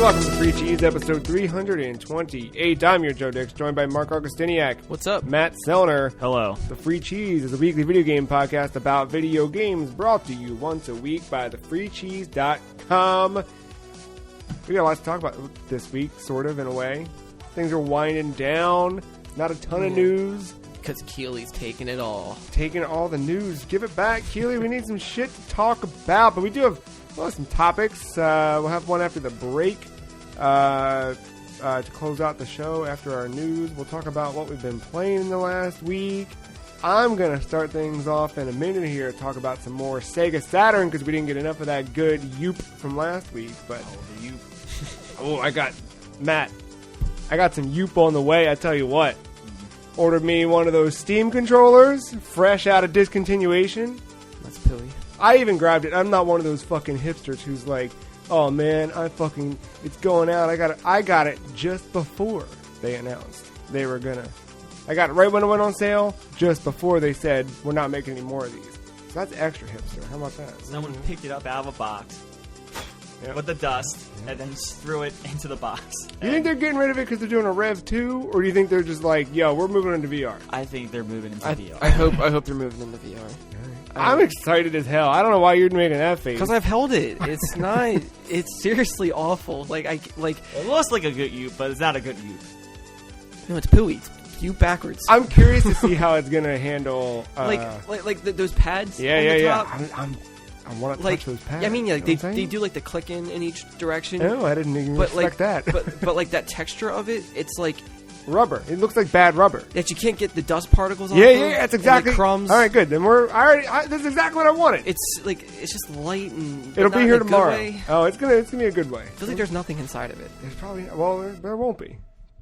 welcome to Free Cheese, episode 328. I'm your Joe Dix, joined by Marc Augustiniak. What's up? Matt Sellner. Hello. The Free Cheese is a weekly video game podcast about video games brought to you once a week by thefreecheese.com. We got a lot to talk about this week, sort of, in a way. Things are winding down. Not a ton of news. Because Keely's taking it all. Taking all the news. Give it back, Keely. We need some shit to talk about. But we do have some topics. We'll have one after the break to close out the show after our news. We'll talk about what we've been playing in the last week. I'm going to start things off in a minute here to talk about some more Sega Saturn because we didn't get enough of that good yoop from last week. But the yoop. I got some yoop on the way, I tell you what. Ordered me one of those Steam controllers, fresh out of discontinuation. That's pilly. I even grabbed it. I'm not one of those fucking hipsters who's like, oh man, it's going out. I got it just before they announced they were gonna. I got it right when it went on sale, just before they said we're not making any more of these. So that's extra hipster. How about that? Someone picked it up out of a box with the dust and then just threw it into the box. You think they're getting rid of it because they're doing a Rev 2? Or do you think they're just like, yo, we're moving into VR? I think they're moving into VR. I hope they're moving into VR. I'm excited as hell. I don't know why you're making that face. Because I've held it. It's not. It's seriously awful. It looks like a good yoop, but it's not a good yoop. No, it's pooey. It's you backwards. I'm curious to see how it's gonna handle. Those pads. Yeah, on the top. I want to touch those pads. Yeah, I mean, they do like the click in each direction. No, I didn't even expect that. but like that texture of it, it's like rubber. It looks like bad rubber. That you can't get the dust particles off. Yeah, that's exactly. And the crumbs. All right, good. Then that's exactly what I wanted. It's just light and. It'll be here in a tomorrow. good way. Oh, it's gonna be a good way. I feel like there's nothing inside of it. There's probably there won't be.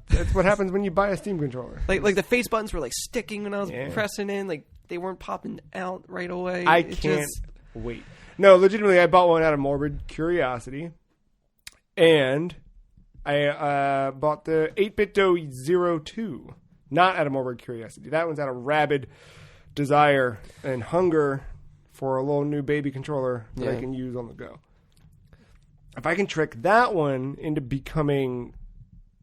That's what happens when you buy a Steam controller. Like the face buttons were like sticking when I was pressing in. Like they weren't popping out right away. I can't wait. No, legitimately, I bought one out of morbid curiosity, and I bought the 8BitDo02, not out of morbid curiosity. That one's out of rabid desire and hunger for a little new baby controller that I can use on the go. If I can trick that one into becoming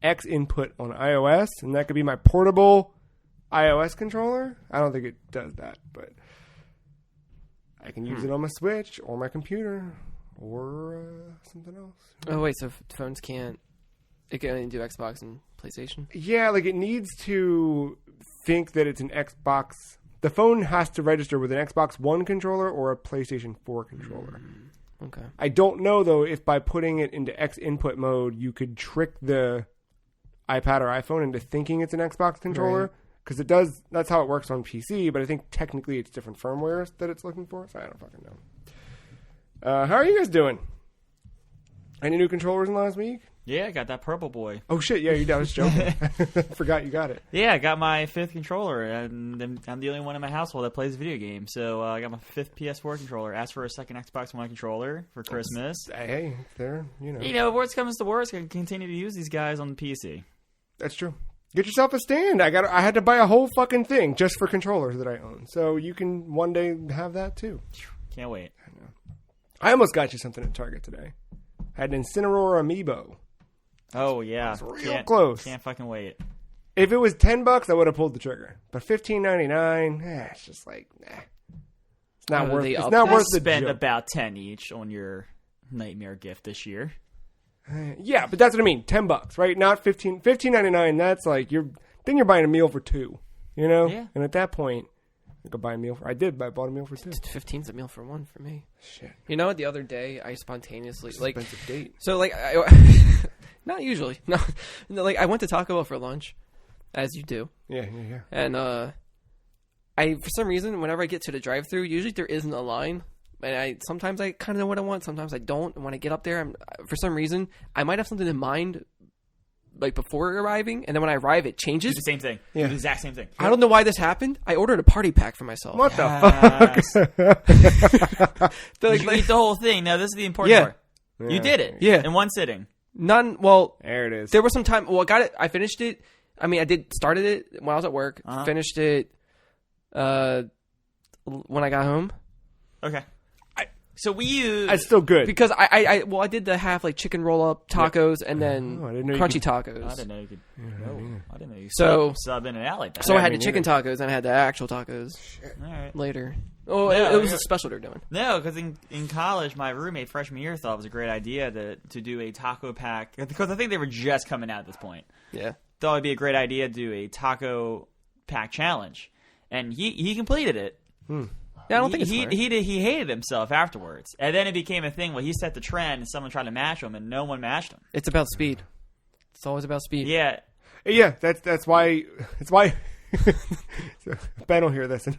X input on iOS, and that could be my portable iOS controller, I don't think it does that, but I can use it on my Switch or my computer or something else. Oh wait, so phones can't? It can only do Xbox and PlayStation. Yeah, it needs to think that it's an Xbox. The phone has to register with an Xbox One controller or a PlayStation 4 controller. Okay. I don't know though if by putting it into X input mode you could trick the iPad or iPhone into thinking it's an Xbox controller. Right. Because it does, that's how it works on PC, but I think technically it's different firmware that it's looking for, so I don't fucking know. How are you guys doing? Any new controllers in the last week? Yeah, I got that purple boy. Oh shit, yeah, I was joking. Forgot you got it. Yeah, I got my 5th controller, and I'm the only one in my household that plays video games, so I got my 5th PS4 controller. Asked for a second Xbox One controller for Christmas. Hey, there, worst comes to worst, I can continue to use these guys on the PC. That's true. Get yourself a stand. I had to buy a whole fucking thing just for controllers that I own. So you can one day have that too. Can't wait. I almost got you something at Target today. I had an Incineroar amiibo. Oh yeah, it was real close. Can't fucking wait. If it was $10, I would have pulled the trigger. But $15.99, it's just like, nah. It's not worth. It's not worth the spend joke. about 10 each on your nightmare gift this year. Yeah, but that's what I mean. $10, right? Not $15.99. That's like then you're buying a meal for 2. You know? Yeah. And at that point, you could buy a meal I bought a meal for 2. 15's a meal for 1 for me. Shit. You know what? The other day, I spontaneously expensive date. So not usually. No, I went to Taco Bell for lunch, as you do. Yeah. And I for some reason, whenever I get to the drive-thru, usually there isn't a line. And sometimes I kind of know what I want. Sometimes I don't. And when I get up there, for some reason, I might have something in mind, like before arriving, and then when I arrive, it changes. Do the same thing. Yeah. Do the exact same thing. I don't know why this happened. I ordered a party pack for myself. What the fuck? Did you eat the whole thing? No, this is the important part. Yeah. You did it. Yeah. In one sitting. None. Well, there it is. There was some time. Well, I got it. I finished it. I mean, started it when I was at work. Finished it when I got home. Okay. So we use... It's still good. Because I did the half like chicken roll up tacos and then I didn't know you crunchy could- tacos. I didn't know you could... I didn't know you So- sub in and out like that. So I had me the chicken tacos and I had the actual tacos All right. later. Oh, No, it was yeah. a special they're doing. No, because in college, my roommate freshman year thought it was a great idea to do a taco pack, because I think they were just coming out at this point. Yeah. Thought it'd be a great idea to do a taco pack challenge, and he completed it. Yeah, I don't think it's he smart. he hated himself afterwards, and then it became a thing where he set the trend, and someone tried to match him, and no one matched him. It's about speed. It's always about speed. Yeah, Yeah, that's why. It's why. So Ben will hear this and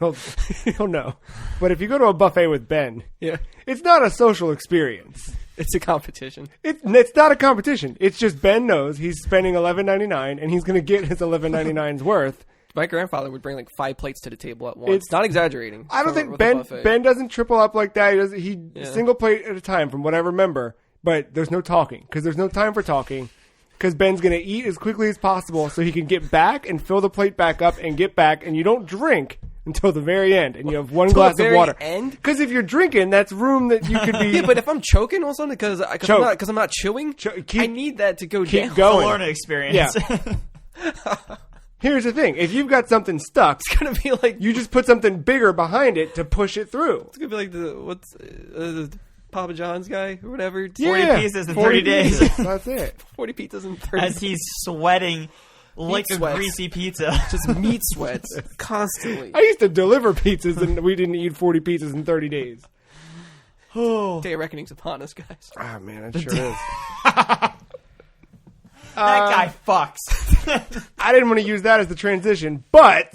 he'll know. But if you go to a buffet with Ben, Yeah. it's not a social experience. It's a competition. It's not a competition. It's just Ben knows he's spending $11.99 and he's going to get his $11.99's worth. My grandfather would bring like 5 plates to the table at once. Not exaggerating. I don't for- think with a buffet. Ben doesn't triple up like that. He single plate at a time, from what I remember. But there's no talking because there's no time for talking. Because Ben's going to eat as quickly as possible so he can get back and fill the plate back up and get back. And you don't drink until the very end. And you have one Till the glass of very water. end? Because if you're drinking, that's room that you could be... Yeah, but if I'm choking or something because Choke. I'm not chewing, keep- I need that to go keep down. the going. learning experience. Yeah. Here's the thing. If you've got something stuck, It's gonna be like you just put something bigger behind it to push it through. it's gonna be like the Papa John's guy or whatever. 40 pieces in 30 days. pieces. That's it. 40 pizzas in 30 As he's sweating like a sweats. greasy pizza. just meat sweats constantly. I used to deliver pizzas and we didn't eat 40 pizzas in 30 days. Day of reckoning's upon us, guys. Ah, man, it sure is. That guy fucks. I didn't want to use that as the transition, but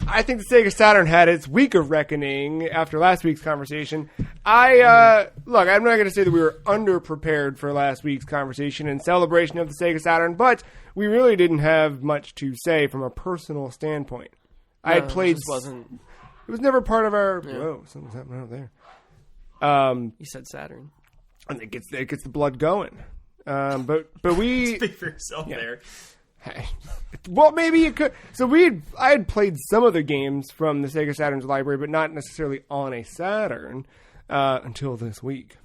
I think the Sega Saturn had its week of reckoning after last week's conversation. Look, I'm not going to say that we were underprepared for last week's conversation in celebration of the Sega Saturn, but we really didn't have much to say from a personal standpoint. I had played. It just wasn't. It was never part of our. Whoa, something's happening out there. You said Saturn. And it gets the blood going. But we. Speak for yourself there. Hey. Well, maybe you could. So I had played some of the games from the Sega Saturn's library, but not necessarily on a Saturn until this week.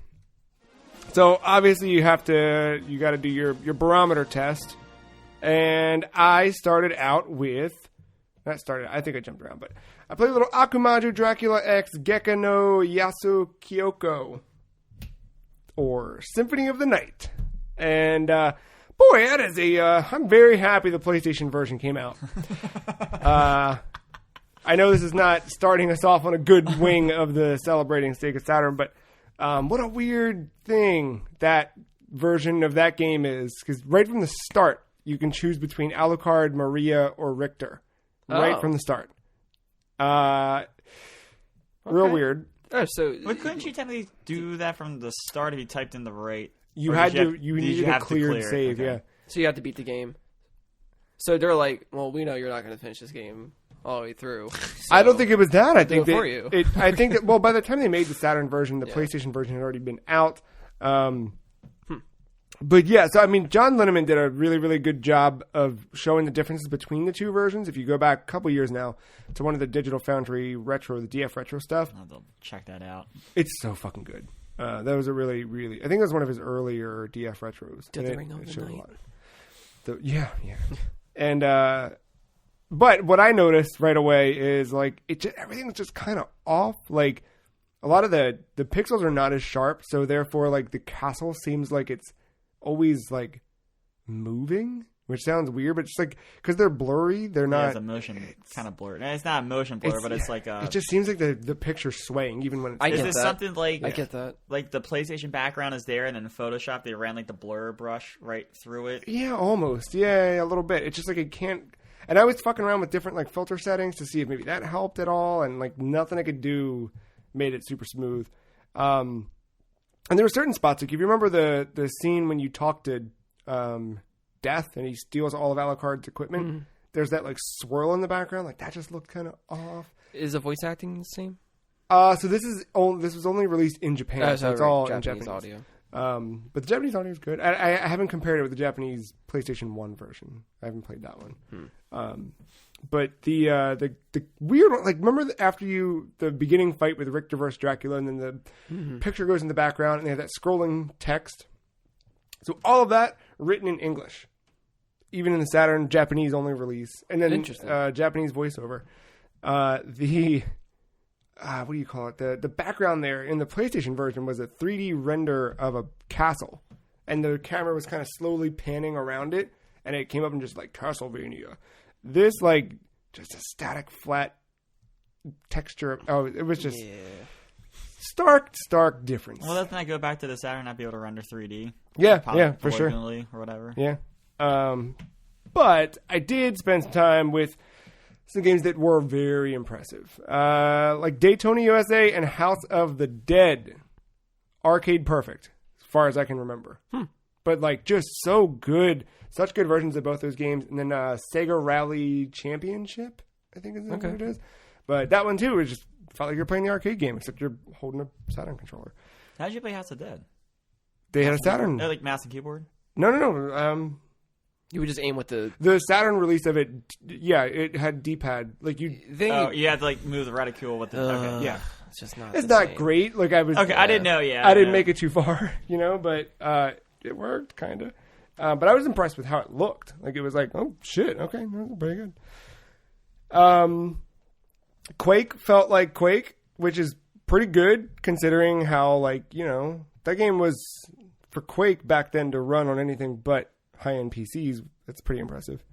So obviously you got to do your barometer test, and I started out with. I think I jumped around, but I played a little Akumaju Dracula X Gekka no Yasu Kyoko, or Symphony of the Night, and. Boy, that is I'm very happy the PlayStation version came out. I know this is not starting us off on a good wing of the celebrating Sega Saturn, but what a weird thing that version of that game is. Because right from the start, you can choose between Alucard, Maria, or Richter. Right from the start. Real weird. Oh, so But couldn't you technically do that from the start if you typed in the right? You Or had did to. You did needed a have to cleared clear it? save. Okay. Yeah. so you have to beat the game. So they're like, well, we know you're not going to finish this game all the way through. I don't think it was that. I think it for you. I think that. Well, by the time they made the Saturn version, the PlayStation version had already been out. But yeah, so I mean, John Linneman did a really, really good job of showing the differences between the two versions. If you go back a couple years now to one of the Digital Foundry retro, the DF retro stuff, I'll have to check that out. it's so fucking good. That was a really, really. I think that was one of his earlier DF retros. Did And the it- Ring of it the showed a Night. lot. Yeah. And but what I noticed right away is like everything's just kind of off. Like a lot of the pixels are not as sharp, so therefore like the castle seems like it's always like moving, which sounds weird, but just like because they're blurry, they're Yeah, not. it's a motion kind of blur. It's not a motion blur, but it's like a. It just seems like the picture's swaying even when it's. I Is get this that. something like I get that. like the PlayStation background is there, and then in Photoshop they ran like the blur brush right through it? Yeah, almost. Yeah, a little bit. It's just like it can't. And I was fucking around with different like filter settings to see if maybe that helped at all, and like nothing I could do made it super smooth. And there were certain spots like if you remember the scene when you talk to Death and he steals all of Alucard's equipment. Mm-hmm. There's that like swirl in the background, like that just looked kind of off. Is the voice acting the same? So this was only released in Japan, so it's all in Japanese Japanese. audio. But the Japanese audio is good. I haven't compared it with the Japanese PlayStation 1 version. I haven't played that one. But the weird one, like, remember after the beginning fight with Richter versus Dracula, and then the picture goes in the background, and they have that scrolling text. So all of that written in English, even in the Saturn Japanese only release, and then Japanese voiceover. What do you call it? The background there in the PlayStation version was a 3D render of a castle, and the camera was kind of slowly panning around it, and it came up and just like Castlevania. This, like, just a static, flat texture. Oh, it was just stark difference. Well, doesn't that go back to the Saturn not be able to render 3D? Yeah, for sure. Or whatever. Yeah. But I did spend some time with some games that were very impressive. Like Daytona USA and House of the Dead. Arcade perfect, as far as I can remember. But, like, just so good. Such good versions of both those games. And then Sega Rally Championship, I think is what it is. But that one, too, just felt like you're playing the arcade game, except you're holding a Saturn controller. How did you play House of Dead? They had a Saturn. Like mouse and keyboard? No. You would just aim with the Saturn release of it. Yeah, it had D-pad. Like you had to like move the reticule with the. Okay, yeah. It's just not. It's not great. Like I was. Okay, I didn't know. Yeah, I didn't make it too far, but it worked kind of. But I was impressed with how it looked. Like it was like, oh shit, okay, that's pretty good. Quake felt like Quake, which is pretty good considering how, like, that game was for Quake back then to run on anything but high-end PCs. That's pretty impressive.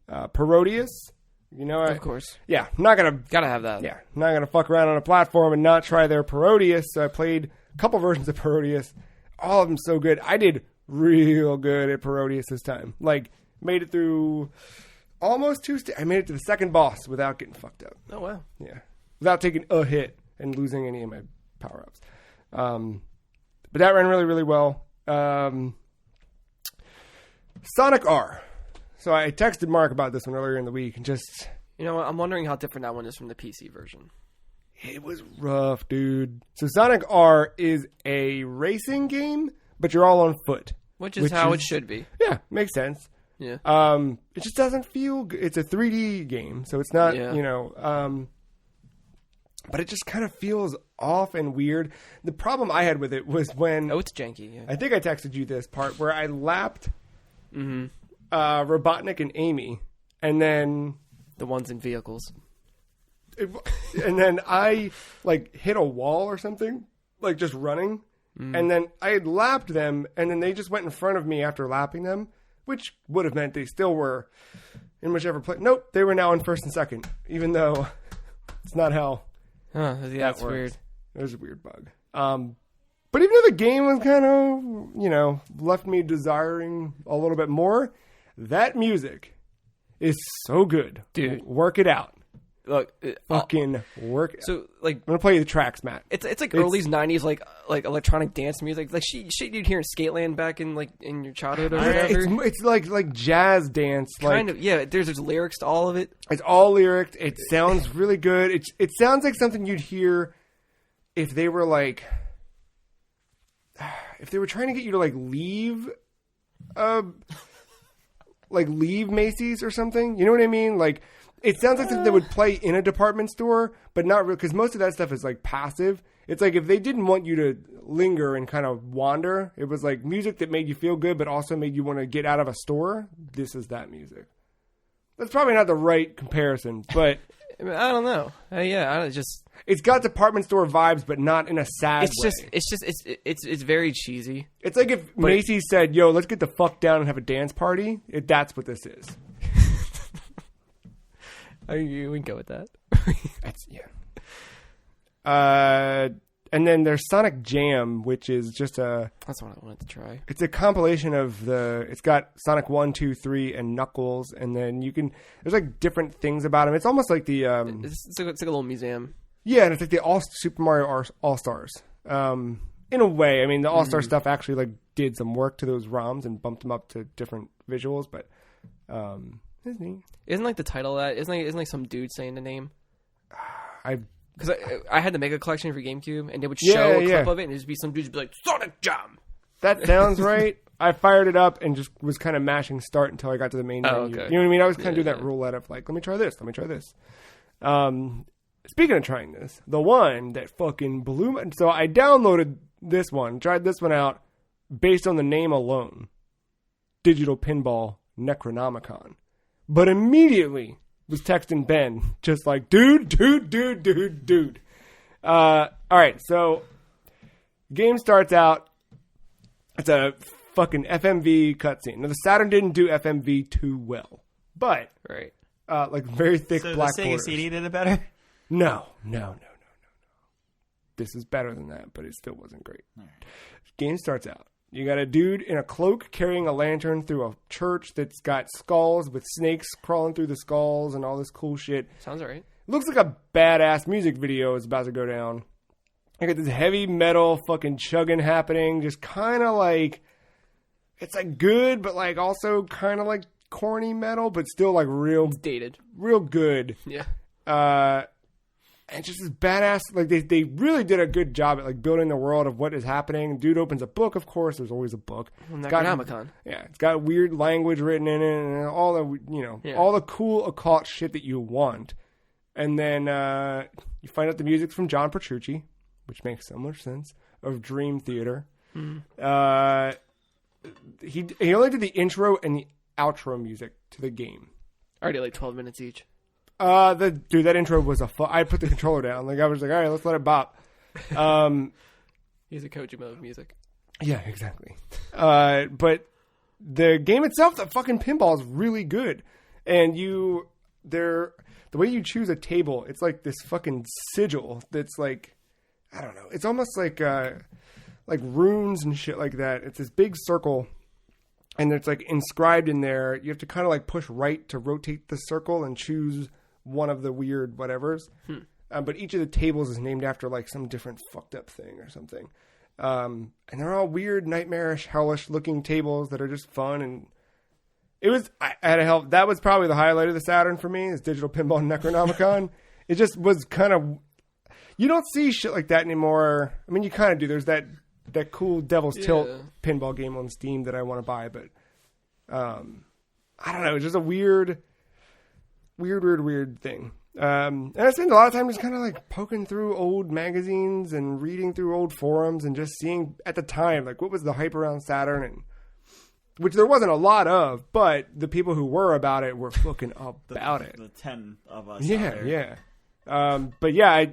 Parodius, of course. Yeah, not gonna gotta have that. Yeah, not gonna fuck around on a platform and not try their Parodius. So I played a couple versions of Parodius. All of them so good. I did real good at Parodius this time. Like, made it through almost I made it to the second boss without getting fucked up. Oh, wow. Yeah. Without taking a hit and losing any of my power-ups. But that ran really, really well. Sonic R. So I texted Mark about this one earlier in the week and just... You know what? I'm wondering how different that one is from the PC version. It was rough, dude. So Sonic R is a racing game, but you're all on foot. Which is how it should be. Yeah, makes sense. Yeah. It just doesn't feel good. It's a 3D game, so it's not, but it just kind of feels off and weird. The problem I had with it was when... Oh, it's janky, yeah. I think I texted you this part where I lapped Robotnik and Amy, and then... The ones in vehicles. And then I, like, hit a wall or something, like, just running. And then I had lapped them, and then they just went in front of me after lapping them, which would have meant they still were in whichever place. Nope, they were now in first and second, even though it's not how that's weird. It was a weird bug. But even though the game was kind of, left me desiring a little bit more, that music is so good. Dude. Work it out. Look, fucking work. So, like, I'm gonna play you the tracks, Matt. It's like early '90s, like electronic dance music, like shit you'd hear in Skateland back in your childhood or whatever. It's like jazz dance, kind of. Yeah, there's lyrics to all of it. It's all lyric. It sounds really good. It sounds like something you'd hear if they were trying to get you to leave Macy's or something. You know what I mean? Like. It sounds like something that would play in a department store, but not real, because most of that stuff is like passive. It's like if they didn't want you to linger and kind of wander, it was like music that made you feel good, but also made you want to get out of a store. This is that music. That's probably not the right comparison, but I don't know. It's got department store vibes, but not in a sad way. It's very cheesy. It's like if Macy's said, "Yo, let's get the fuck down and have a dance party." That's what this is. We can go with that. And then there's Sonic Jam, which is just That's what I wanted to try. It's a compilation of it's got Sonic 1, 2, 3, and Knuckles, and then there's like different things about them. It's almost like the it's like a little museum. Yeah, and it's like the Super Mario All Stars. In a way, I mean, the All Star stuff actually like did some work to those ROMs and bumped them up to different visuals, but it's neat. Isn't like the title of that? Isn't like some dude saying the name? Because I had the Mega Collection for GameCube, and they would show a clip of it, and it'd just be some dude be like Sonic Jam. that sounds right. I fired it up and just was kind of mashing start until I got to the main menu. Okay. You know what I mean? I was kind of doing that roulette of like, let me try this. Speaking of trying this, the one that fucking blew my... So I downloaded this one, tried this one out based on the name alone. Digital Pinball Necronomicon. But immediately was texting Ben, just like, dude. All right, so game starts out. It's a fucking FMV cutscene. Now, the Saturn didn't do FMV too well, but Right. like very thick So black the Sega borders. CD did it better? No. This is better than that, but it still wasn't great. All right. Game starts out. You got a dude in a cloak carrying a lantern through a church that's got skulls with snakes crawling through the skulls and all this cool shit. Sounds alright. Looks like a badass music video is about to go down. I got this heavy metal fucking chugging happening, just kind of like, it's like good, but like also kind of like corny metal, but still like real Dated. good. Yeah. And just this badass, like they really did a good job at like building the world of what is happening. Dude opens a book, of course. There's always a book. Necronomicon. It's got weird language written in it and all the all the cool occult shit that you want. And then you find out the music's from John Petrucci, which makes so much sense, of Dream Theater. Mm. He only did the intro and the outro music to the game. Already like 12 minutes each. That intro was I put the controller down. Like I was like, all right, let's let it bop. He's a Kojima of music. Yeah, exactly. But the game itself, the fucking pinball is really good. And the way you choose a table, it's like this fucking sigil that's like, I don't know. It's almost like runes and shit like that. It's this big circle. And it's like inscribed in there. You have to kind of like push right to rotate the circle and choose one of the weird whatevers. But each of the tables is named after like some different fucked up thing or something. And they're all weird, nightmarish, hellish looking tables that are just fun. And it was, I had to help. That was probably the highlight of the Saturn for me, is Digital Pinball Necronomicon. It just was kind of, you don't see shit like that anymore. I mean, you kind of do. There's that cool Devil's Tilt pinball game on Steam that I want to buy, but I don't know. It's just a weird thing. And I spend a lot of time just kind of like poking through old magazines and reading through old forums and just seeing at the time, like, what was the hype around Saturn, and which there wasn't a lot of, but the people who were about it were fucking about it. The 10 of us. Yeah. But yeah,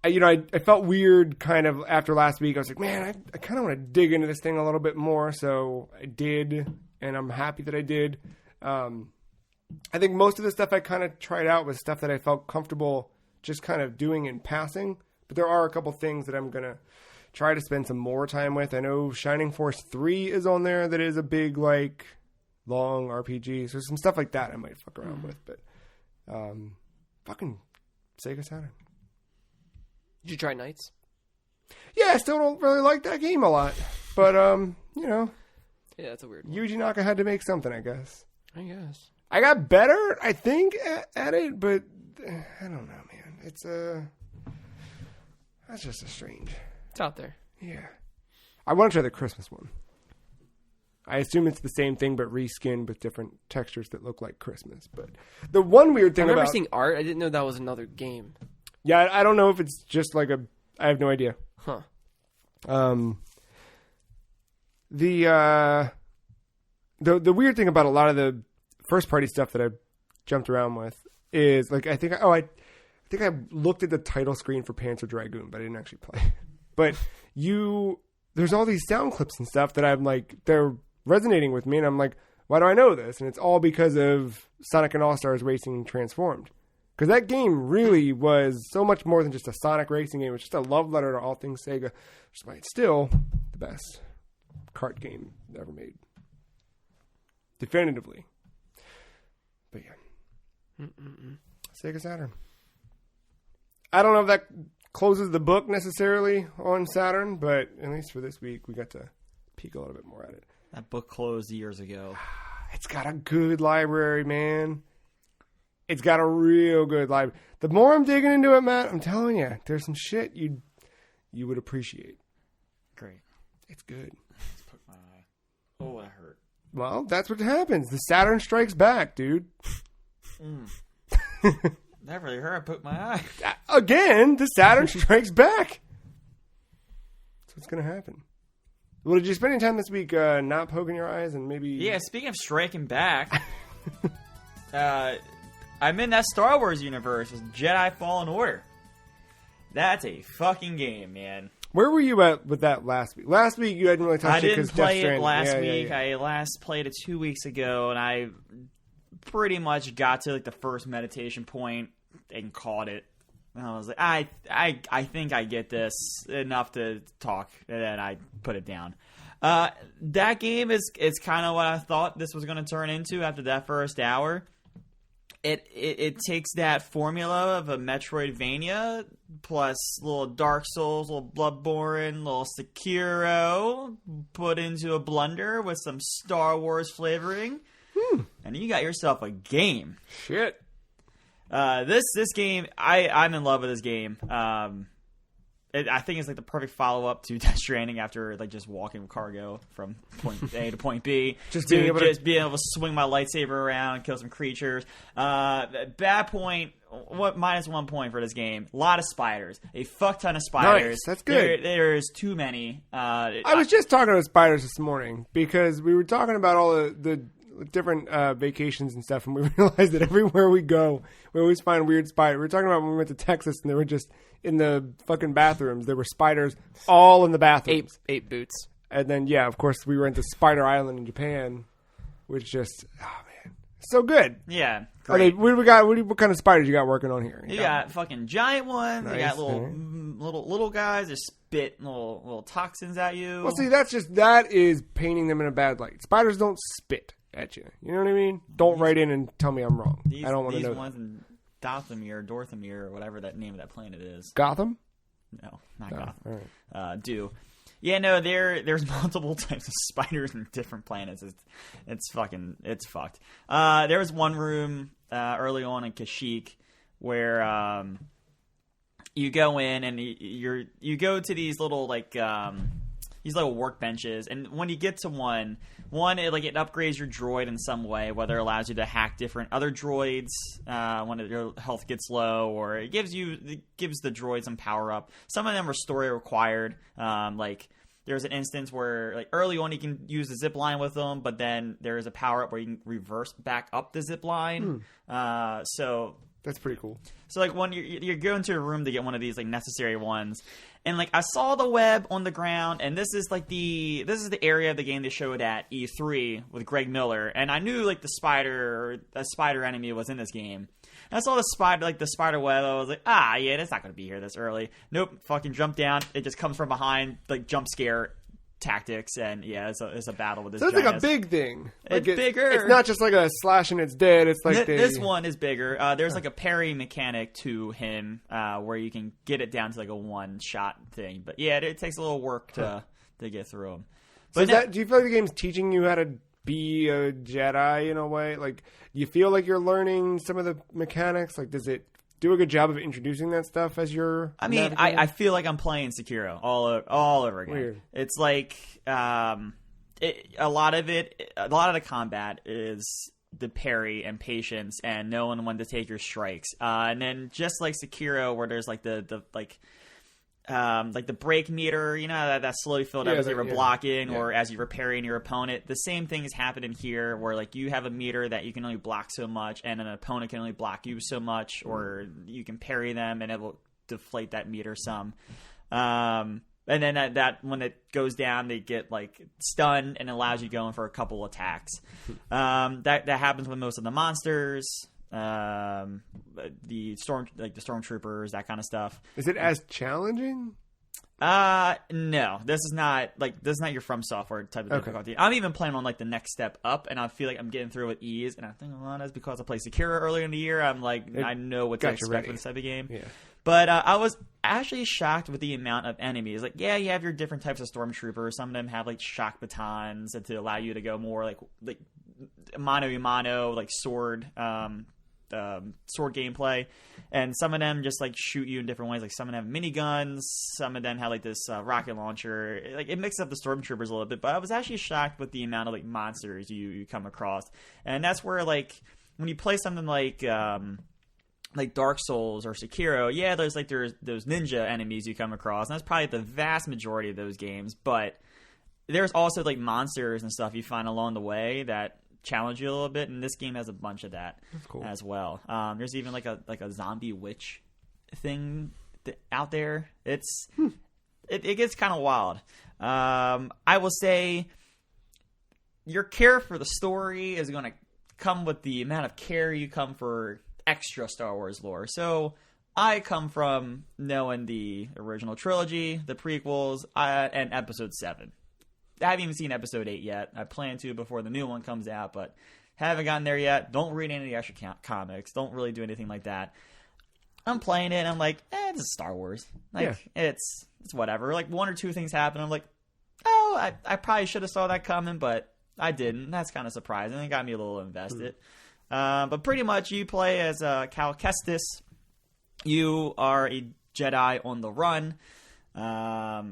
I felt weird kind of after last week. I was like, man, I kind of want to dig into this thing a little bit more. So I did, and I'm happy that I did. I think most of the stuff I kind of tried out was stuff that I felt comfortable just kind of doing in passing. But there are a couple things that I'm going to try to spend some more time with. I know Shining Force 3 is on there that is a big, like, long RPG. So some stuff like that I might fuck around with. But fucking Sega Saturn. Did you try Knights? Yeah, I still don't really like that game a lot. But, Yeah, that's a weird one. Yuji Naka had to make something, I guess. I guess. I got better, I think, at it, but I don't know, man. It's that's just a strange. It's out there. Yeah. I want to try the Christmas one. I assume it's the same thing, but reskinned with different textures that look like Christmas. But the one weird thing I remember about... seeing art. I didn't know that was another game. Yeah, I don't know if it's just like I have no idea. Huh. The weird thing about a lot of the first party stuff that I jumped around with is like I think I looked at the title screen for Panzer Dragoon, but I didn't actually play. But there's all these sound clips and stuff that I'm like, they're resonating with me, and I'm like, why do I know this? And it's all because of Sonic and All Stars Racing Transformed. Because that game really was so much more than just a Sonic racing game. It's just a love letter to all things Sega, which is why it's still the best kart game ever made. Definitively. But yeah. Sega Saturn. I don't know if that closes the book necessarily on Saturn, but at least for this week, we got to peek a little bit more at it. That book closed years ago. It's got a good library, man. It's got a real good library. The more I'm digging into it, Matt, I'm telling you, there's some shit you would appreciate. Great. It's good. Let's poke my eye. Oh, that hurt. Well, that's what happens. The Saturn strikes back, dude. That really hurt. I poked my eye. Again, the Saturn strikes back. That's what's going to happen. Well, did you spend any time this week not poking your eyes and maybe... Yeah, speaking of striking back, I'm in that Star Wars universe with Jedi Fallen Order. That's a fucking game, man. Where were you at with that last week? Last week you hadn't really touched it because I didn't play it last Yeah, week. yeah. I last played it 2 weeks ago, and I pretty much got to like the first meditation point and caught it. And I was like, I think I get this enough to talk, and then I put it down. That game is kind of what I thought this was going to turn into after that first hour. It takes that formula of a Metroidvania plus little Dark Souls, little Bloodborne, little Sekiro, put into a blender with some Star Wars flavoring, and you got yourself a game. Shit. This game, I'm in love with this game. I think it's like the perfect follow-up to Death Stranding after like just walking with cargo from point A to point B. being able to swing my lightsaber around and kill some creatures. Bad point. Minus 1 point for this game. A lot of spiders. A fuck ton of spiders. Nice. That's good. There's too many. I was just talking about spiders this morning because we were talking about all the different vacations and stuff, and we realized that everywhere we go, we always find weird spiders. We were talking about when we went to Texas, and they were just in the fucking bathrooms. There were spiders all in the bathrooms. Eight boots. And then, yeah, of course, we went to Spider Island in Japan, which just, oh man, so good. Yeah, great. What kind of spiders you got working on here? You got fucking giant ones. Nice. You got little guys that spit little toxins at you. Well, see, that is painting them in a bad light. Spiders don't spit at you. You know what I mean? Don't write in and tell me I'm wrong. I don't want to know. These ones in Dorthamir, or whatever that name of that planet is. Gotham? No, not Gotham. All right. Yeah, no, there's multiple types of spiders in different planets. It's fucked. There was one room early on in Kashyyyk where you go in and you go to these little these little workbenches, and when you get to one it upgrades your droid in some way, whether it allows you to hack different other droids when your health gets low, or it gives the droid some power up. Some of them are story required. There's an instance where early on you can use the zip line with them, but then there's a power up where you can reverse back up the zip line. So that's pretty cool. So when you're going to a room to get one of these necessary ones, and I saw the web on the ground, and this is the area of the game they showed at E3 with Greg Miller, and I knew a spider enemy was in this game. And I saw the spider web. I was like, yeah, that's not going to be here this early. Nope, fucking jump down. It just comes from behind, jump scare tactics, and yeah, it's a battle with this. So it's a big thing. It's bigger. It's not just a slash and it's dead. It's this one is bigger. There's a parry mechanic to him where you can get it down to a one shot thing. But yeah, it takes a little work to get through them. But do you feel like the game's teaching you how to be a Jedi in a way? Do you feel like you're learning some of the mechanics? Does it do a good job of introducing that stuff as you're... I feel like I'm playing Sekiro all over again. Weird. It's a lot of the combat is the parry and patience and knowing when to take your strikes. And then just like Sekiro, where there's the break meter, that slowly filled up as you were blocking or as you were parrying your opponent. The same thing is happening here, where you have a meter that you can only block so much, and an opponent can only block you so much, or you can parry them and it will deflate that meter some. And then that when it goes down, they get stunned and allows you going for a couple attacks. That happens with most of the monsters. The stormtroopers, that kind of stuff. Is it as challenging? No. This is not your From Software type of difficulty. I'm even playing on the next step up, and I feel like I'm getting through with ease. And I think a lot is because I played Sekiro earlier in the year. I know what to expect with this type of game. Yeah. But I was actually shocked with the amount of enemies. You have your different types of stormtroopers. Some of them have shock batons to allow you to go more like mano a mano, sword sword gameplay, and some of them just like shoot you in different ways. Like some of them have miniguns, some of them have like this rocket launcher. Like it mixes up the stormtroopers a little bit, but I was actually shocked with the amount of like monsters you come across, and that's where like when you play something like Dark Souls or Sekiro, yeah, there's those ninja enemies you come across, and that's probably the vast majority of those games, but there's also like monsters and stuff you find along the way that challenge you a little bit, and this game has a bunch of that as well. There's even like a zombie witch thing out there. It gets kind of wild. I will say your care for the story is going to come with the amount of care you come for extra Star Wars lore. So I come from knowing the original trilogy, the prequels, and Episode 7. I haven't even seen Episode 8 yet. I plan to before the new one comes out, but haven't gotten there yet. Don't read any of the extra comics. Don't really do anything like that. I'm playing it, and I'm like, this is Star Wars. Like, it's whatever. Like, one or two things happen. I'm like, oh, I probably should have saw that coming, but I didn't. That's kind of surprising. It got me a little invested. But pretty much, you play as Cal Kestis. You are a Jedi on the run.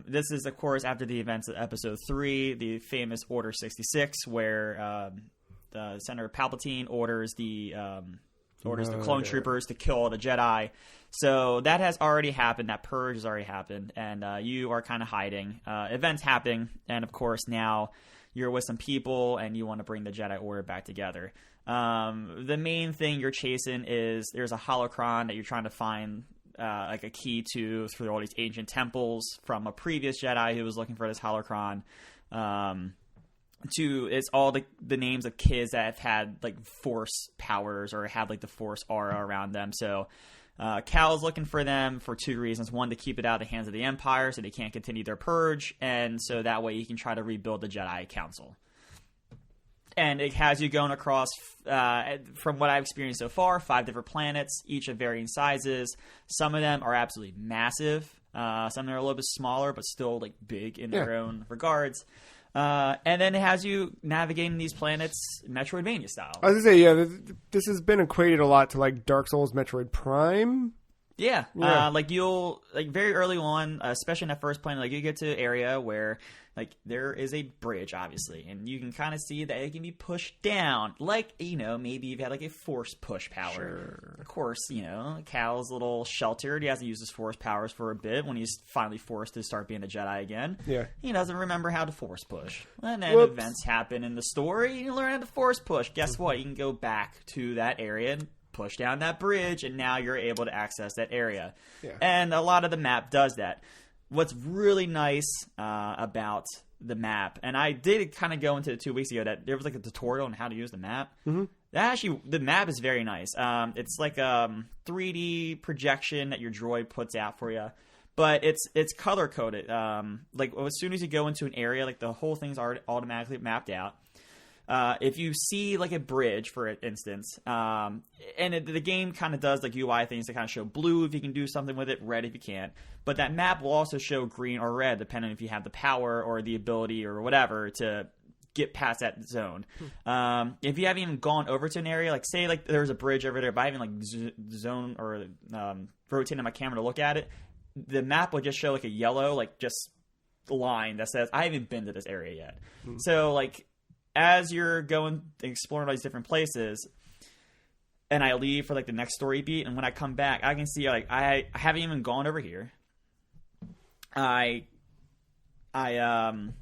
This is, of course, after the events of Episode 3, the famous Order 66, where Senator Palpatine orders the clone troopers to kill all the Jedi. So that has already happened. That purge has already happened, and you are kind of hiding. Events happening, and of course now you're with some people, and you want to bring the Jedi Order back together. The main thing you're chasing is there's a holocron that you're trying to find like a key to through all these ancient temples from a previous Jedi who was looking for this holocron. It's all the names of kids that have had like force powers or have like the force aura around them. So Cal is looking for them for two reasons. One, to keep it out of the hands of the Empire so they can't continue their purge, and so that way he can try to rebuild the Jedi Council. And it has you going across, from what I've experienced so far, 5 different planets, each of varying sizes. Some of them are absolutely massive. Some of them are a little bit smaller, but still like big in their own regards. And then it has you navigating these planets Metroidvania style. I was going to say, this has been equated a lot to like Dark Souls, Metroid Prime. Yeah. Like you'll, like very early on, especially in that first planet, like you get to an area where like there is a bridge, obviously, and you can kind of see that it can be pushed down. Like, maybe you've had like a force push power. Sure. Of course, Cal's a little sheltered. He hasn't used his force powers for a bit when he's finally forced to start being a Jedi again. Yeah. He doesn't remember how to force push. And then events happen in the story, and you learn how to force push. Guess what? You can go back to that area and push down that bridge, and now you're able to access that area. Yeah. And a lot of the map does that. What's really nice about the map, and I did kind of go into it 2 weeks ago, that there was like a tutorial on how to use the map. Mm-hmm. The map is very nice. It's like a 3D projection that your droid puts out for you, but it's color coded. Like as soon as you go into an area, like the whole thing's automatically mapped out. If you see like a bridge, for instance, and the game kind of does like UI things to kind of show blue if you can do something with it, red if you can't. But that map will also show green or red depending if you have the power or the ability or whatever to get past that zone. If you haven't even gone over to an area, like say like there's a bridge over there, but I haven't like zone or rotated my camera to look at it, the map will just show like a yellow like just line that says I haven't been to this area yet. Mm-hmm. So like, as you're going exploring all these different places, and I leave for like the next story beat, and when I come back, I can see like I haven't even gone over here. I can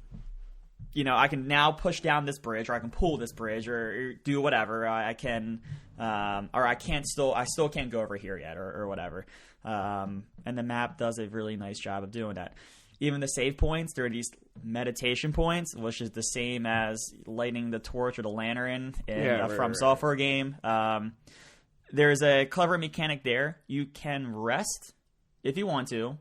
now push down this bridge, or I can pull this bridge, or do whatever. I can, or I still can't go over here yet, or whatever. And the map does a really nice job of doing that. Even the save points, there are these meditation points, which is the same as lighting the torch or the lantern in a From Software game. There's a clever mechanic there. You can rest if you want to,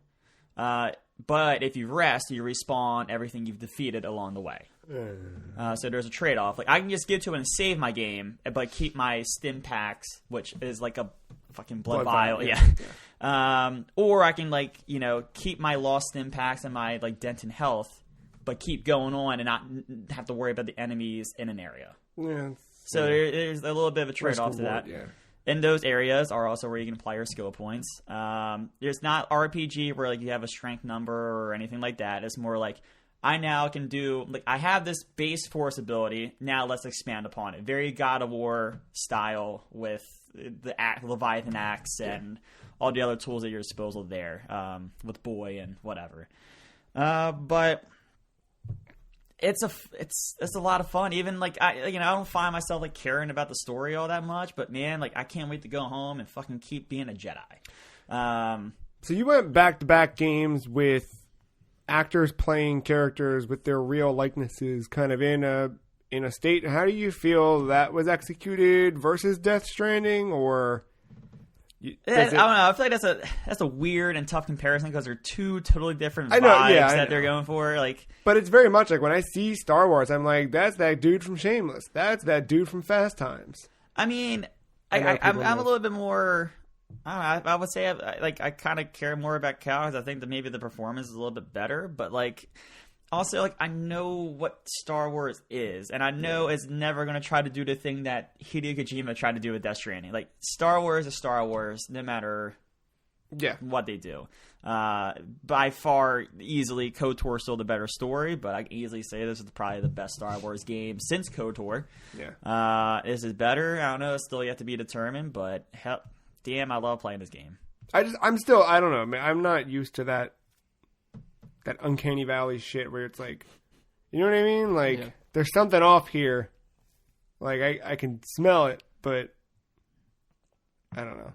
but if you rest, you respawn everything you've defeated along the way. So there's a trade-off. Like I can just get to it and save my game, but keep my stim packs, which is like a fucking blood vial. Yeah. Or I can like, keep my lost stim packs and my like dent in health, but keep going on and not have to worry about the enemies in an area. Yeah. So there's a little bit of a trade-off to that. Yeah. in those areas are also where you can apply your skill points. There's not RPG where like you have a strength number or anything like that. It's more like I now can do like I have this base force ability. Now let's expand upon it. Very God of War style with the Leviathan axe and all the other tools at your disposal there with Boy and whatever. But it's a lot of fun. Even like I don't find myself like caring about the story all that much. But man, like I can't wait to go home and fucking keep being a Jedi. So you went back-to-back games with actors playing characters with their real likenesses, kind of in a state. How do you feel that was executed versus Death Stranding, or? I don't know. I feel like that's a weird and tough comparison because they're two totally different vibes that they're going for. Like, but it's very much like when I see Star Wars, I'm like, that's that dude from Shameless. That's that dude from Fast Times. I mean, I'm a little bit more. I don't know. I would say I kind of care more about Cal because I think that maybe the performance is a little bit better. But like, also like I know what Star Wars is, and I know it's never going to try to do the thing that Hideo Kojima tried to do with Death Stranding. Like Star Wars is Star Wars, no matter what they do. By far, easily, KOTOR is still the better story, but I can easily say this is probably the best Star Wars game since KOTOR. Yeah. Is it better? I don't know. It's still yet to be determined, but hell, damn, I love playing this game. I don't know, man. I'm not used to that uncanny valley shit where it's like, you know what I mean? Like, there's something off here. Like, I can smell it, but I don't know.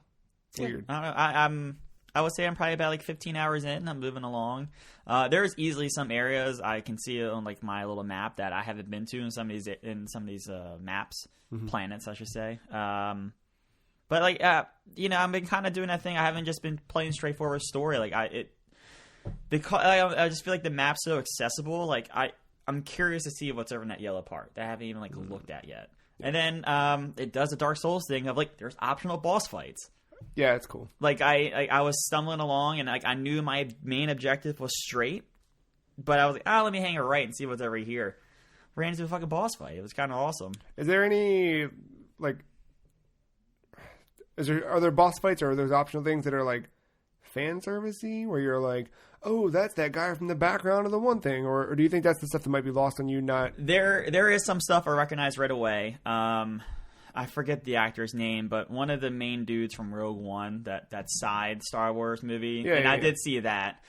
It's weird. I don't know. I would say I'm probably about like 15 hours in. I'm moving along. There's easily some areas I can see on like my little map that I haven't been to in some of these maps, planets, I should say. But like, I've been kind of doing that thing. I haven't just been playing straightforward story. Like because I just feel like the map's so accessible. Like I'm curious to see what's over in that yellow part that I haven't even like looked at yet. And then it does a Dark Souls thing of like there's optional boss fights. Yeah, it's cool. Like I was stumbling along and like I knew my main objective was straight, but I was like, let me hang a right and see what's over here. Ran into a fucking boss fight. It was kind of awesome. Is there any like? Are there boss fights or are those optional things that are like fan servicey where you're like, oh, that's that guy from the background of the one thing, or do you think that's the stuff that might be lost on you? Not there is some stuff I recognize right away. I forget the actor's name, but one of the main dudes from Rogue One, that side Star Wars movie, I did see that.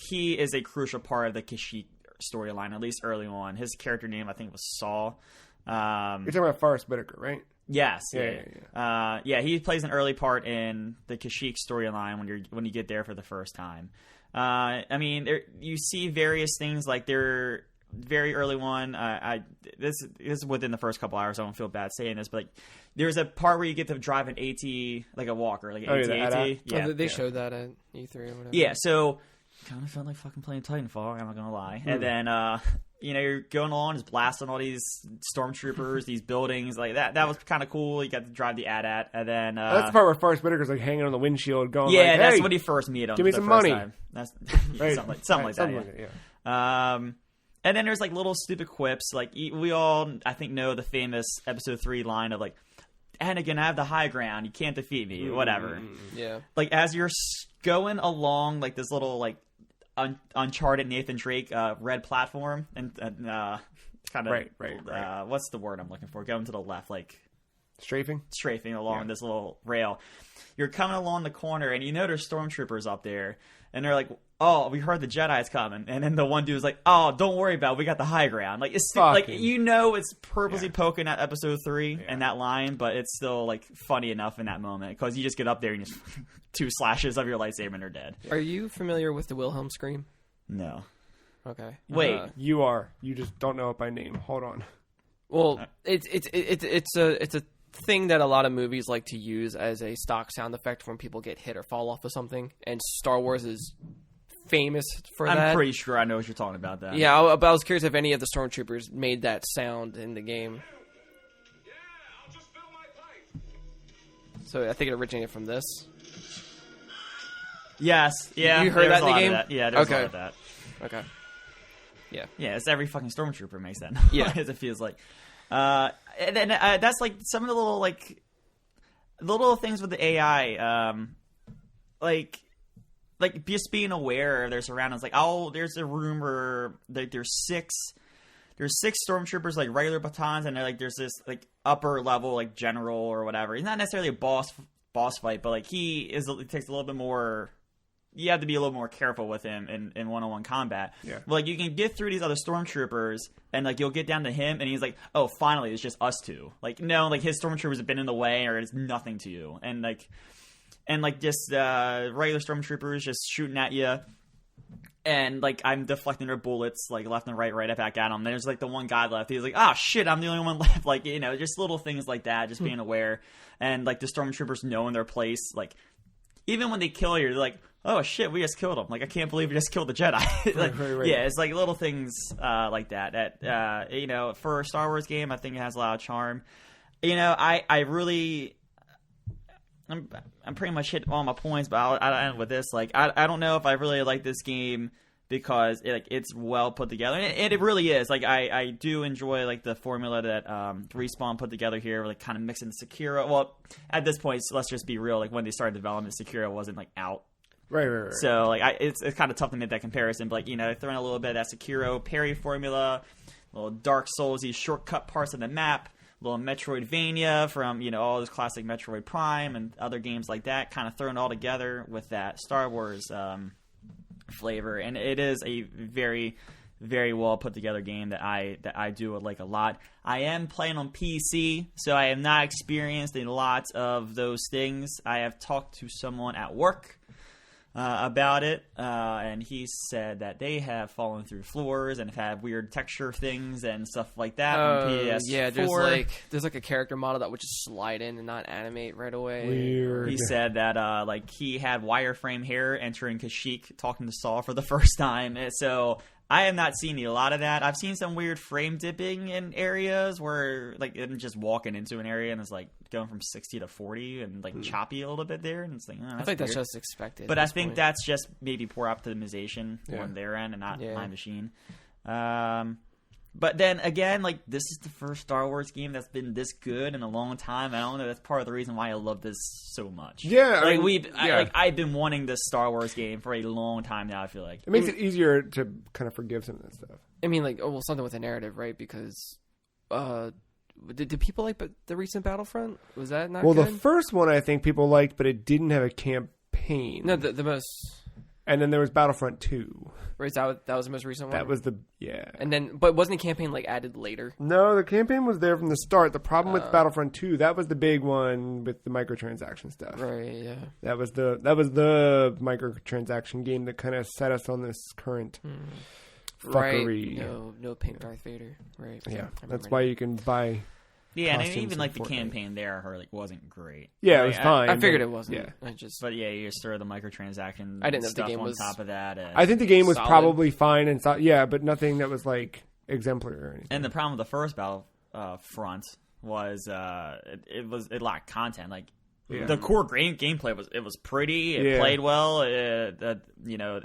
He is a crucial part of the Kashyyyk storyline, at least early on. His character name, I think, was Saul. You're talking about Forrest Whitaker, right? Yes. Yeah. He plays an early part in the Kashyyyk storyline when you get there for the first time. I mean, you see various things like they're very early one. This is within the first couple hours. I don't feel bad saying this, but like, there's a part where you get to drive an AT, like a walker, like an AT. Yeah, they showed that at E3 or whatever. Yeah, so kind of felt like fucking playing Titanfall. I'm not gonna lie. And then you're going along, just blasting all these stormtroopers, these buildings, like that. That was kind of cool. You got to drive the AT-AT, and then that's the part where Forrest Whitaker's like hanging on the windshield, going, yeah, like, that's hey, when you first meet him. Give me some money. Time. That's right. something like that. Yeah. And then there's like little stupid quips. Like we all, I think, know the famous Episode 3 line of like, Anakin, I have the high ground. You can't defeat me. Whatever. Yeah. Like as you're going along, like this little like Uncharted Nathan Drake red platform and kind of right. What's the word I'm looking for? Going to the left, like strafing along this little rail. You're coming along the corner and you know there's stormtroopers up there and they're like, oh, we heard the Jedi's coming, and then the one dude's like, oh, don't worry about it, we got the high ground. Like it's like, you know, it's purposely poking at Episode 3 and that line, but it's still like funny enough in that moment because you just get up there and just two slashes of your lightsaber and they're dead. Are you familiar with the Wilhelm scream? No. Okay. Wait, you are. You just don't know it by name. Hold on. Well, it's a thing that a lot of movies like to use as a stock sound effect when people get hit or fall off of something, and Star Wars is famous for that. I'm pretty sure I know what you're talking about. That. Yeah, I was curious if any of the stormtroopers made that sound in the game. Yeah, I'll just fill my pipe. So I think it originated from this. Yes. Yeah. You heard that in the game? Yeah, there's a lot of that. Okay. Yeah. Yeah, it's every fucking stormtrooper makes that Yeah. noise, it feels like. And then that's like some of the little like the little things with the AI, like just being aware of their surroundings. Like, there's a room where there's six stormtroopers, like regular batons, and there's this like upper level like general or whatever. He's not necessarily a boss fight, but like he takes a little bit more. You have to be a little more careful with him in one-on-one combat. Yeah. But like you can get through these other stormtroopers, and like you'll get down to him, and he's like, "Oh, finally, it's just us two." Like no, like his stormtroopers have been in the way, or it's nothing to you, and just regular stormtroopers just shooting at you. And like I'm deflecting their bullets like left and right back at them. There's like the one guy left. He's like, "Oh shit, I'm the only one left." Like just little things like that, just being aware. And like the stormtroopers knowing their place. Like even when they kill you, they're like, "Oh shit, we just killed him!" Like I can't believe we just killed the Jedi. Like, right. Yeah, it's like little things like that. That for a Star Wars game, I think it has a lot of charm. I really. I'm pretty much hit all my points, but I'll end with this. Like, I don't know if I really like this game because it's well put together, and it really is. Like, I do enjoy like the formula that Respawn put together here, like kind of mixing Sekiro. Well, at this point, let's just be real. Like when they started development, Sekiro wasn't like out. Right. So like, it's kind of tough to make that comparison. But like, throwing a little bit of that Sekiro parry formula, little Dark Souls, these shortcut parts of the map. Little Metroidvania from all those classic Metroid Prime and other games like that, kind of thrown all together with that Star Wars flavor, and it is a very, very well put together game that I do like a lot. I am playing on PC, so I have not experienced a lot of those things. I have talked to someone at work about it, and he said that they have fallen through floors and have had weird texture things and stuff like that on PS4. Yeah, there's like a character model that would just slide in and not animate right away. Weird. He said that like he had wireframe hair entering Kashyyyk talking to Saw for the first time, and so I have not seen a lot of that. I've seen some weird frame dipping in areas where like I'm just walking into an area and it's like going from 60 to 40 and like choppy a little bit there, and it's like I think that's just expected. But I think that's just maybe poor optimization on their end and not my machine. But then again, like this is the first Star Wars game that's been this good in a long time. I don't know. That's part of the reason why I love this so much. Yeah, like I've been wanting this Star Wars game for a long time now. I feel like it makes it easier to kind of forgive some of this stuff. I mean, like something with a narrative, right? Because did people like the recent Battlefront? Was that not good? The first one I think people liked, but it didn't have a campaign. No, the most. And then there was Battlefront 2. Right, that was the most recent one? That was And then, but wasn't the campaign like added later? No, the campaign was there from the start. The problem with Battlefront 2, that was the big one with the microtransaction stuff. Right, yeah. That was the microtransaction game that kind of set us on this current fuckery. Right. No pink Darth Vader. Right. Yeah, that's why you can buy. Yeah, and costumes even like the Fortnite. campaign there, wasn't great. Yeah, it was fine. I figured it wasn't. Yeah. But yeah, you just throw the microtransaction I didn't know stuff the game on was top of that. I think the game was solid. probably fine and but nothing that was like exemplary or anything. And the problem with the first Battlefront was it lacked content. Like the core gameplay was pretty. It played well.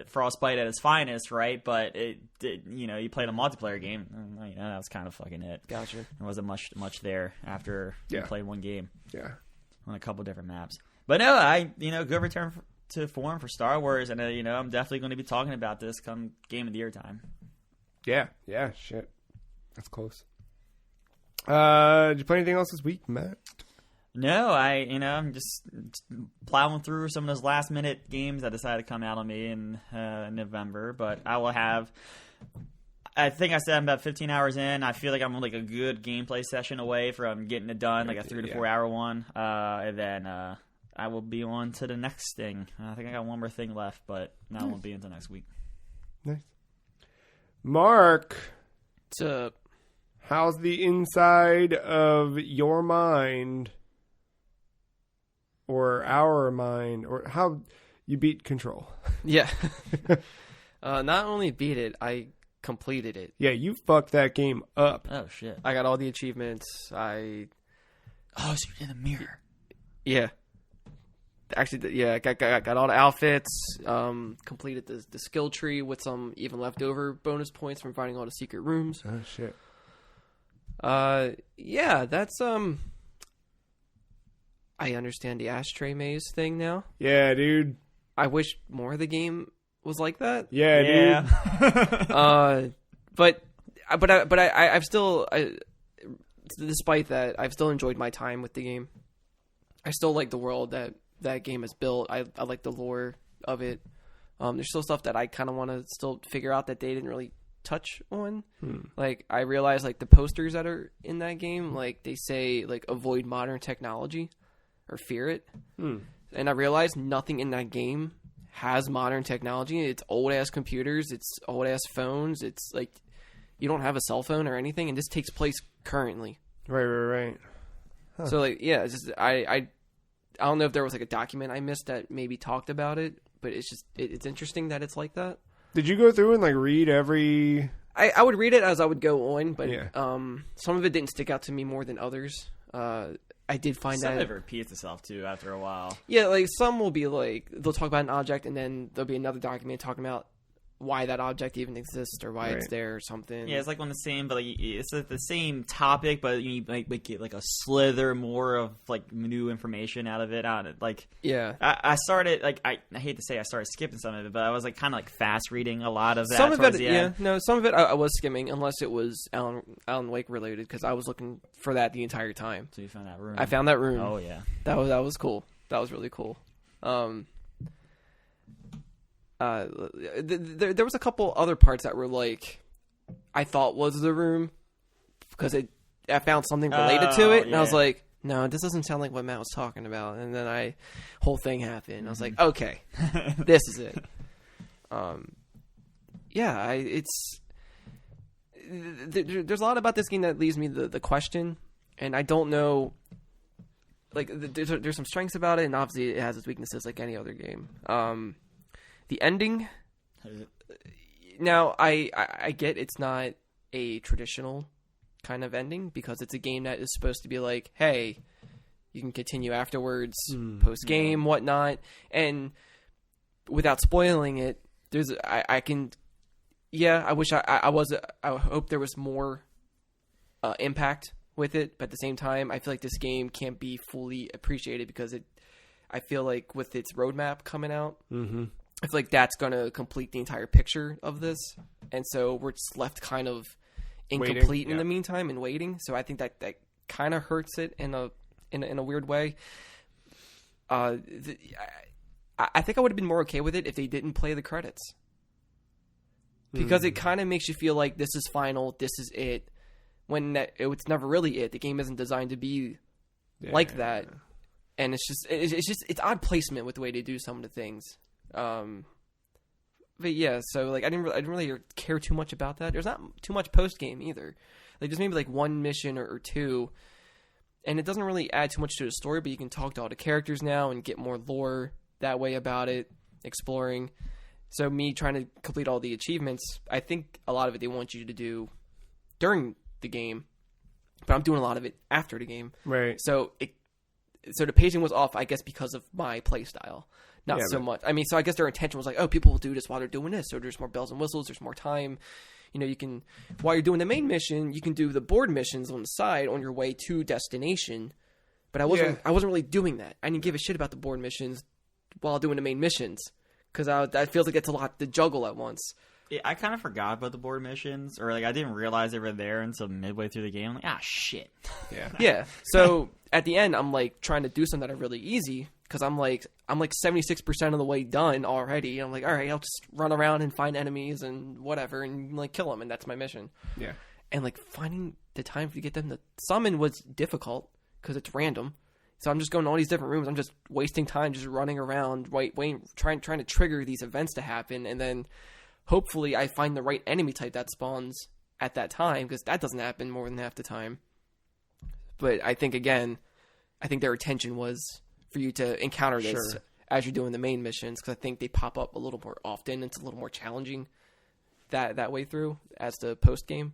Frostbite at its finest, right? But you played a multiplayer game. And, that was kind of fucking it. Gotcha. There wasn't much there after you played one game. Yeah, on a couple different maps. But no, good return to form for Star Wars, and I'm definitely going to be talking about this come Game of the Year time. Yeah, shit, that's close. Did you play anything else this week, Matt? No, I'm just plowing through some of those last minute games that decided to come out on me in November. But I will have. I think I said I'm about 15 hours in. I feel like I'm like a good gameplay session away from getting it done, like a 3 to 4 hour one, and then I will be on to the next thing. I think I got one more thing left, but that won't be until next week. Nice. Mark, What's up? how's the inside of your mind, or our mind, or how you beat Control? Yeah. Not only beat it, I completed it. Yeah, you fucked that game up. Oh shit! I got all the achievements. So you're in a mirror. Yeah. Actually, yeah, got all the outfits. Completed the skill tree with some even leftover bonus points from finding all the secret rooms. Oh shit. Yeah, that's I understand the ashtray maze thing now. Yeah, dude. I wish more of the game was like that. Yeah, dude. But I've still, despite that, I've still enjoyed my time with the game. I still like the world that game has built. I like the lore of it. There's still stuff that I kind of want to still figure out that they didn't really touch on. Like, I realize, like, the posters that are in that game, like, they say, like, avoid modern technology or fear it. And I realized nothing in that game has modern technology. It's old-ass computers. It's old-ass phones. It's, like, you don't have a cell phone or anything, and this takes place currently. Right. Huh. So, like, yeah, it's just, I don't know if there was, like, a document I missed that maybe talked about it, but it's just, it's interesting that it's like that. Did you go through and, like, read every... I would read it as I would go on, but Yeah. some of it didn't stick out to me more than others. I did find Some that of it repeats itself too after a while. yeah, like some will be like they'll talk about an object and then there'll be another document talking about why that object even exists or why it's Right. there or something. Yeah, it's like on the same, but like it's like the same topic, but you like get like a slither more of like new information out of it. Like Yeah. I started like I hate to say I started skipping some of it, but I was like kind of like fast reading a lot of that. Some of towards it, the yeah, end. no, some of it I was skimming unless it was Alan Wake related because I was looking for that the entire time. So you found that room. I found that room. Oh yeah. That was cool. That was really cool. There was a couple other parts that were like I thought was the room because I found something related to it, and I was yeah. like, no, this doesn't sound like what Matt was talking about. And then whole thing happened. I was like, okay, this is it. Yeah, there's a lot about this game that leaves me the question, and I don't know. Like, there's some strengths about it, and obviously it has its weaknesses like any other game. The ending. Now, I get it's not a traditional kind of ending because it's a game that is supposed to be like, hey, you can continue afterwards, post game, whatnot, and without spoiling it, I wish I hope there was more impact with it, but at the same time, I feel like this game can't be fully appreciated because I feel like with its roadmap coming out, I feel like that's going to complete the entire picture of this. And so we're just left kind of incomplete Waiting, in the meantime and waiting. So I think that kind of hurts it in a weird way. I think I would have been more okay with it if they didn't play the credits. Because it kind of makes you feel like this is final, this is it. When it's never really it. The game isn't designed to be like that. And it's odd placement with the way they do some of the things. But yeah, so like I didn't really care too much about that. There's not too much post game either. Like there's maybe like one mission or two, and it doesn't really add too much to the story. But you can talk to all the characters now and get more lore that way about it, exploring. So me trying to complete all the achievements, I think a lot of it they want you to do during the game, but I'm doing a lot of it after the game. Right. So the pacing was off, I guess, because of my play style. Not so much. I mean, so I guess their intention was like, oh, people will do this while they're doing this. So there's more bells and whistles. There's more time. You know, you can, while you're doing the main mission, you can do the board missions on the side on your way to destination. But I wasn't really doing that. I didn't give a shit about the board missions while doing the main missions because that feels like it's a lot to juggle at once. Yeah, I kind of forgot about the board missions, or like I didn't realize they were there until midway through the game. I'm like, ah, shit. Yeah. Yeah. So at the end, I'm like trying to do something that are really easy because I'm like 76% of the way done already. I'm like, all right, I'll just run around and find enemies and whatever and like kill them, and that's my mission. Yeah. And like finding the time to get them to summon was difficult because it's random. So I'm just going to all these different rooms. I'm just wasting time just running around, waiting, trying to trigger these events to happen, and then hopefully I find the right enemy type that spawns at that time because that doesn't happen more than half the time. But I think their intention was for you to encounter this as you're doing the main missions because I think they pop up a little more often. It's a little more challenging that way through as the post game.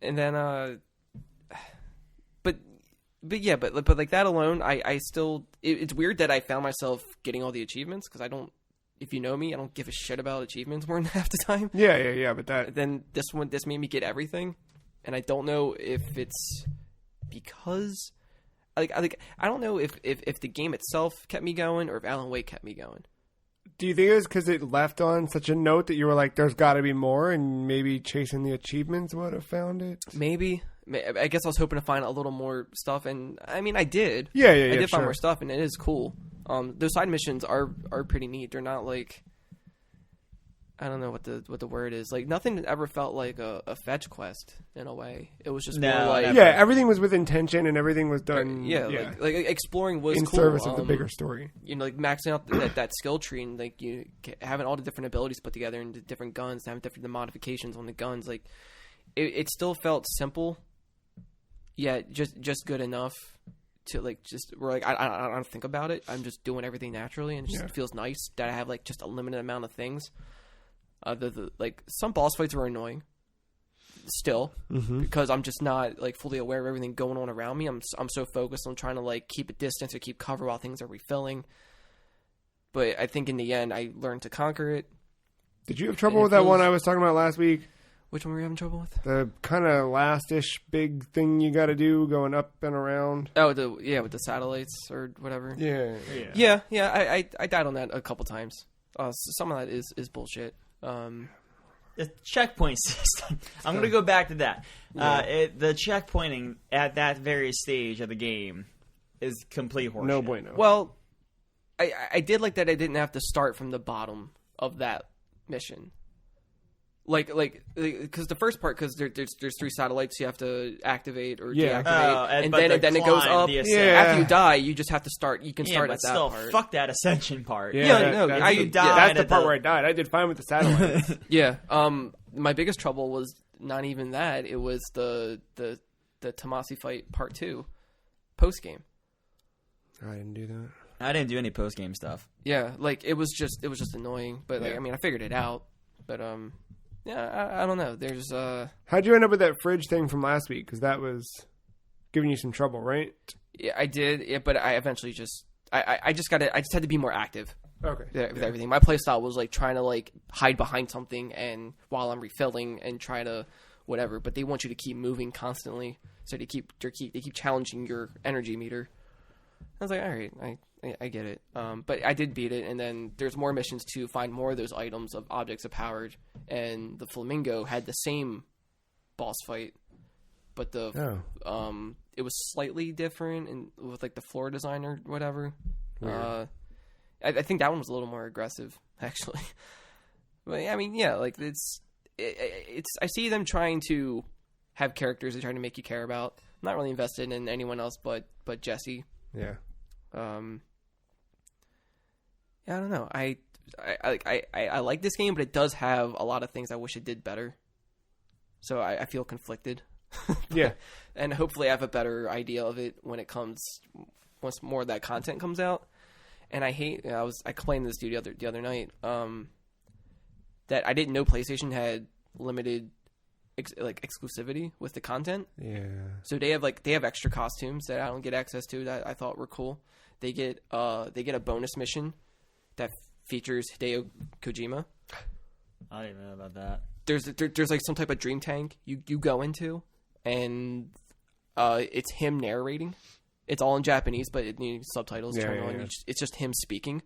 And then, but like that alone, I still it's weird that I found myself getting all the achievements because I don't. If you know me, I don't give a shit about achievements more than half the time. Yeah. But then this made me get everything, and I don't know if it's because I don't know if the game itself kept me going or if Alan Wake kept me going. Do you think it was because it left on such a note that you were like, there's got to be more, and maybe chasing the achievements would have found it? Maybe. I guess I was hoping to find a little more stuff, and I mean, I did. Yeah, I did find sure. more stuff, and it is cool. Those side missions are pretty neat. They're not like, I don't know what the word is. Like, nothing ever felt like a fetch quest in a way. It was just more like never. Yeah, everything was with intention, and everything was done. like exploring was in cool. service of the bigger story. You know, like maxing out that skill tree and like you having all the different abilities put together and the different guns, having different modifications on the guns. Like, it still felt simple. Yeah, just good enough to like just where like I don't think about it. I'm just doing everything naturally, and it just feels nice that I have like just a limited amount of things. Like some boss fights were annoying, still because I'm just not like fully aware of everything going on around me. I'm so focused on trying to like keep a distance or keep cover while things are refilling. But I think in the end, I learned to conquer it. Did you have trouble with that one I was talking about last week? Which one were you having trouble with? The kind of last-ish big thing you got to do going up and around. Oh, with the satellites or whatever. Yeah. I died on that a couple times. Some of that is bullshit. The checkpoint system. I'm going to go back to that. The checkpointing at that very stage of the game is complete horseshit. No bueno. Well, I did like that I didn't have to start from the bottom of that mission. Like, because the first part, because there's 3 satellites you have to activate or deactivate, and then it goes up. After you die, you just have to start. You can start at that still, part. Fuck that ascension part. That's the part where I died. I did fine with the satellites. Yeah. My biggest trouble was not even that. It was the Tomasi fight part 2, post game. I didn't do that. I didn't do any post game stuff. Yeah, like it was just annoying. But like, I mean, I figured it out. But yeah, I don't know. There's How'd you end up with that fridge thing from last week? Because that was giving you some trouble, right? Yeah, I did. Yeah, but I eventually just I just had to be more active. Okay. With everything. My playstyle was like trying to like hide behind something and while I'm refilling and try to whatever. But they want you to keep moving constantly, so they keep challenging your energy meter. I was like, all right, I get it. But I did beat it, and then there's more missions to find more of those items of objects of power. And the Flamingo had the same boss fight, but it was slightly different and with like the floor design or whatever. I think that one was a little more aggressive, actually. But I mean, yeah, like it's. I see them trying to have characters they're trying to make you care about. I'm not really invested in anyone else but Jesse. Yeah. I don't know. I like this game, but it does have a lot of things I wish it did better. So I feel conflicted. Yeah. And hopefully I have a better idea of it once more of that content comes out. And I complained to this dude the other night that I didn't know PlayStation had limited exclusivity with the content. Yeah. So they have extra costumes that I don't get access to that I thought were cool. They get a bonus mission that features Hideo Kojima. I didn't even know about that. There's like some type of dream tank you go into, and it's him narrating. It's all in Japanese, but it needs subtitles turned on. It's just him speaking.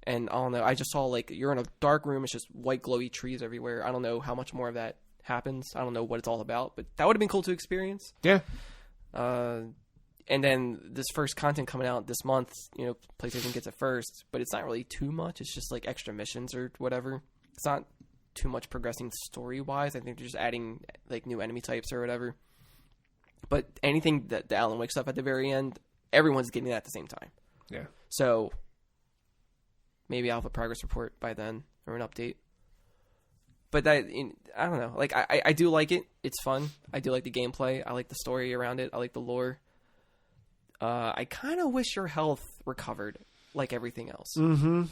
And I don't know. I just saw like you're in a dark room. It's just white glowy trees everywhere. I don't know how much more of that happens. I don't know what it's all about, but that would have been cool to experience. Yeah. And then this first content coming out this month, PlayStation gets it first, but it's not really too much. It's just like extra missions or whatever. It's not too much progressing story-wise. I think they're just adding like new enemy types or whatever. But anything that the Alan Wake stuff at the very end, everyone's getting that at the same time. Yeah. So maybe I'll have a progress report by then or an update. But I don't know. Like I do like it. It's fun. I do like the gameplay. I like the story around it. I like the lore. I kind of wish your health recovered like everything else. Mm-hmm.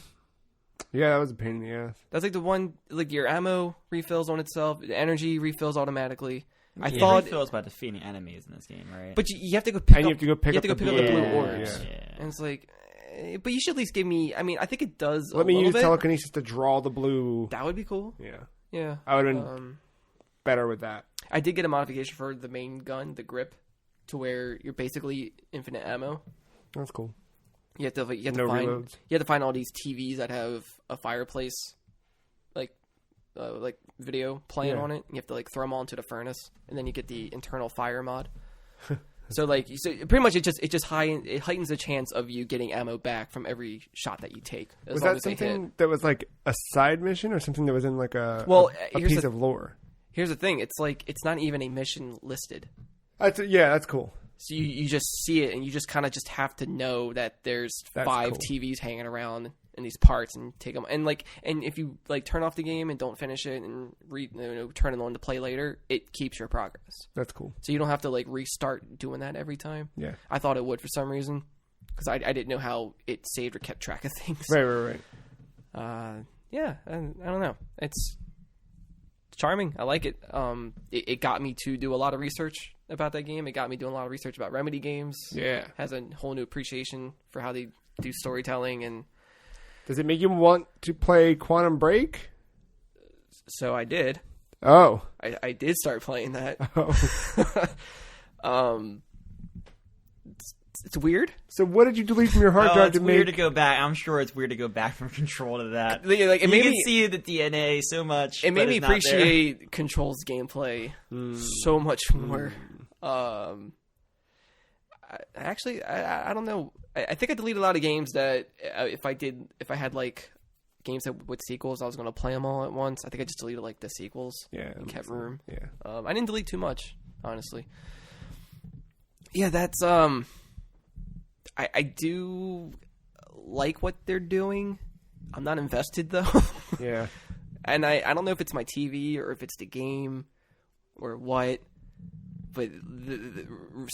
Yeah, that was a pain in the ass. That's like the one, like your ammo refills on itself. The energy refills automatically. I thought thought refills by defeating enemies in this game, right? But you have to go pick up. You have to go pick up the blue orbs. Yeah. And it's like, but you should at least give me. I mean, I think it does. Let me use bit. telekinesis to draw the blue. That would be cool. Yeah. Yeah. I would have been better with that. I did get a modification for the main gun, the grip, to where you're basically infinite ammo. That's cool. You have to No find reloads. you have to find all these TVs that have a fireplace like video playing Yeah. on it. You have to like throw them all into the furnace, and then you get the internal fire mod. So pretty much it just heightens the chance of you getting ammo back from every shot that you take. As Was long that as they something hit. that was like a side mission or something that was in like a here's piece the- of lore? Here's the thing: it's not even a mission listed. That's cool. So you just see it, and you just kind of just have to know that there's That's 5 cool. TVs hanging around in these parts, and take them. And if you like turn off the game and don't finish it and turn it on to play later, it keeps your progress. That's cool. So you don't have to like restart doing that every time. Yeah. I thought it would for some reason because I didn't know how it saved or kept track of things. Right. Yeah, I don't know. It's charming. I like it. It got me to do a lot of research about that game. It got me doing a lot of research about Remedy games. Yeah. Has a whole new appreciation for how they do storytelling, and Does it make you want to play Quantum Break? so I did. Oh. I did start playing that. Oh. It's weird. So what did you delete from your hard Oh, drive it's to weird make? to go back. I'm sure it's weird to go back from Control to that. Like it You made can me see the DNA so much. it made but me it's not there. appreciate Control's gameplay so much more. I don't know. I think I deleted a lot of games that if I had like games that with sequels, I was going to play them all at once. I think I just deleted like the sequels. Yeah. And kept room. Yeah. I didn't delete too much, honestly. Yeah, that's I do like what they're doing. I'm not invested though. Yeah. And I don't know if it's my TV or if it's the game or what, but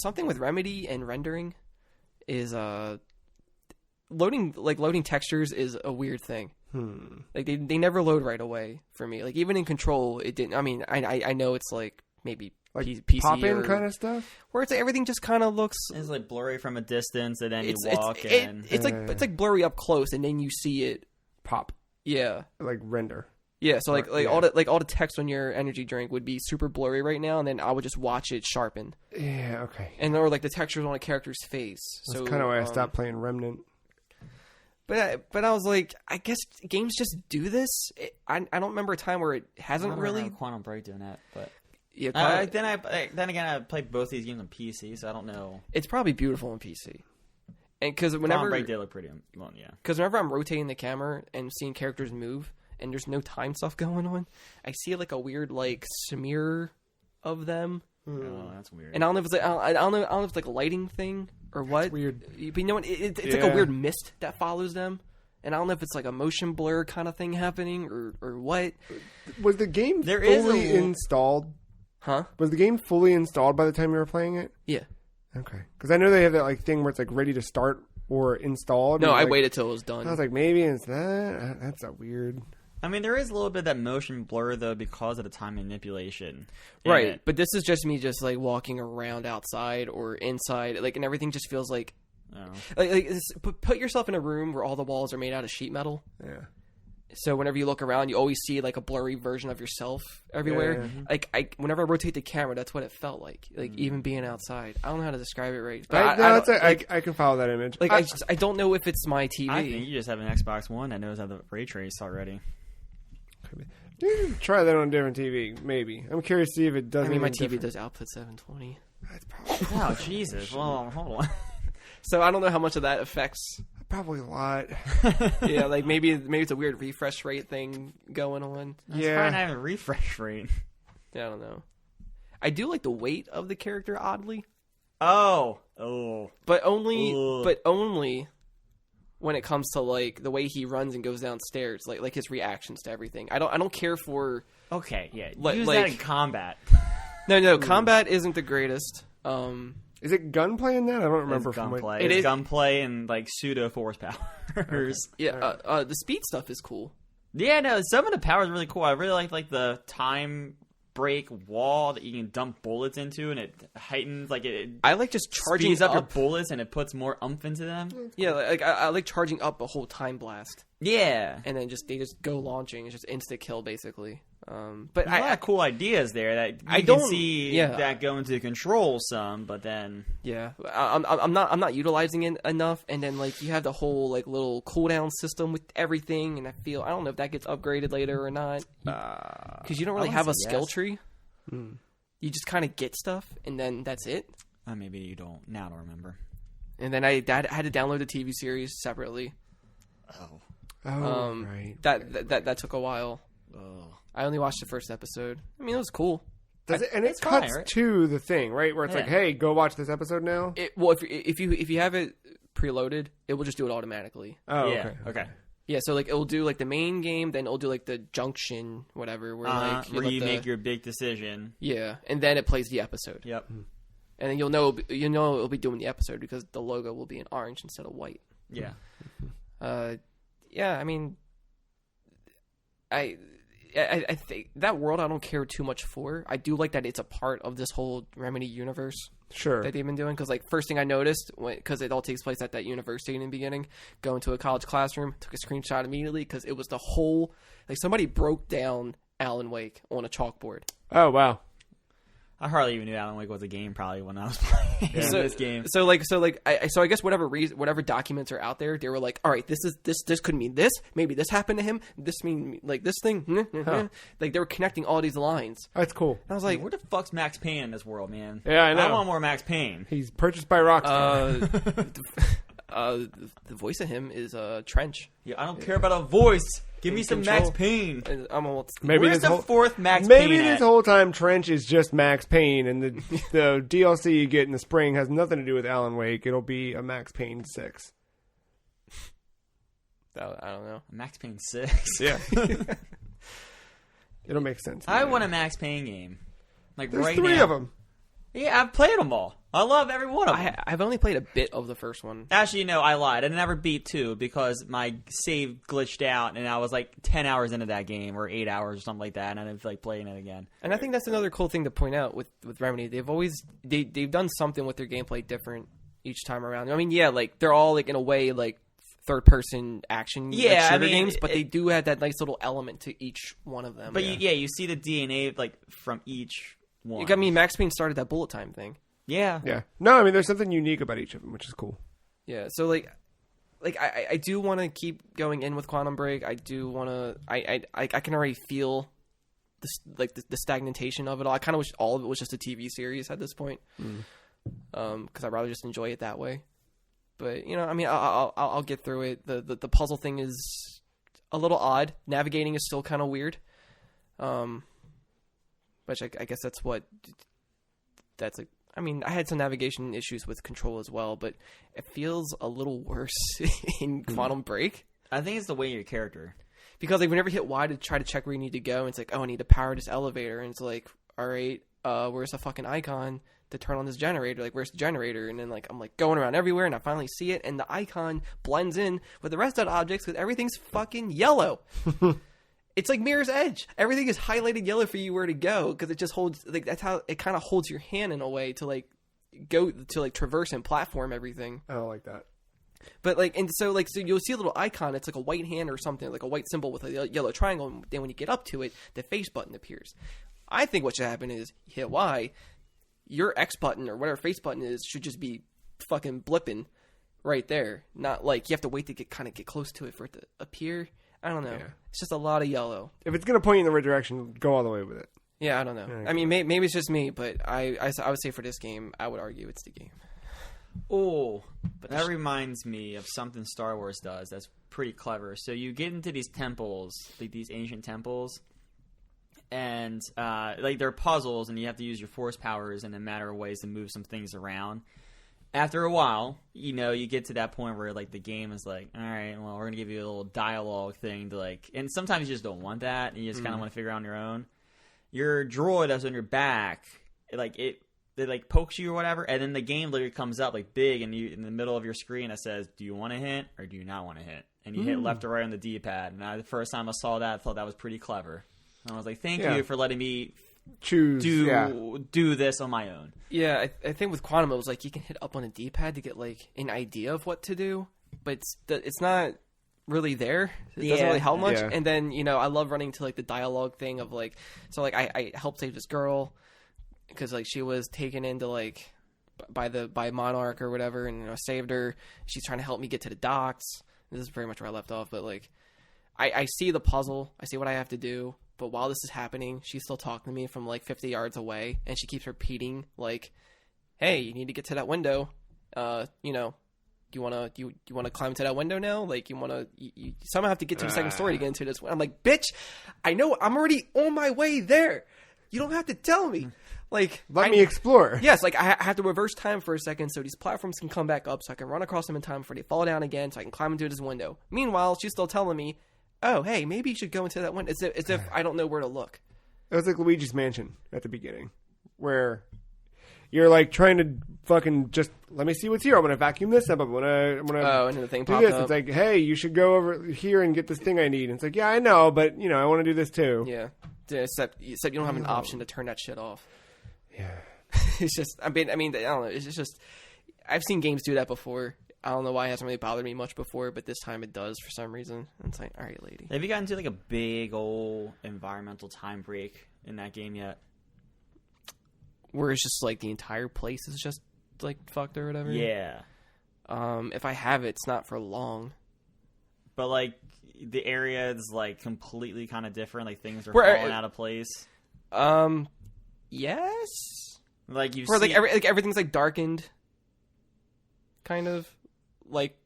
something with Remedy and rendering is loading textures is a weird thing. Like they never load right away for me. Like even in Control, it didn't. I mean, I know it's like maybe Like PC pop-in or, kind of stuff? where it's like everything just kind of looks. It's like blurry from a distance, and then you It's walk it's, and it's like blurry up close, and then you see it. Pop. Yeah. Like render. Yeah, so like yeah. all the text on your energy drink would be super blurry right now, and then I would just watch it sharpen, Yeah, okay. and or like the textures on a character's face. That's So kind of why I stopped playing Remnant. But I was like, I guess games just do this. I don't remember a time where it hasn't I don't really. remember Quantum Break doing that, but Yeah, then again, I played both these games on PC, so I don't know. it's probably beautiful on PC, and because Quantum whenever Break did look pretty. Well, yeah. I'm rotating the camera and seeing characters move, and there's no time stuff going on, I see like a weird like smear of them. Oh, that's weird. And I don't know if it's like I don't know if it's like a lighting thing or what. weird. But you know what? It's like Yeah. a weird mist that follows them, and I don't know if it's like a motion blur kind of thing happening or what. Was the game There is fully a- installed? Huh? Was the game fully installed by the time you were playing it? Yeah. Okay. Because I know they have that like thing where it's like ready to start or installed. No, and, I like, waited till it was done. I was like, maybe it's that. That's a weird. I mean, there is a little bit of that motion blur though because of the time manipulation. in right, it. but this is just me just like walking around outside or inside, like, and everything just feels like Oh. put yourself in a room where all the walls are made out of sheet metal. Yeah. So whenever you look around, you always see like a blurry version of yourself everywhere. Yeah. Like whenever I rotate the camera, that's what it felt like. Like even being outside, I don't know how to describe it right. But I can follow that image. like I don't know if it's my TV. I think you just have an Xbox One that knows how to ray trace already. You can try that on a different TV, maybe. I'm curious to see if it does. I mean, my anything TV different. does output 720, That's probably, Oh Jesus! Well, hold on. so I don't know how much of that affects. probably a lot. Yeah, like maybe it's a weird refresh rate thing going on. It's Yeah. probably not even a refresh rate. Yeah, I don't know. I do like the weight of the character oddly, Oh. but only Ugh. when it comes to like the way he runs and goes downstairs, like his reactions to everything. I don't care for. Okay, yeah. Like- Use that in combat. No, combat isn't the greatest. Is it gunplay in that? I don't remember It's from what. gunplay. It It's is- gunplay and like pseudo force powers. Yeah, the speed stuff is cool. Yeah, no, some of the power is really cool. I really like the time break wall that you can dump bullets into, and it heightens like it I like just charging speeds up your up. bullets, and it puts more oomph into them. Yeah, like I like charging up a whole time blast, Yeah, and then they just go launching. It's just insta kill basically. But a lot of cool ideas there that you I can don't see that go into control some, but then I'm not utilizing it enough. And then like you have the whole like little cooldown system with everything, and I don't know if that gets upgraded later or not because you don't really have a skill tree. You just kind of get stuff, and then that's it. Maybe you don't. Now I don't remember. And then I had to download the TV series separately. Right. That took a while. Oh. I only watched the first episode. I mean, it was cool. And it cuts to the thing, right? Where it's like, hey, go watch this episode now. Well, if you have it preloaded, it will just do it automatically. Oh, yeah. Okay. Yeah, so like it will do like the main game, then it'll do like the junction, whatever, where you make your big decision. Yeah, and then it plays the episode. Yep. And then you'll know it'll be doing the episode because the logo will be in orange instead of white. Yeah. Yeah, I mean, I think that world I don't care too much for. I do like that it's a part of this whole Remedy universe. Sure. That they've been doing. Because, like, first thing I noticed, because it all takes place at that university in the beginning, go into a college classroom, took a screenshot immediately because it was the whole, like, somebody broke down Alan Wake on a chalkboard. Oh, wow. I hardly even knew Alan Wake was a game probably when I was playing this game. So I guess whatever documents are out there, they were like, all right, this could mean this. Maybe this happened to him. This mean like this thing. Like they were connecting all these lines. That's cool. And I was like, where the fuck's Max Payne in this world, man? Yeah, I know. I want more Max Payne. He's purchased by Rockstar. The voice of him is Trench. Yeah, I don't care about a voice. Give me some Control. Max Payne. Maybe Where's the fourth Max Maybe Payne this at? whole time Trench is just Max Payne, and the DLC you get in the spring has nothing to do with Alan Wake. It'll be a Max Payne 6. I don't know. Max Payne 6? Yeah. It'll make sense. I want a Max Payne game. Like There's right 3 now. of them. Yeah, I've played them all. I love every one of them. I've only played a bit of the first one. Actually, no, I lied. I never beat 2 because my save glitched out, and I was like 10 hours into that game, or 8 hours or something like that, and I didn't feel like playing it again. And I think that's another cool thing to point out with Remedy. They've done something with their gameplay different each time around. I mean, yeah, like they're all like in a way like third-person action shooter games, but they do have that nice little element to each one of them. But you see the DNA like from each one. I mean, Max Payne started that bullet time thing. Yeah. Yeah. No, I mean, there's something unique about each of them, which is cool. Yeah, so like I do want to keep going in with Quantum Break. I do want to. I can already feel the stagnation of it all. I kind of wish all of it was just a TV series at this point, because I'd rather just enjoy it that way. But I mean, I'll get through it. The puzzle thing is a little odd. Navigating is still kind of weird. Which I guess that's like. I mean, I had some navigation issues with Control as well, but it feels a little worse in Quantum Break. I think it's the way your character. Because like whenever you hit Y to try to check where you need to go, it's like, oh, I need to power this elevator, and it's like, all right, where's the fucking icon to turn on this generator? Like, where's the generator? And then like I'm like going around everywhere, and I finally see it, and the icon blends in with the rest of the objects because everything's fucking yellow. It's like Mirror's Edge. Everything is highlighted yellow for you where to go because it just holds like that's how it kind of holds your hand in a way to like go to like traverse and platform everything. I don't like that. But like so you'll see a little icon. It's like a white hand or something, like a white symbol with a yellow triangle. And then when you get up to it, the face button appears. I think what should happen is you hit Y, your X button or whatever face button is should just be fucking blipping right there. Not like you have to wait to get close to it for it to appear. I don't know. Yeah. It's just a lot of yellow. If it's going to point you in the right direction, go all the way with it. Yeah, I don't know. I mean, maybe it's just me, but I would say for this game, I would argue it's the game. Oh, but that reminds me of something Star Wars does that's pretty clever. So you get into these temples, like these ancient temples, and like they're puzzles, and you have to use your force powers in a matter of ways to move some things around. After a while, you get to that point where like the game is like, all right, well, we're gonna give you a little dialogue thing to like, and sometimes you just don't want that, and you just kind of want to figure it out on your own. Your droid that's on your back, it like pokes you or whatever, and then the game literally comes up like big, and you in the middle of your screen it says, "Do you want to hit or do you not want to hit?" And you hit left or right on the D-pad. And the first time I saw that, I thought that was pretty clever. And I was like, "Thank you for letting me." Do this on my own. Yeah, I think with Quantum it was like you can hit up on a D-pad to get like an idea of what to do, but it's not really there. It doesn't really help much. Yeah. And then, I love running to, like, the dialogue thing of, like... So, like, I helped save this girl because, like, she was taken into, like... by Monarch or whatever, and I saved her. She's trying to help me get to the docks. This is very much where I left off, but, like... I see the puzzle. I see what I have to do. But while this is happening, she's still talking to me from, like, 50 yards away. And she keeps repeating, like, hey, you need to get to that window. Do you want to climb to that window now? Like, you somehow have to get to the second story to get into this. I'm like, bitch, I know. I'm already on my way there. You don't have to tell me. Like, Let me explore. Yes, like, I have to reverse time for a second so these platforms can come back up so I can run across them in time before they fall down again so I can climb into this window. Meanwhile, she's still telling me, oh, hey, maybe you should go into that window. As if I don't know where to look. It was like Luigi's Mansion at the beginning, where you're like trying to fucking just let me see what's here. I'm gonna vacuum this up. I'm gonna Oh, and then the thing do popped this. up. It's like, hey, you should go over here and get this thing I need. And it's like, yeah, I know, but I want to do this too. Yeah, except you don't have an option to turn that shit off. Yeah. It's just, I mean, I don't know. It's just, I've seen games do that before. I don't know why it hasn't really bothered me much before, but this time it does for some reason. And it's like, all right, lady. Have you gotten to like a big old environmental time break in that game yet? Where it's just like the entire place is just like fucked or whatever. Yeah. If I have it, it's not for long. But like the area is like completely kind of different. Like things are Where- falling out of place. Yes. Like you've Where seen... like everything's like darkened. Kind of like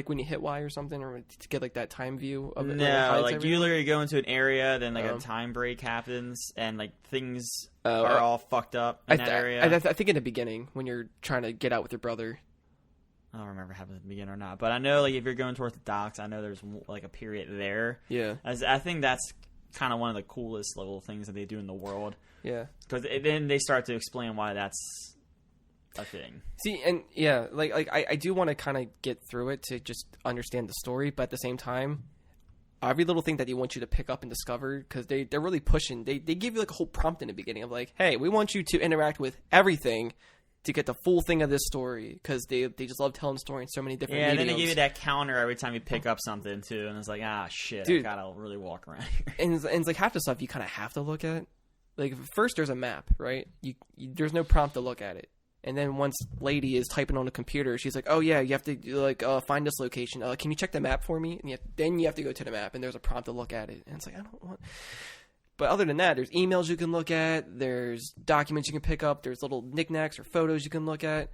when you hit Y or something, or to get like that time view of it. where it No, hides like everything. you literally go into an area, then like a time break happens, and like things Oh, are all fucked up in that area. I think in the beginning when you're trying to get out with your brother. I don't remember if it happened at the beginning or not, but I know like if you're going towards the docks, I know there's like a period there. Yeah. I think that's kind of one of the coolest little things that they do in the world, Yeah. because then they start to explain why that's a thing. See, and yeah, like I do want to kind of get through it to just understand the story, but at the same time, every little thing that they want you to pick up and discover, because they're really pushing. They give you like a whole prompt in the beginning of like, hey, we want you to interact with everything to get the full thing of this story, because they just love telling story in so many different Yeah, and then mediums. they give you that counter every time you pick up something too, and it's like, shit, Dude. I gotta really walk around here. And it's like half the stuff you kind of have to look at. Like first, there's a map, right? You there's no prompt to look at it. And then once lady is typing on the computer, she's like, "Oh yeah, you have to like find this location. Can you check the map for me?" And then you have to go to the map, and there's a prompt to look at it. And it's like, I don't want. But other than that, there's emails you can look at. There's documents you can pick up. There's little knickknacks or photos you can look at.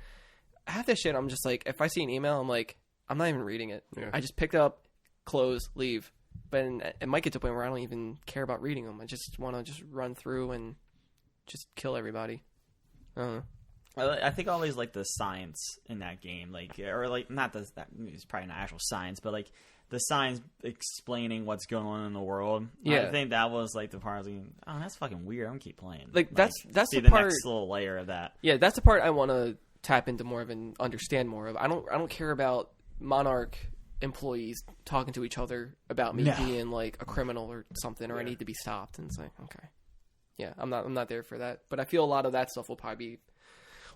Half that shit, I'm just like, if I see an email, I'm like, I'm not even reading it. Yeah. I just pick it up, close, leave. But it might get to a point where I don't even care about reading them. I just want to just run through and just kill everybody. I don't know. I think always like the science in that game, like, or like not that it's probably not actual science, but like the science explaining what's going on in the world. Yeah. I think that was like the part I was like, oh, that's fucking weird. I'm gonna keep playing. Like, that's see the part- next little layer of that. Yeah, that's the part I want to tap into more of and understand more of. I don't care about Monarch employees talking to each other about me being like a criminal or something, or I need to be stopped. And it's like, okay, yeah, I'm not there for that. But I feel a lot of that stuff will probably be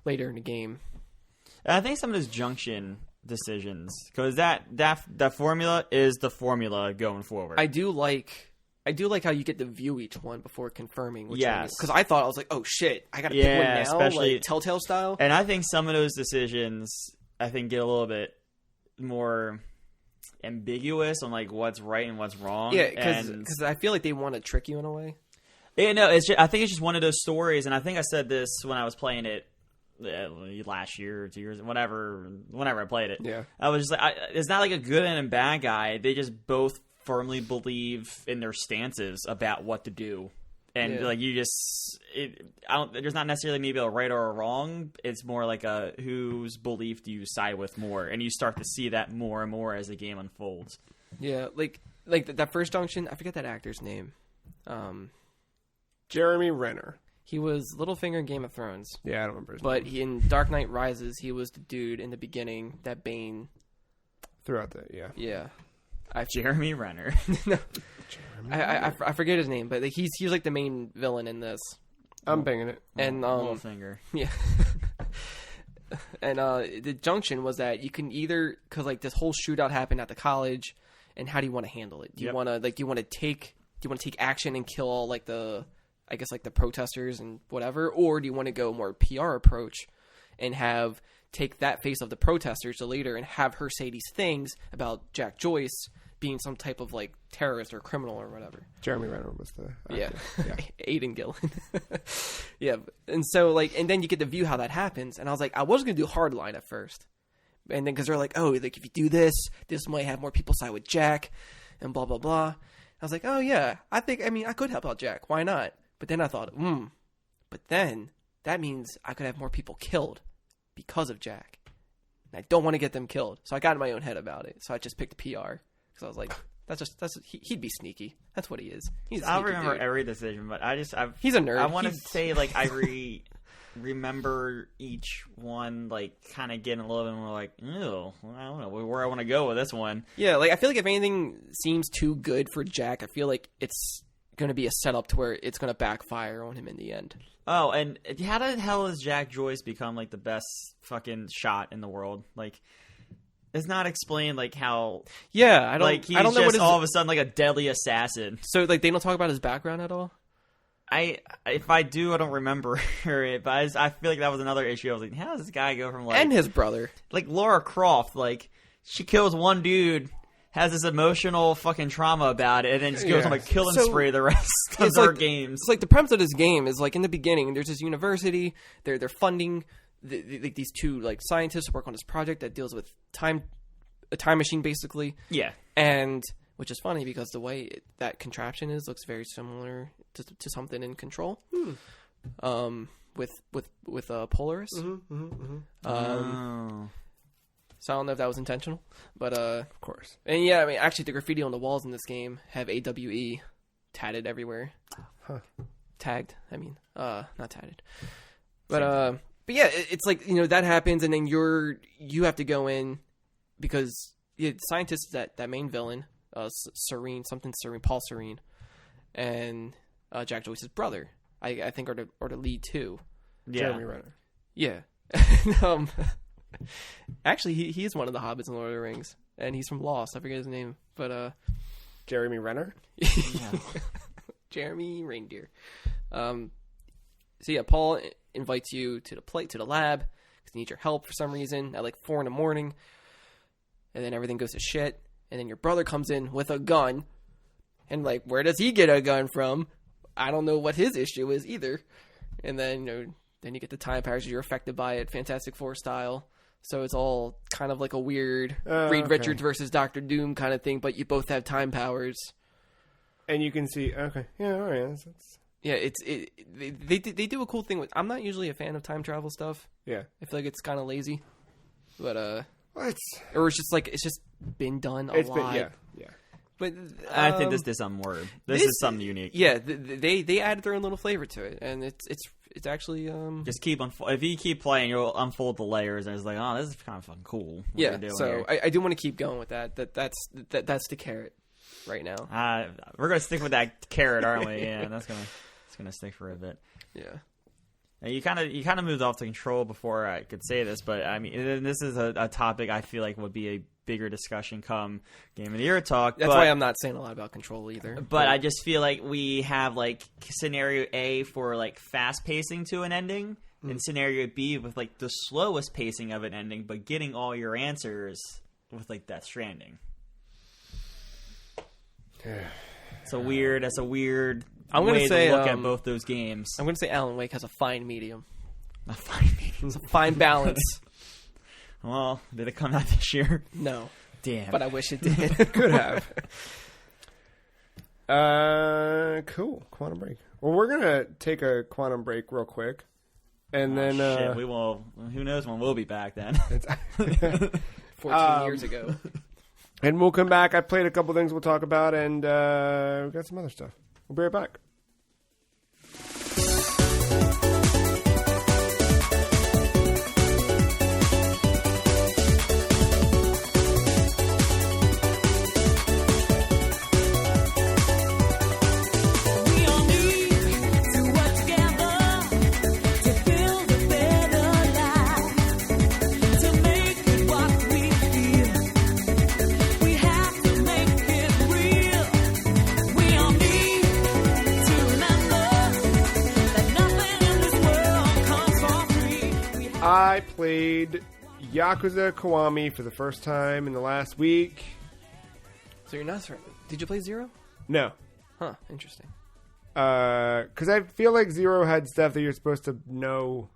later in the game. And I think some of those junction decisions, because that formula is the formula going forward. I do like how you get to view each one before confirming. Yes. Because I thought I was like, oh shit, I got to pick one now, especially like Telltale style. And I think some of those decisions, I think, get a little bit more ambiguous on like what's right and what's wrong. Yeah, because I feel like they want to trick you in a way. Yeah, no, I think it's just one of those stories, and I think I said this when I was playing it last year or 2 years, whenever I played it. Yeah. I was just like, it's not like a good and a bad guy. They just both firmly believe in their stances about what to do. And like you just, there's not necessarily maybe a right or a wrong. It's more like a whose belief do you side with more, and you start to see that more and more as the game unfolds. Yeah, like that first junction. I forget that actor's name. Jeremy Renner. He was Littlefinger in Game of Thrones, Yeah, I don't remember his but name. in Dark Knight Rises, he was the dude in the beginning that Bane. Throughout that, yeah. Yeah, Jeremy Renner. I forget his name, but like, he's like the main villain in this. I'm banging it. And Littlefinger. yeah. And the junction was that you can either, because like this whole shootout happened at the college, and how do you want to handle it? Do you Yep. want to do you want to take action and kill all like the protesters and whatever, or do you want to go more PR approach and take that face of the protesters to leader and have her say these things about Jack Joyce being some type of like terrorist or criminal or whatever. Jeremy Renner was the Yeah. actor. Aidan Gillen. Yeah. And so and then you get to view how that happens. And I was like, I was going to do Hardline at first. And then, cause they're like, oh, like if you do this might have more people side with Jack and blah, blah, blah. I was like, oh yeah, I could help out Jack. Why not? But then I thought, but then that means I could have more people killed because of Jack. And I don't want to get them killed. So I got in my own head about it. So I just picked PR. Because I was like, he'd be sneaky. That's what he is. He's a I'll sneaky remember dude. every decision, but He's a nerd. I want to He's- say like I remember each one like kind of getting a little bit more like, ew, I don't know where I want to go with this one. Yeah, like I feel like if anything seems too good for Jack, I feel like it's going to be a setup to where it's going to backfire on him in the end. Oh, and how the hell has Jack Joyce become like the best fucking shot in the world? Like, it's not explained like how. Yeah, I don't. Like he's I don't know just what all of a sudden like a deadly assassin. So like they don't talk about his background at all. If I do, I don't remember it. But I feel like that was another issue. I was like, how does this guy go from like And his brother. like Laura Croft? Like she kills one dude, has this emotional fucking trauma about it, and then just goes on a killing So, spree the rest of It's their like games. It's like the premise of this game is like in the beginning, there's this university. They're funding these two like scientists to work on this project that deals with a time machine basically. Yeah. And which is funny because the way that contraption looks very similar to something in Control. With Polaris. Oh. So I don't know if that was intentional, but Of course. and yeah, I mean actually the graffiti on the walls in this game have AWE tatted everywhere. Huh. Tagged, I mean, not tatted. But yeah, it's like, you know, that happens and then you have to go in because the scientist is that main villain, Serene, Paul Serene, and Jack Joyce's brother, I think are the lead too. Yeah. Jeremy Renner. Yeah. Actually, he is one of the hobbits in Lord of the Rings, and he's from Lost. I forget his name, but Jeremy Renner. Yeah. Jeremy Reindeer. So yeah, Paul invites you to the lab because he needs your help for some reason at like 4 a.m, and then everything goes to shit. And then your brother comes in with a gun, and like, where does he get a gun from? I don't know what his issue is either. And then then you get the time powers. You're affected by it, Fantastic Four style. So it's all kind of like a weird Reed okay. Richards versus Doctor Doom kind of thing, but you both have time powers. And you can see. Okay. Yeah. All right. That's Yeah, they do a cool thing with. I'm not usually a fan of time travel stuff. yeah. I feel like it's kind of lazy, but Well, or it's just been done a it's lot. been yeah. But I think this did something more. This is something unique. Yeah, they added their own little flavor to it, and it's actually Just keep if you keep playing, you'll unfold the layers, and it's like, oh, this is kind of fucking cool. What yeah. you're doing So here. I do want to keep going with that. That's the carrot right now. We're gonna stick with that carrot, aren't we? Yeah, it's gonna stick for a bit. Yeah. Now, you kind of moved off to Control before I could say this, but I mean, this is a topic I feel like would be a bigger discussion come Game of the Year talk. That's why I'm not saying a lot about Control either. But I just feel like we have like scenario A for like fast pacing to an ending, and scenario B with like the slowest pacing of an ending, but getting all your answers with like Death Stranding. It's a weird. That's a weird. I'm gonna way say, to look at both those games. I'm going to say Alan Wake has a fine medium. A fine medium. It's a fine balance. Well, did it come out this year? No, Damn. but I wish it did. Could have. Cool. Quantum Break. Well, we're gonna take a quantum break real quick, and then Shit, we will. Who knows when we'll be back then? 14 years ago. and we'll come back. I played a couple things we'll talk about, and we got some other stuff. We'll be right back. We all need to work together to build a better life, to make it what we feel. We have to make played Yakuza Kiwami for the first time in the last week. So you're not certain. Did you play Zero? No. Huh. Interesting. Because I feel like Zero had stuff that you're supposed to know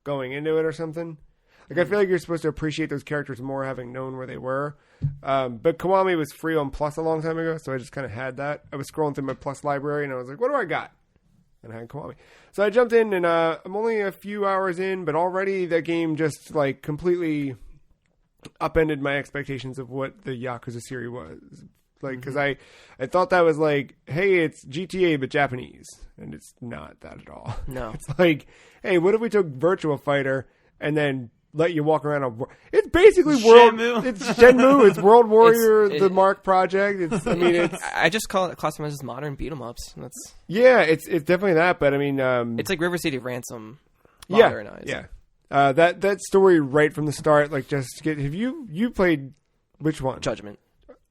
going into it or something. Like, I feel like you're supposed to appreciate those characters more having known where they were. But Kiwami was free on Plus a long time ago, so I just kind of had that. I was scrolling through my Plus library, and I was like, what do I got? And I had Kiwami. So I jumped in, and I'm only a few hours in, but already that game just, like, completely upended my expectations of what the Yakuza series was. Like, because I thought that was like, hey, it's GTA but Japanese, and it's not that at all. No. It's like, hey, what if we took Virtua Fighter and then let you walk around it's basically Shenmue. It's Shenmue, it's World Warrior, It's- the Marc project. It's I just classify it as modern beat 'em ups. That's yeah, it's definitely that, but I mean, it's like River City Ransom yeah, modernized. yeah. That story right from the start, like, just have you played which one? Judgment.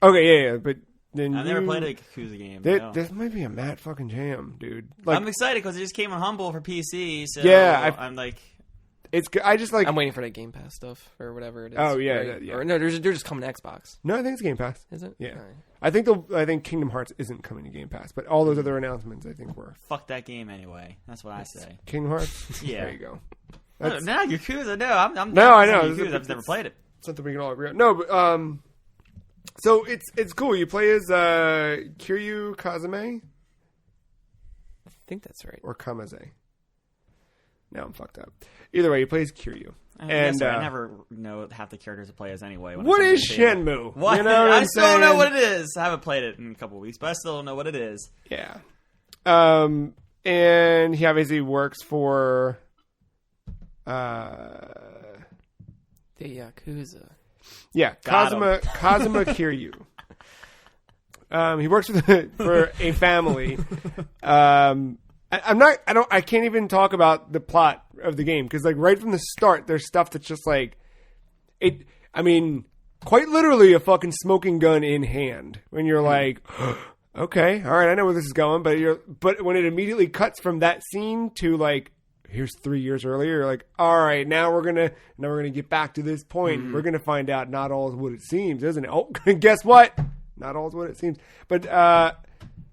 Okay, yeah, but then I've never played a Yakuza game. There, no. This might be a Matt fucking jam, dude. Like, I'm excited because it just came on Humble for PC. So Yeah, I'm like, it's I just like I'm waiting for that Game Pass stuff or whatever it is. Oh, yeah, right? yeah, yeah. Or no, they're just coming to Xbox. no, I think it's Game Pass. Is it? Yeah, All right. I think Kingdom Hearts isn't coming to Game Pass, but all those other announcements I think were fuck that game anyway. That's what I say. Kingdom Hearts. Yeah. There you go. No, That's Yakuza. No, I'm No, I know. Yakuza. I've never played it. something we can all agree on. No, but so it's cool. You play as Kiryu Kazame I think that's right. or Kamaze. Now I'm fucked up. Either way, you play as Kiryu. And I never know half the characters to play as anyway. When What it comes is to the table. Shenmue? What? You know what I I'm still don't know saying? what it is. I haven't played it in a couple of weeks, but I still don't know what it is. Yeah. And he obviously works for The Yakuza. yeah, Got Kazuma Kiryu. He works for a family. I can't even talk about the plot of the game because, like, right from the start, there's stuff that's just like it. I mean, quite literally a fucking smoking gun in hand. When you're like, okay, all right, I know where this is going, but when it immediately cuts from that scene to like, here's 3 years earlier, you're like, all right, now we're gonna get back to this point. We're gonna find out not all is what it seems, isn't it? Oh, guess what? Not all is what it seems. But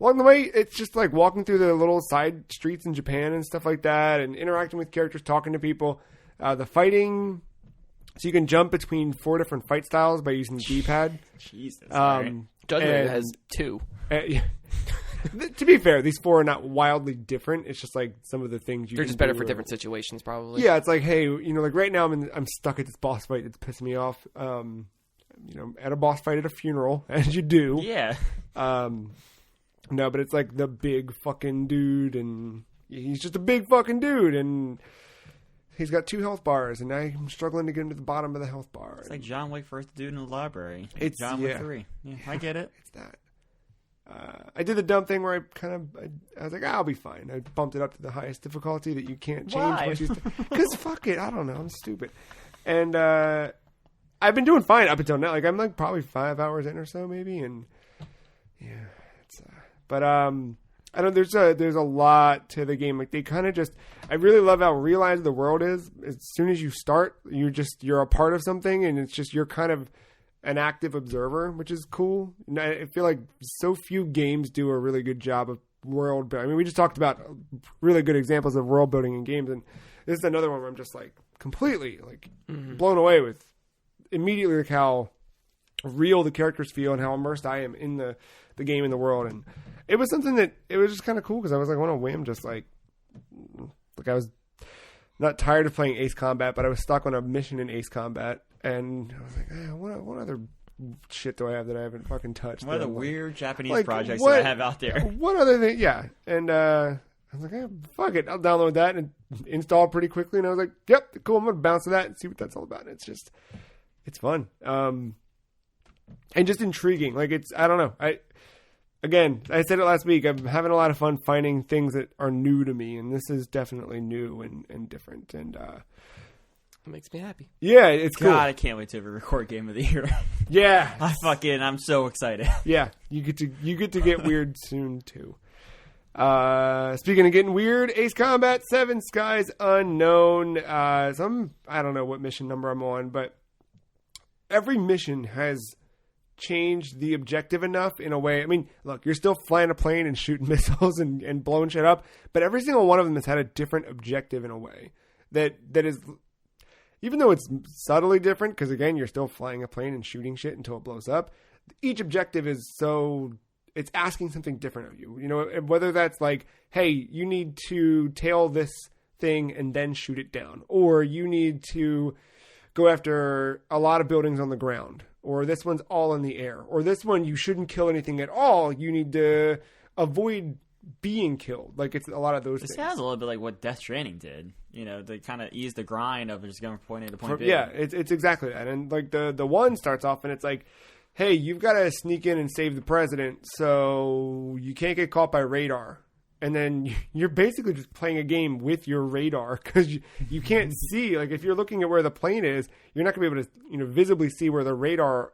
along the way, it's just like walking through the little side streets in Japan and stuff like that, and interacting with characters, talking to people. The fighting, so you can jump between 4 different fight styles by using the D-pad. Jesus. Right. Judgment And- has 2. Yeah. To be fair, these 4 are not wildly different. It's just like some of the things you They're can just better do for are- different situations, probably. Yeah, it's like, hey, like right now I'm stuck at this boss fight that's pissing me off. At a boss fight at a funeral, as you do. Yeah. No, but it's like the big fucking dude, and he's just a big fucking dude, and he's got 2 health bars, and I'm struggling to get into the bottom of the health bar. It's like John Wick first dude in the library. It's- John yeah. Wick 3. Yeah, I get it. It's that. I did the dumb thing where I was like, I'll be fine. I bumped it up to the highest difficulty that you can't change Why? once you because fuck it, I don't know, I'm stupid. And I've been doing fine up until now. Like, I'm like probably 5 hours in or so, maybe, and yeah, it's. But I don't. There's a lot to the game. Like, they kind of just. I really love how realized the world is. As soon as you start, you're a part of something, and it's just you're kind of an active observer, which is cool. And I feel like so few games do a really good job of world building. I mean, we just talked about really good examples of world building in games, and this is another one where I'm just like completely like blown away with immediately like how real the characters feel and how immersed I am in the game and the world. And it was something that it was just kind of cool because I was like on a whim, just like I was not tired of playing Ace Combat, but I was stuck on a mission in Ace Combat, and I was like, what other shit do I have that I haven't fucking touched? What are that the I'm like- weird Japanese like, projects what- that I have out there? What other thing? Yeah. And I was like, fuck it. I'll download that and install it pretty quickly. And I was like, yep, cool. I'm going to bounce to that and see what that's all about. And it's fun. And just intriguing. Like, I don't know. I said it last week. I'm having a lot of fun finding things that are new to me. And this is definitely new and different. And, It makes me happy. yeah, it's cool. God, I can't wait to record Game of the Year. Yeah. I'm so excited. Yeah. You get to get weird soon too. Speaking of getting weird, Ace Combat 7 Skies Unknown. I don't know what mission number I'm on, but every mission has changed the objective enough in a way. I mean, look, you're still flying a plane and shooting missiles and blowing shit up, but every single one of them has had a different objective in a way that is, even though it's subtly different, because again, you're still flying a plane and shooting shit until it blows up. Each objective is it's asking something different of you. You know, whether that's like, hey, you need to tail this thing and then shoot it down, or you need to go after a lot of buildings on the ground, or this one's all in the air, or this one you shouldn't kill anything at all. You need to avoid being killed. Like, it's a lot of those This things. sounds a little bit like what Death Stranding did. You know, to kind of ease the grind of just going from point A to point B. Yeah, it's exactly that. And like the one starts off and it's like, hey, you've got to sneak in and save the president, so you can't get caught by radar. And then you're basically just playing a game with your radar because you can't see. Like, if you're looking at where the plane is, you're not going to be able to visibly see where the radar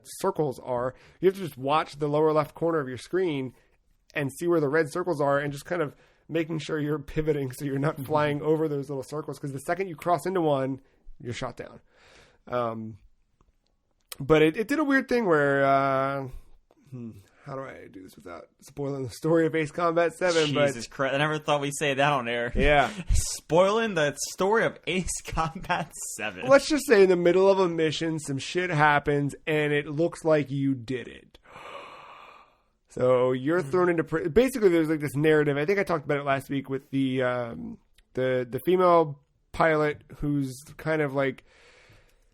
circles are. You have to just watch the lower left corner of your screen and see where the red circles are and just kind of making sure you're pivoting so you're not flying over those little circles, because the second you cross into one, you're shot down. But it did a weird thing where, how do I do this without spoiling the story of Ace Combat 7? Jesus Christ, I never thought we'd say that on air. Yeah. Spoiling the story of Ace Combat 7. Let's just say in the middle of a mission, some shit happens, and it looks like you did it. So you're thrown into basically there's like this narrative. I think I talked about it last week with the female pilot who's kind of like,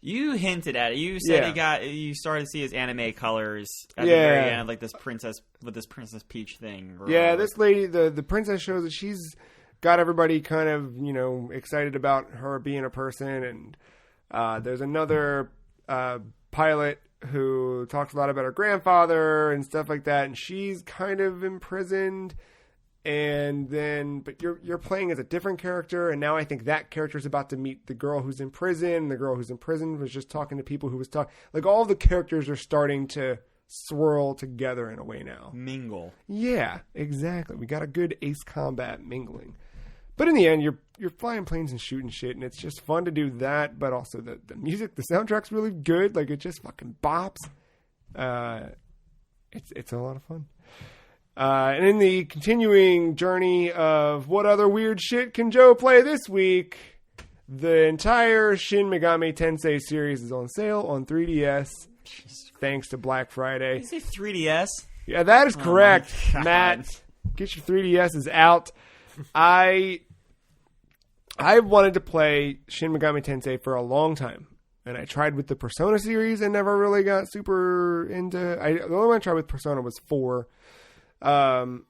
You hinted at it. You said you started to see his anime colors at the very end, like this princess Peach thing. Yeah, this lady, the princess, shows that she's got everybody kind of, excited about her being a person. And there's another pilot who talks a lot about her grandfather and stuff like that, and she's kind of imprisoned. And then, but you're playing as a different character, and now I think that character is about to meet the girl who's in prison. And the girl who's in prison was just talking to people who was talking. Like, all the characters are starting to swirl together in a way now. Mingle. Yeah, exactly. We got a good Ace Combat mingling. But in the end, you're flying planes and shooting shit, and it's just fun to do that. But also the music, the soundtrack's really good. Like, it just fucking bops. It's a lot of fun. And in the continuing journey of what other weird shit can Joe play this week, the entire Shin Megami Tensei series is on sale on 3DS, thanks to Black Friday. Did you say 3DS? Yeah, that is correct, God. Matt. Get your 3DSs out. I wanted to play Shin Megami Tensei for a long time. And I tried with the Persona series and never really got super into... the only one I tried with Persona was 4. And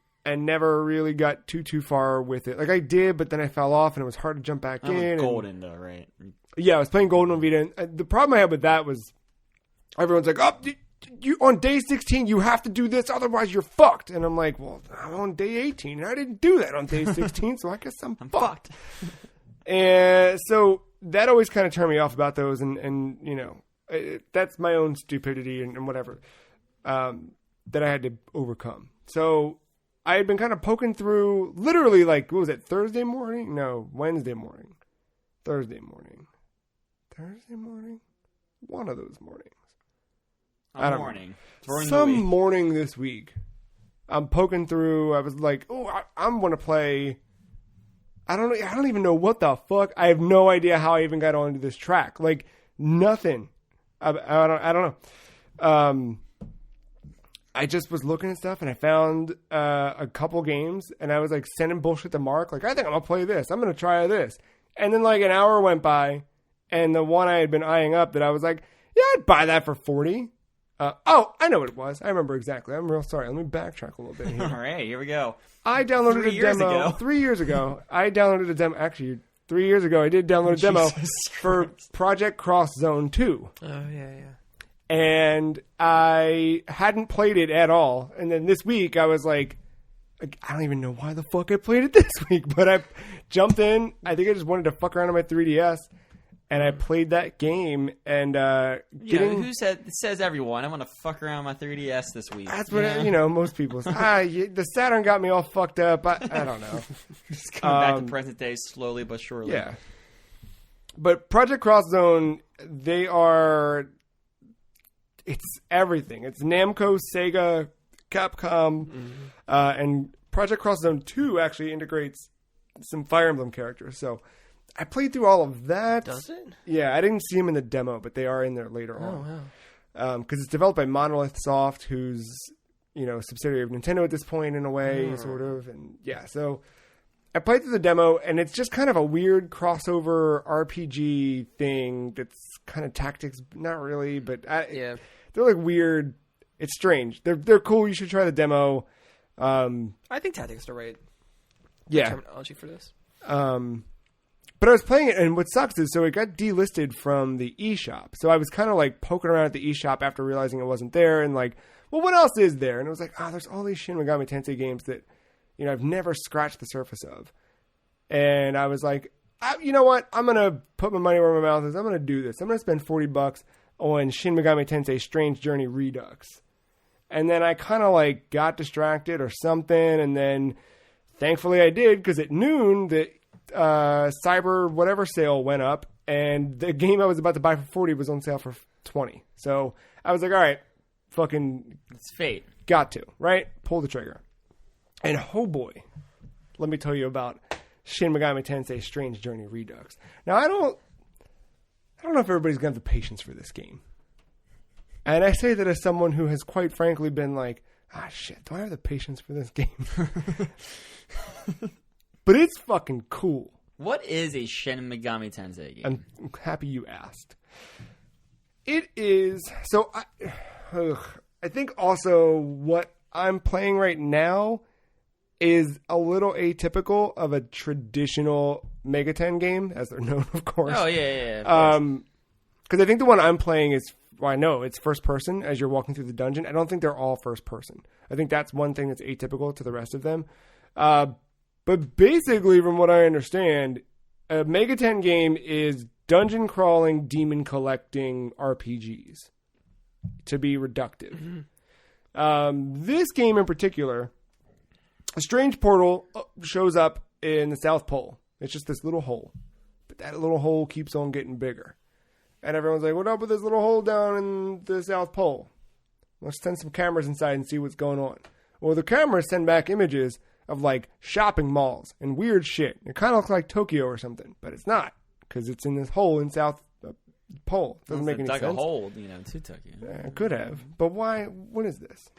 never really got too far with it. Like, I did, but then I fell off, and it was hard to jump back in. Golden, though, right? Yeah, I was playing Golden on Vita. And the problem I had with that was everyone's like, "Oh, you on day 16, you have to do this, otherwise you're fucked." And I'm like, "Well, I'm on day 18, and I didn't do that on day 16, so I guess I'm fucked." And so that always kind of turned me off about those, and that's my own stupidity and whatever that I had to overcome. So I had been kind of poking through, literally, like, what was it, Thursday morning? No, Wednesday morning. Thursday morning. One of those mornings. I don't know. Some morning this week, I'm poking through. I was like, oh, I'm going to play. I don't even know what the fuck. I have no idea how I even got onto this track. Like, nothing. I don't know. I just was looking at stuff, and I found a couple games, and I was like sending bullshit to Marc. Like, I think I'm going to play this. I'm going to try this. And then like an hour went by, and the one I had been eyeing up that I was like, yeah, I'd buy that for $40. I know what it was. I remember exactly. I'm real sorry. Let me backtrack a little bit here. All right, here we go. I downloaded a demo 3 years ago. I downloaded a demo. Actually, 3 years ago, I did download a demo for Project Cross Zone 2. Oh, yeah. And I hadn't played it at all. And then this week, I was like, I don't even know why the fuck I played it this week. But I jumped in. I think I just wanted to fuck around on my 3DS. and I played that game and getting. Who says everyone? I'm gonna fuck around my 3DS this week. That's what most people say. The Saturn got me all fucked up. I don't know. Just coming back to present day slowly but surely. Yeah. But Project Cross Zone, it's everything. It's Namco, Sega, Capcom, and Project Cross Zone 2 actually integrates some Fire Emblem characters. So I played through all of that. Does it? Yeah, I didn't see them in the demo, but they are in there later on. Wow. Because it's developed by Monolith Soft, who's a subsidiary of Nintendo at this point in a way, sort of. And yeah, so I played through the demo, and it's just kind of a weird crossover RPG thing that's kind of tactics, not really, but they're like weird. It's strange. They're cool. You should try the demo. I think tactics are the right terminology for this. But I was playing it, and what sucks is, so it got delisted from the eShop. So I was kind of like poking around at the eShop after realizing it wasn't there, and like, well, what else is there? And it was like, there's all these Shin Megami Tensei games that, I've never scratched the surface of. And I was like, you know what? I'm going to put my money where my mouth is. I'm going to do this. I'm going to spend $40 on Shin Megami Tensei Strange Journey Redux. And then I kind of like got distracted or something. And then thankfully I did, because at noon, the Cyber whatever sale went up. And the game I was about to buy for 40 was on sale for 20. So I was like, all right, fucking. It's fate. Got to, right? Pull the trigger. And oh boy, let me tell you about Shin Megami Tensei Strange Journey Redux. Now, I don't know if everybody's going to have the patience for this game. And I say that as someone who has quite frankly been like, shit, do I have the patience for this game? But it's fucking cool. What is a Shin Megami Tensei game? I'm happy you asked. It is, so I think also what I'm playing right now is a little atypical of a traditional Megaten game, as they're known, of course. Oh, yeah. Because I think the one I'm playing is, I know it's first person as you're walking through the dungeon. I don't think they're all first person. I think that's one thing that's atypical to the rest of them. But basically, from what I understand, a Megaten game is dungeon crawling, demon collecting RPGs, to be reductive. This game in particular, a strange portal shows up in the South Pole. It's just this little hole. But that little hole keeps on getting bigger. And everyone's like, what up with this little hole down in the South Pole? Let's send some cameras inside and see what's going on. Well, the cameras send back images of like shopping malls and weird shit. It kind of looks like Tokyo or something, but it's not, because it's in this hole in South Pole. Doesn't make any sense. Dug a hole, to Tokyo. It could have, but why? What is this?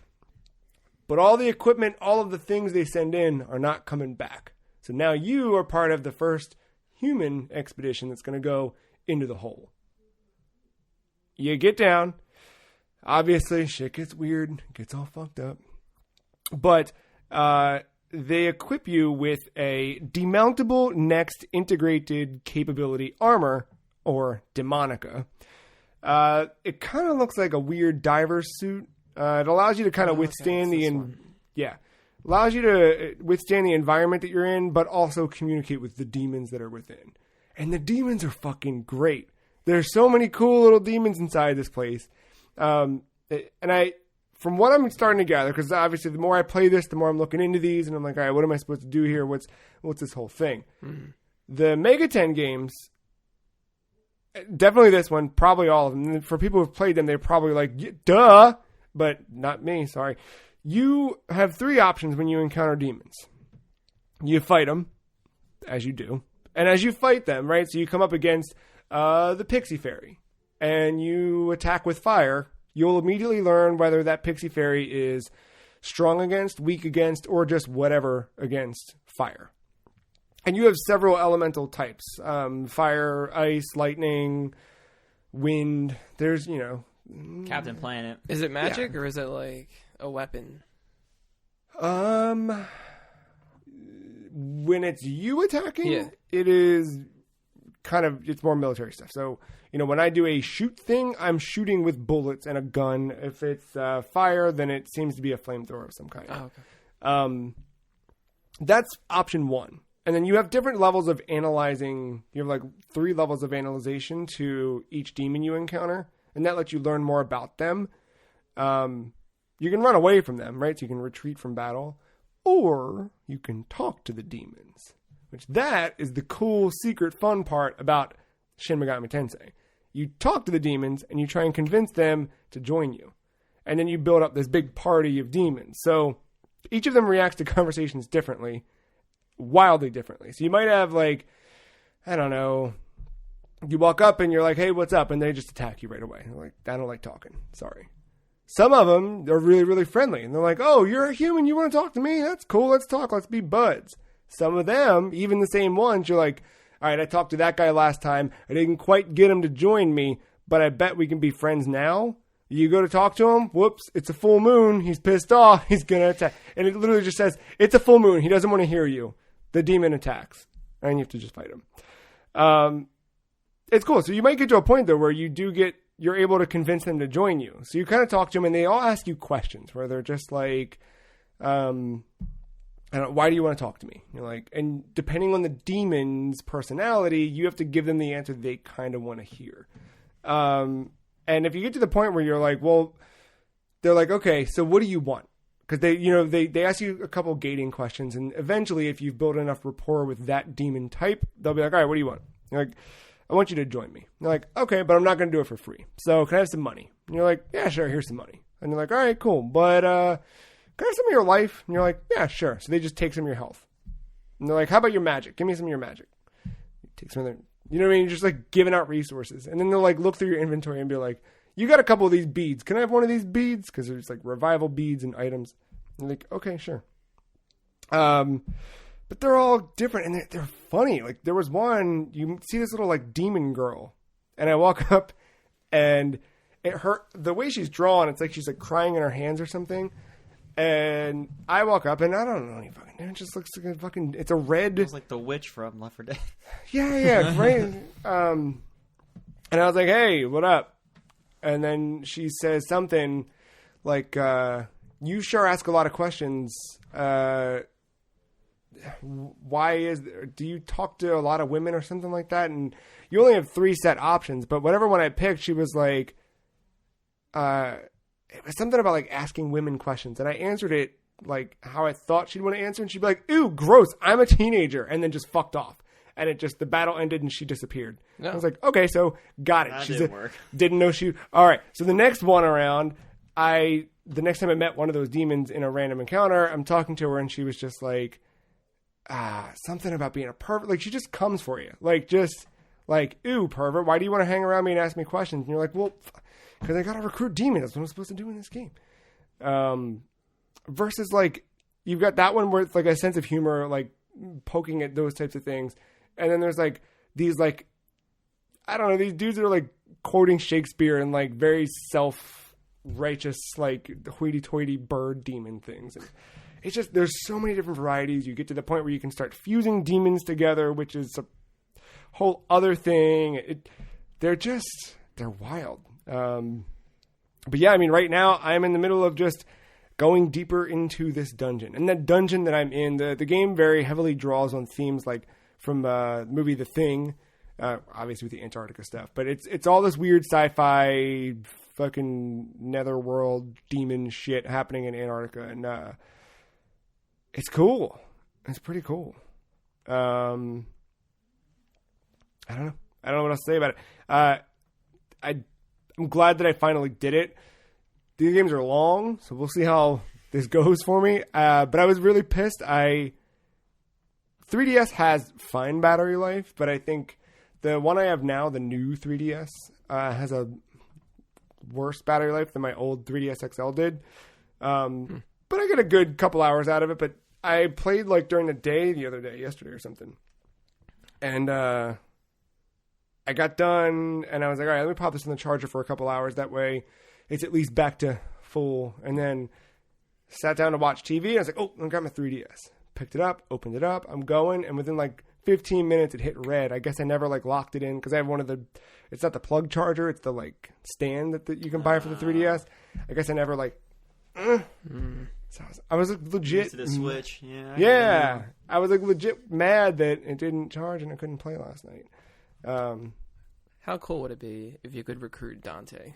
But all the equipment, all of the things they send in are not coming back. So now you are part of the first human expedition that's going to go into the hole. You get down. Obviously, shit gets weird, gets all fucked up. But they equip you with a demountable next integrated capability armor, or Demonica. It kind of looks like a weird diver's suit. It allows you to kind of withstand allows you to withstand the environment that you're in, but also communicate with the demons that are within. And the demons are fucking great. There's so many cool little demons inside this place. And from what I'm starting to gather, because obviously the more I play this, the more I'm looking into these, and I'm like, all right, what am I supposed to do here? What's this whole thing? The Megaten games, definitely this one, probably all of them. For people who've played them, they're probably like, duh, but not me, sorry. You have three options when you encounter demons. You fight them, as you do. And as you fight them, right, so you come up against the Pixie Fairy, and you attack with fire. You'll immediately learn whether that Pixie Fairy is strong against, weak against, or just whatever against fire. And you have several elemental types. Fire, ice, lightning, wind. There's, Captain Planet. Is it magic or is it like a weapon? When it's you attacking, it is kind of, it's more military stuff. So, when I do a shoot thing, I'm shooting with bullets and a gun. If it's fire, then it seems to be a flamethrower of some kind. Oh, okay. That's option one. And then you have different levels of analyzing. You have like 3 levels of analyzation to each demon you encounter. And that lets you learn more about them. You can run away from them, right? So you can retreat from battle. Or you can talk to the demons. Which that is the cool, secret, fun part about Shin Megami Tensei. You talk to the demons and you try and convince them to join you. And then you build up this big party of demons. So each of them reacts to conversations differently. Wildly differently. So you might have like, I don't know, you walk up and you're like, hey, what's up? And they just attack you right away. They're like, I don't like talking. Sorry. Some of them, they're really, really friendly. And they're like, oh, you're a human. You want to talk to me? That's cool. Let's talk. Let's be buds. Some of them, even the same ones, you're like, all right, I talked to that guy last time. I didn't quite get him to join me, but I bet we can be friends now. You go to talk to him. Whoops, it's a full moon. He's pissed off. He's going to attack. And it literally just says, it's a full moon. He doesn't want to hear you. The demon attacks. And you have to just fight him. It's cool. So you might get to a point, though, where you're able to convince them to join you. So you kind of talk to them, and they all ask you questions where they're just like, I don't know, why do you want to talk to me? You're like, and depending on the demon's personality, you have to give them the answer they kind of want to hear. And if you get to the point where you're like, well, they're like, okay, so what do you want? Because they ask you a couple gating questions, and eventually, if you've built enough rapport with that demon type, they'll be like, all right, what do you want? You're like, I want you to join me. They're like, okay, but I'm not going to do it for free. So can I have some money? And you're like, yeah, sure, here's some money. And they're like, all right, cool, but can I have some of your life? And you're like, yeah, sure. So they just take some of your health. And they're like, how about your magic? Give me some of your magic. You take some of their, you know what I mean? You're just like giving out resources. And then they'll like look through your inventory and be like, you got a couple of these beads. Can I have one of these beads? Because there's like revival beads and items. And you're like, okay, sure. But they're all different and they're funny. Like there was one, you see this little like demon girl, and I walk up and the way she's drawn, it's like she's like crying in her hands or something. And I walk up and I don't know any fucking name. It just looks like a fucking, it's a red. It's like the witch from Left 4 Dead. Yeah, right. And I was like, hey, what up? And then she says something like, you sure ask a lot of questions. Do you talk to a lot of women or something like that? And you only have 3 set options, but whatever one I picked, she was like, it was something about like asking women questions. And I answered it like how I thought she'd want to answer. And she'd be like, ew, gross. I'm a teenager. And then just fucked off. And the battle ended and she disappeared. No. I was like, okay, so got it. That didn't work. Didn't know all right. So the next one around, the next time I met one of those demons in a random encounter, I'm talking to her and she was just like, something about being a pervert. Like she just comes for you. Like just like, ew, pervert. Why do you want to hang around me and ask me questions? And you're like, well, because I got to recruit demons. That's what I'm supposed to do in this game. Versus like, you've got that one where it's like a sense of humor, like poking at those types of things. And then there's like these like, I don't know, these dudes that are like quoting Shakespeare and like very self-righteous, like hoity-toity bird demon things. And it's just, there's so many different varieties. You get to the point where you can start fusing demons together, which is a whole other thing. They're wild. But yeah, I mean, right now I'm in the middle of just going deeper into this dungeon. And that dungeon that I'm in, the game very heavily draws on themes like from the movie The Thing, obviously with the Antarctica stuff. But it's all this weird sci-fi fucking netherworld demon shit happening in Antarctica. And it's cool. It's pretty cool. I don't know. I don't know what else to say about it. I'm glad that I finally did it. These games are long, so we'll see how this goes for me. But I was really pissed. 3DS has fine battery life, but I think the one I have now, the new 3DS, has a worse battery life than my old 3DS XL did. But I get a good couple hours out of it. But I played like during the day yesterday or something. And I got done and I was like, all right, let me pop this in the charger for a couple hours. That way it's at least back to full. And then sat down to watch TV. And I was like, oh, I got my 3DS. Picked it up, opened it up. I'm going. And within like 15 minutes, it hit red. I guess I never like locked it in because I have one of it's not the plug charger. It's the like stand that you can buy for the 3DS. I guess I never like, So I was like, legit. To the Switch. Yeah. Yeah. I was like legit mad that it didn't charge and I couldn't play last night. How cool would it be if you could recruit Dante?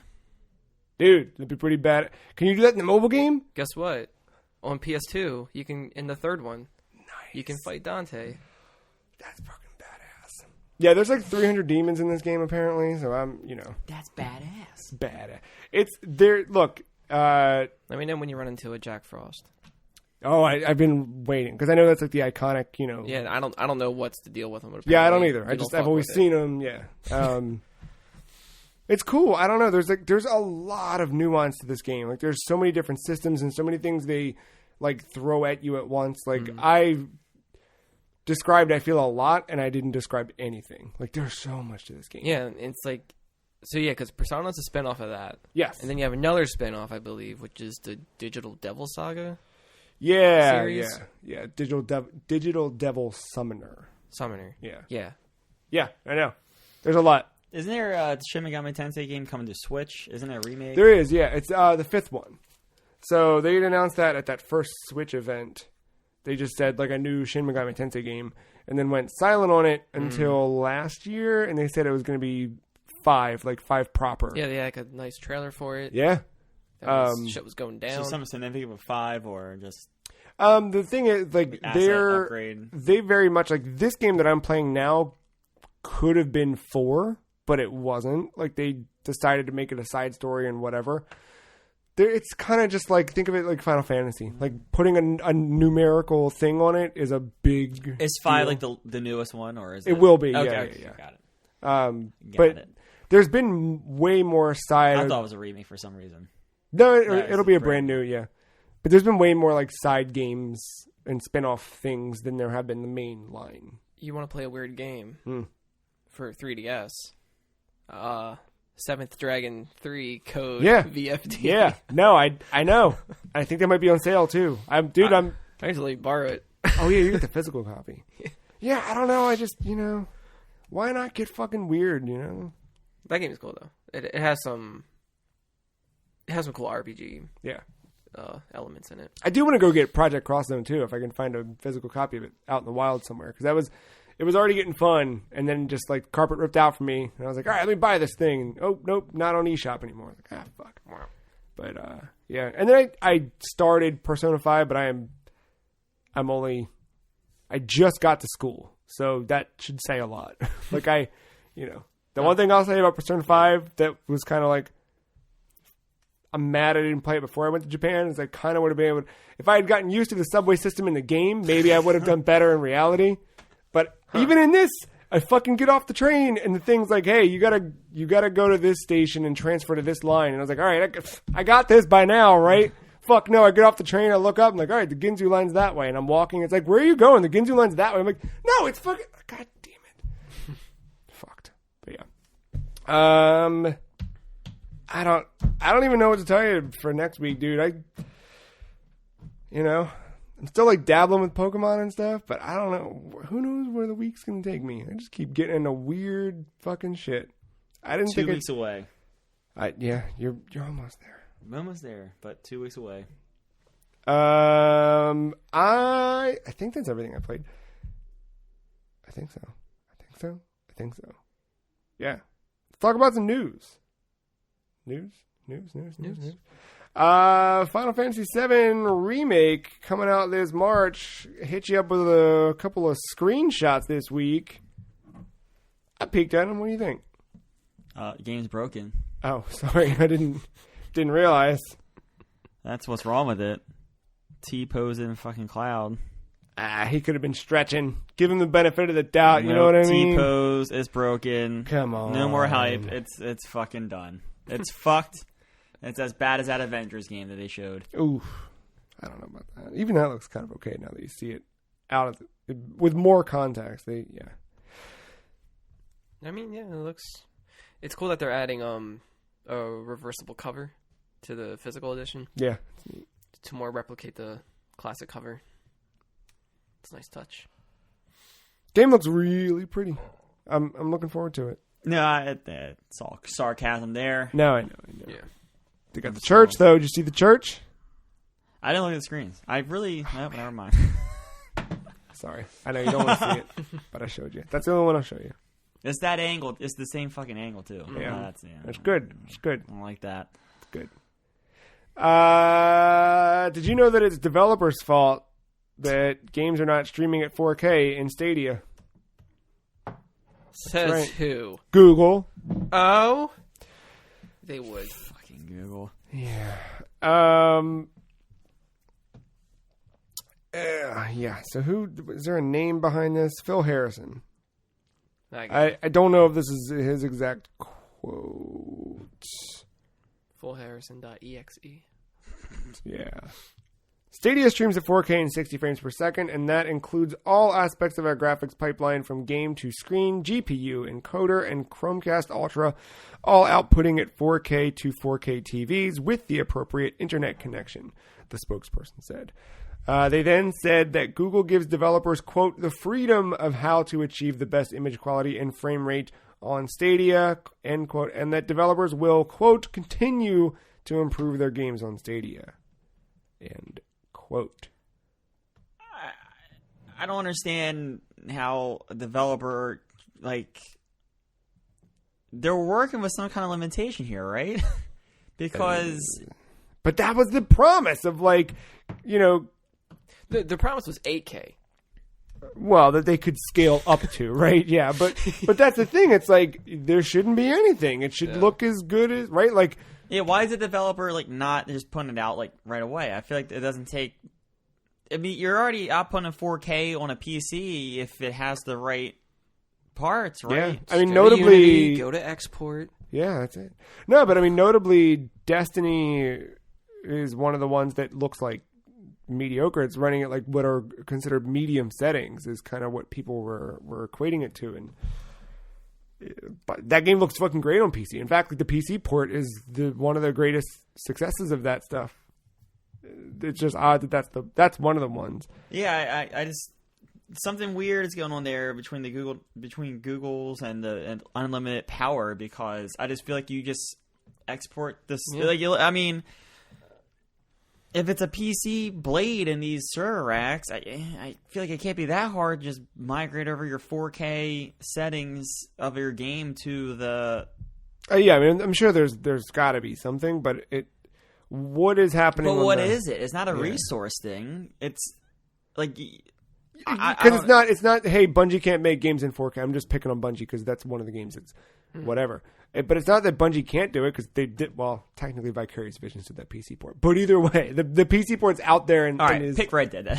Dude, that'd be pretty bad. Can you do that in the mobile game? Guess what? On PS2, you can, in the third one, Nice. you can fight Dante. That's fucking badass. Yeah, there's like 300 demons in this game apparently, so I'm, That's badass. bad. It's there. Look, Let me know when you run into a Jack Frost. I've been waiting because I know that's like the iconic, Yeah, I don't know what's the deal with them. But Yeah, I don't apparently either. they don't I've fuck always with it. seen them. Yeah. It's cool. I don't know. There's a lot of nuance to this game. Like there's so many different systems and so many things they like throw at you at once. Like I described, I feel a lot, and I didn't describe anything. Like there's so much to this game. Yeah, and it's like, so yeah, because Persona's a spinoff of that. Yes. And then you have another spinoff, I believe, which is the Digital Devil Saga Yeah. series. Yeah. Digital Devil Summoner. Summoner. Yeah. Yeah. Yeah. I know. There's a lot. Isn't there a Shin Megami Tensei game coming to Switch? Isn't it a remake? There is. Yeah. It's the fifth one. So they had announced that at that first Switch event. They just said like a new Shin Megami Tensei game, and then went silent on it until last year, and they said it was going to be five proper. Yeah, they had like a nice trailer for it. Yeah. Shit was going down. So something significant of 5 or just The thing is, like, asset upgrade? they very much like this game that I'm playing now could have been 4, but it wasn't. Like they decided to make it a side story and whatever. It's kind of just like, think of it like Final Fantasy. Like putting a numerical thing on it is a big. Is 5 deal. like the newest one, or is It will be. Okay, Yeah. got it. But Got it. there's been way more side. I thought it was a remake for some reason. No, That it'll is be a brand brand new, yeah. But there's been way more like side games and spin-off things than there have been the main line. You want to play a weird game for 3DS? Seventh Dragon 3 code Yeah. VFD. Yeah, no, I know. I think they might be on sale too. I'm. I usually borrow it. Oh yeah, you get the physical copy. Yeah, I don't know. I just why not get fucking weird? That game is cool though. It has some. It has some cool RPG Yeah. elements in it. I do want to go get Project Cross Zone too, if I can find a physical copy of it out in the wild somewhere, because it was already getting fun, and then just like carpet ripped out for me, and I was like, all right, let me buy this thing. And, oh nope, not on eShop anymore. Like, fuck. But yeah, and then I started Persona 5, but I just got to school, so that should say a lot. Like the one thing I'll say about Persona 5 that was kind of like, I'm mad I didn't play it before I went to Japan, is I kind of would have been able to, if I had gotten used to the subway system in the game, maybe I would have done better in reality. But even in this, I fucking get off the train and the thing's like, hey, you gotta go to this station and transfer to this line. And I was like, all right, I got this by now, right? Fuck no, I get off the train, I look up, I'm like, all right, the Ginzu line's that way. And I'm walking, it's like, where are you going? The Ginzu line's that way. I'm like, no, it's fucking, god damn it. Fucked. But yeah. I don't even know what to tell you for next week, dude. I'm still like dabbling with Pokemon and stuff, but I don't know. Who knows where the week's gonna take me? I just keep getting into weird fucking shit. I didn't 2 think weeks away. Yeah, you're almost there. I'm almost there, but 2 weeks away. I think that's everything I played. I think so. Yeah. Let's talk about some news. News. Final Fantasy VII Remake coming out this March. Hit you up with a couple of screenshots this week. I peeked at them. What do you think? Game's broken. Oh, sorry. I didn't realize. That's what's wrong with it. T-pose in fucking cloud. He could have been stretching. Give him the benefit of the doubt. You know what I mean? T-pose is broken. Come on. No more hype. It's fucking done. It's fucked. It's as bad as that Avengers game that they showed. Ooh, I don't know about that. Even that looks kind of okay now that you see it out of with more context. I mean, yeah, it's cool that they're adding a reversible cover to the physical edition. Yeah, to more replicate the classic cover. It's a nice touch. Game looks really pretty. I'm looking forward to it. No, it's all sarcasm there. No, I know. Yeah. They got the church though. Did you see the church? I didn't look at the screens. I really... No, never mind. Sorry. I know you don't want to see it, but I showed you. That's the only one I'll show you. It's that angle. It's the same fucking angle, too. Yeah. Yeah. It's good. It's good. I don't like that. It's good. Did you know that it's developers' fault that games are not streaming at 4K in Stadia? Says right. who? Google. Oh, they would. Fucking Google. Yeah. Yeah. So who is there a name behind this? Phil Harrison. I don't know if this is his exact quote. Fullharrison.exe. Yeah. Stadia streams at 4K and 60 frames per second, and that includes all aspects of our graphics pipeline from game to screen, GPU, encoder, and Chromecast Ultra, all outputting at 4K to 4K TVs with the appropriate internet connection, the spokesperson said. They then said that Google gives developers, quote, the freedom of how to achieve the best image quality and frame rate on Stadia, end quote, and that developers will, quote, continue to improve their games on Stadia, end quote. I don't understand how a developer, like, they're working with some kind of limitation here, right? Because... But that was the promise of, like, you know... The promise was 8K. Well, that they could scale up to, right? Yeah, but that's the thing. It's like, there shouldn't be anything. It should look as good as... Right? Like... Yeah, why is the developer, like, not just putting it out, like, right away? I feel like it doesn't take... I mean, you're already outputting 4K on a PC if it has the right parts, right? Yeah. I mean, Go to notably... Unity, go to export. Yeah, that's it. No, but I mean, notably, Destiny is one of the ones that looks like mediocre. It's running at, like, what are considered medium settings is kind of what people were equating it to. And but that game looks fucking great on PC. In fact, like, the PC port is one of the greatest successes of that stuff. It's just odd that that's one of the ones. Yeah, I just something weird is going on there between Google's and the unlimited power, because I just feel like you just export this. Yeah. Like, I mean, if it's a PC blade in these server racks, I feel like it can't be that hard to just migrate over your 4K settings of your game to the. Yeah, I mean, I'm sure there's got to be something, but what is happening? But what is it? It's not a resource thing. It's like because it's not. Hey, Bungie can't make games in 4K. I'm just picking on Bungie because that's one of the games that's whatever. But it's not that Bungie can't do it because they did. Well, technically, Vicarious Visions did that PC port. But either way, the PC port's out there and, all right. is Pick Red Dead. Then.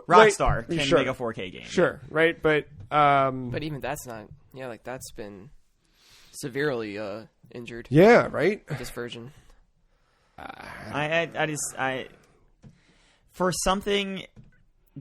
Right, Rockstar can sure. make a 4K game. Sure, right, but even that's not. Yeah, like, that's been severely injured. Yeah, right. This version. I for something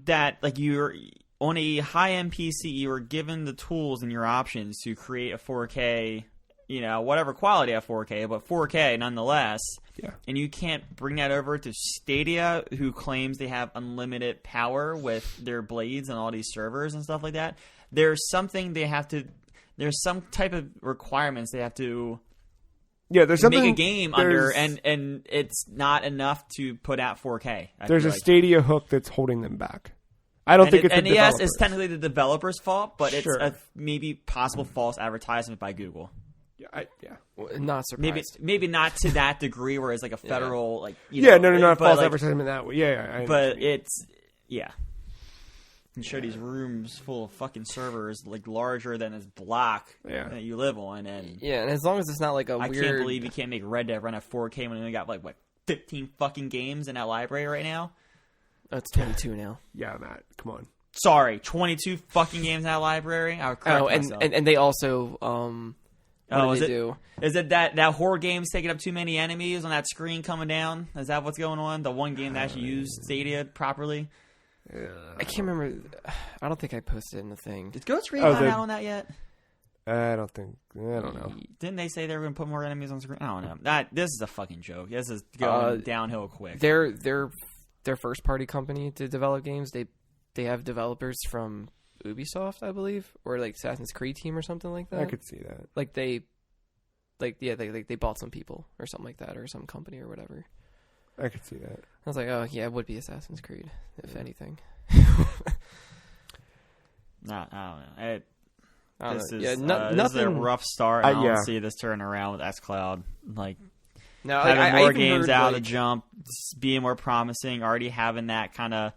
that, like, you're on a high-end PC, you are given the tools and your options to create a 4K, you know, whatever quality of 4K, but 4K nonetheless. Yeah. And you can't bring that over to Stadia, who claims they have unlimited power with their blades and all these servers and stuff like that. There's something they have to. There's some type of requirements they have to. Yeah, there's something. Make a game under, and it's not enough to put out 4K. There's a Stadia hook that's holding them back. I don't think it's the developers. Yes, it's technically the developer's fault, but Sure. it's a maybe possible false advertisement by Google. Yeah. Not surprised. Maybe not to that degree, where it's like a federal like. No, but false like, advertisement that way. Yeah. But it's and show these rooms full of fucking servers, like, larger than this block that you live on, and and as long as it's not like a I weird. can't believe you can't make Red Dead run at 4K when we got, like, what, 15 fucking games in that library right now. Oh, it's 22 now. Yeah, Matt. Come on. Sorry, 22 fucking games in that library. I would correct myself. and they also what do they do? Is it that horde game's taking up too many enemies on that screen coming down? Is that what's going on? The one game that actually used Stadia properly? I can't remember. I don't think I posted in the thing. Did Ghost Recon out on that yet? I don't know. Didn't they say they were going to put more enemies on screen? I don't know. This is a fucking joke. This is going downhill quick. Their first party company to develop games. They have developers from Ubisoft, I believe, or like Assassin's Creed team or something like that. I could see that. They bought some people or something like that, or some company or whatever. I could see that. I was like, oh yeah, it would be Assassin's Creed if anything. No, I don't know. I don't This know. is Yeah, this is a nothing. rough start. And I yeah. don't see this turning around with xCloud. Like No, having I more even games heard, out like, of the jump, being more promising, already having that kind of.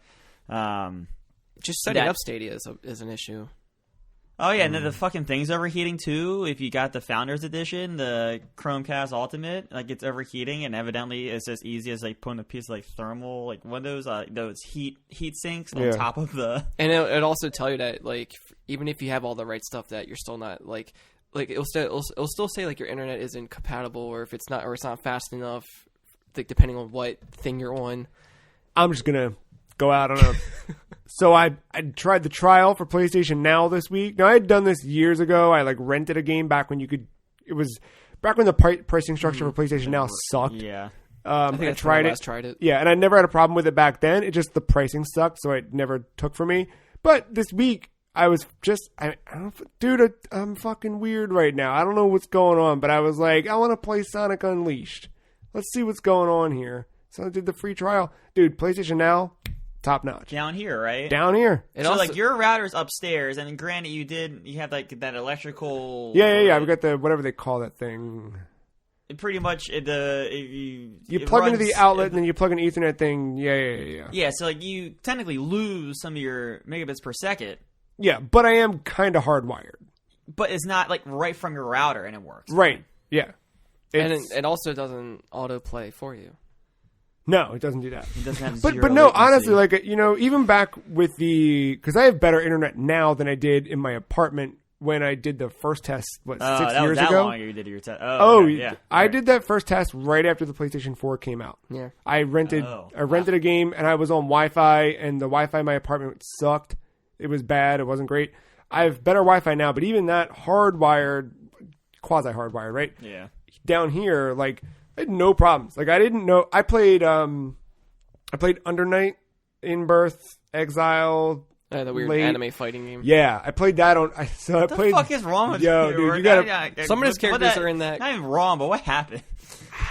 just setting that- up Stadia is an issue. Oh yeah, and then the fucking thing's overheating too. If you got the Founders Edition, the Chromecast Ultimate, like it's overheating, and evidently it's as easy as like putting a piece of like thermal, like one of those heat sinks on Yeah. top of the. And it'll also tell you that like even if you have all the right stuff, that you're still not like it'll still say like your internet isn't compatible, or if it's not, or it's not fast enough, like depending on what thing you're on. I'm just gonna go out on a. So I tried the trial for PlayStation Now this week. Now I had done this years ago. I like rented a game back when you could. It was back when the pricing structure for PlayStation Now sucked. Yeah. I think I that's when I tried last it. tried it. Yeah, and I never had a problem with it back then. It just the pricing sucked, so it never took for me. But this week I was just, I don't, dude, I'm fucking weird right now. I don't know what's going on, but I was like, I want to play Sonic Unleashed. Let's see what's going on here. So I did the free trial, dude. PlayStation Now, top notch. Down here, right? Down here. And So also, like your router's upstairs, and granted, you have like that electrical. Yeah. We got the whatever they call that thing. Pretty much you Plug into runs- the outlet and then you plug an Ethernet thing. Yeah. Yeah, so like you technically lose some of your megabits per second, Yeah, but I am kind of hardwired. but it's not like right from your router, and it works. Right. Yeah. and It's- it also doesn't autoplay for you. no, it doesn't do that. It doesn't have But zero no, latency. honestly, like even back with because I have better internet now than I did in my apartment when I did the first test. 6 that years was that ago? long ago you did your test. Oh, okay, yeah. I did that first test right after the PlayStation 4 came out. Yeah. I rented Oh, a game and I was on Wi-Fi, and the Wi-Fi in my apartment sucked. It was bad. It wasn't great. I have better Wi-Fi now, but even that hardwired, quasi hardwired, right? Yeah. Down here, like I had no problems. Like I didn't know. I played Under Night, In Birth, Exile. The weird Late- anime fighting game. Yeah, I played that on. I What played. the fuck is wrong with Yo, you? dude, you Or- gotta- Some of his characters are in that. Not even wrong, but what happened?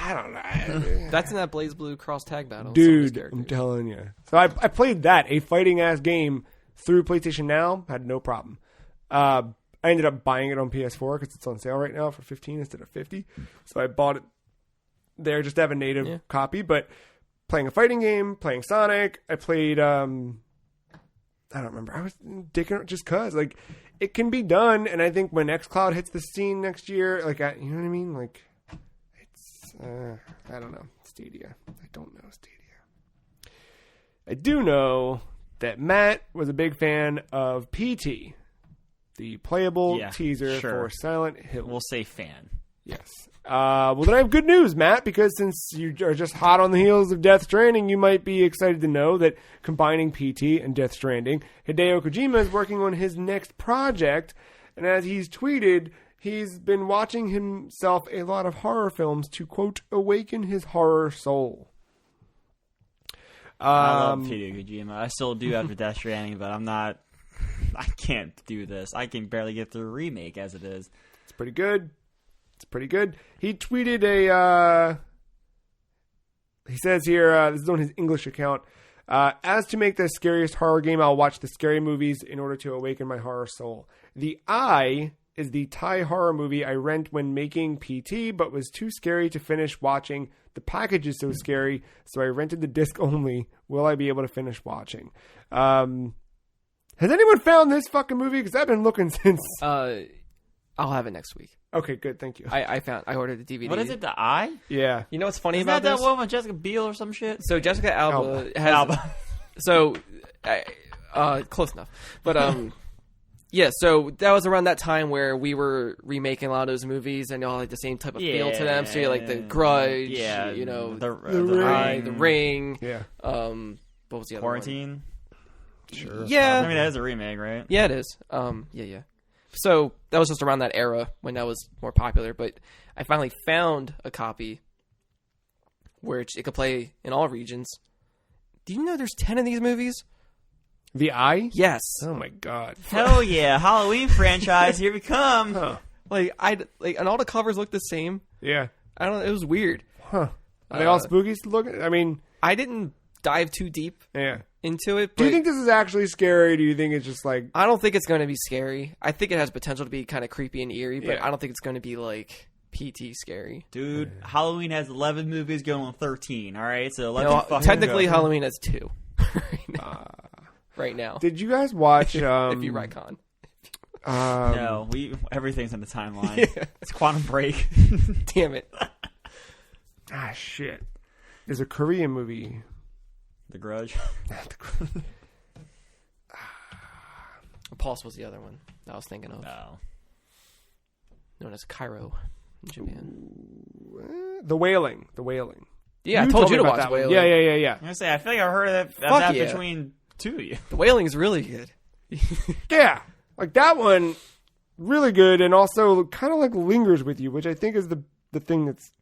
I don't know, That's in that Blaze Blue cross tag battle. some of his dude. I'm characters. telling you. So I played that, a fighting ass game, through PlayStation Now. Had no problem. I ended up buying it on PS4 because it's on sale right now for $15 instead of $50. So I bought it there just to have a native copy. But playing a fighting game, playing Sonic, I played. I don't remember. I was dicking just cause like it can be done, and I think when xCloud hits the scene next year, like you know what I mean, like it's I don't know Stadia. I don't know Stadia. I do know that Matt was a big fan of PT, the playable Yeah, teaser sure. for Silent Hill. We'll say fan. Yes. Well, then I have good news, Matt, because since you are just hot on the heels of Death Stranding, you might be excited to know that combining PT and Death Stranding, Hideo Kojima is working on his next project, and as he's tweeted, he's been watching himself a lot of horror films to, quote, awaken his horror soul. I love Hideo Kojima. I still do after Death Stranding, but I can't do this. I can barely get through a remake as it is. It's pretty good. He tweeted he says here, this is on his English account, as to make the scariest horror game, I'll watch the scary movies in order to awaken my horror soul. The Eye is the Thai horror movie I rent when making PT, but was too scary to finish watching. The package is so scary, so I rented the disc only. Will I be able to finish watching? Has anyone found this fucking movie? Because I've been looking since... I'll have it next week. Okay, good, thank you. I ordered the DVD. What is it? The Eye? Yeah. You know what's funny Isn't about that this? one with Jessica Biel or some shit? So Jessica Alba has Alba. so close enough, but yeah. So that was around that time where we were remaking a lot of those movies, and they all like the same type of feel to them. So you like the Grudge, Yeah, you know, the Eye, the Ring. Yeah. What was the other Quarantine. Sure. one? I Yeah, mean, that is a remake, right? yeah, it is. Yeah. So that was just around that era when that was more popular. But I finally found a copy where it could play in all regions. Do you know there's 10 of these movies? The Eye? Yes. Oh my god. Hell yeah, Halloween franchise, here we come. Huh. And all the covers look the same. Yeah. I don't know. It was weird. Huh. Are they all spooky looking? I mean, I didn't dive too deep yeah. into it. Do But you think this is actually scary? Do you think it's just like... I don't think it's going to be scary. I think it has potential to be kind of creepy and eerie, but Yeah. I don't think it's going to be like PT scary. Dude, Halloween has 11 movies going on 13, all right? So let's No, fucking technically, go. Halloween has 2 right now. Did you guys watch... If you retcon. No, everything's in the timeline. It's Quantum Break. Damn it. Ah, shit. There's a Korean movie. The Grudge. Pulse was the other one that I was thinking of. No. Known as Cairo in Japan. The Wailing. The Wailing. Yeah, I told you to me about watch that one. Wailing. Yeah. I'm going to say, I feel like I heard of Fuck that yeah. between two of you. The Wailing is really good. Yeah. Like that one, really good, and also kind of like lingers with you, which I think is the thing that's...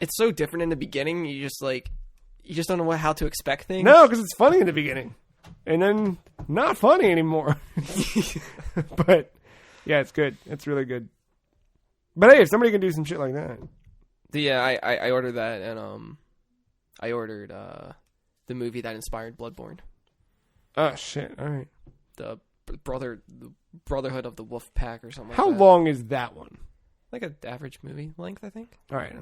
It's so different in the beginning. You just don't know how to expect things. No, because it's funny in the beginning. And then not funny anymore. But, yeah, it's good. It's really good. But hey, if somebody can do some shit like that. Yeah, I ordered that, and I ordered the movie that inspired Bloodborne. Oh, shit. All right. The Brotherhood of the Wolf Pack or something How like that. long is that one? Like an average movie length, I think. All right.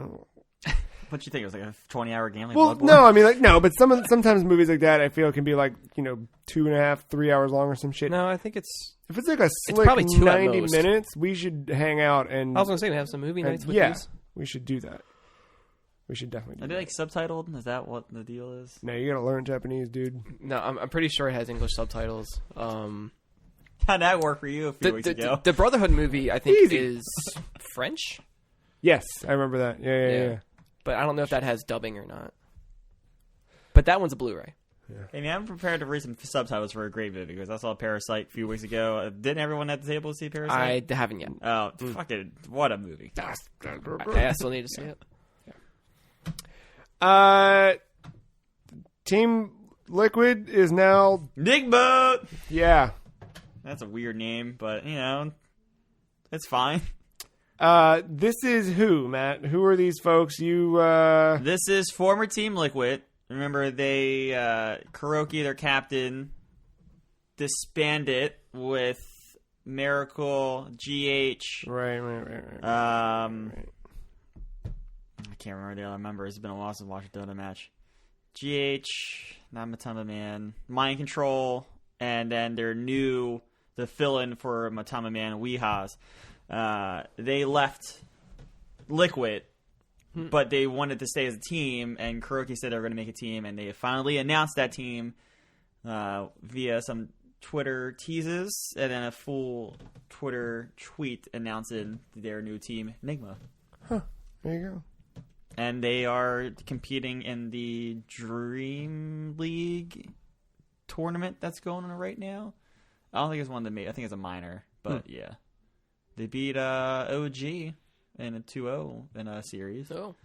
What you think? It was like a 20-hour gambling Well, Bloodborne? no, I mean, like, no, but sometimes movies like that I feel can be like, 2.5, 3 hours long or some shit. No, I think it's... If it's like a slick probably 2 at 90 most. minutes, we should hang out and... I was going to say, we have some movie nights with yeah, these. we should do that. We should definitely Are do they that. like subtitled? Is that what the deal is? No, you gotta learn Japanese, dude. No, I'm pretty sure it has English subtitles. How'd that work for you a few weeks ago? The Brotherhood movie, I think, Easy. is French, Yes, I remember that. Yeah. but I don't know if that has dubbing or not. But that one's a Blu-ray. Hey, man, I'm prepared to read some subtitles for a great movie because I saw Parasite a few weeks ago. Didn't everyone at the table see Parasite? I haven't yet. Oh, fucking, what a movie. I still need to see it. Team Liquid is now... Nigma! Yeah. That's a weird name, but, it's fine. This is who, Matt? Who are these folks? You, This is former Team Liquid. Remember, they, Kuroki, their captain, disbanded with Miracle, GH. Right. I can't remember the other members. It's been a while since I watched a Dota match. GH, not Matama Man, Mind Control, and then the fill-in for Matama Man, Weehas. They left Liquid, but they wanted to stay as a team, and Kuroki said they were going to make a team, and they finally announced that team via some Twitter teases, and then a full Twitter tweet announcing their new team, Nigma. There you go. And they are competing in the Dream League tournament that's going on right now. I don't think it's one of the I think it's a minor, but yeah. They beat OG in a 2-0 in a series. So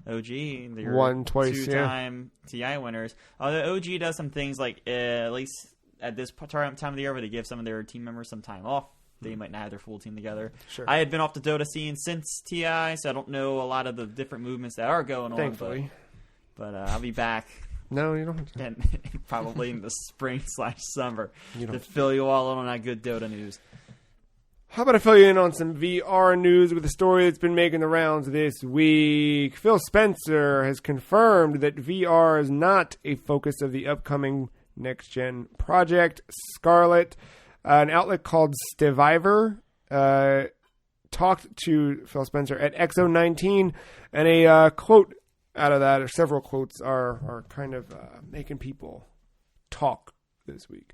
OG, they're Won twice, two-time TI winners. Although OG does some things like, at least at this time of the year, where they give some of their team members some time off. They might not have their full team together. Sure. I had been off the Dota scene since TI, so I don't know a lot of the different movements that are going on. Thankfully. But I'll be back No, you don't have to. and probably in the spring/summer You to don't. fill you all in on that good Dota news. How about I fill you in on some VR news with a story that's been making the rounds this week? Phil Spencer has confirmed that VR is not a focus of the upcoming next-gen project. Scarlet, an outlet called Stiviver, talked to Phil Spencer at XO19, and a quote out of that, or several quotes, are kind of making people talk this week.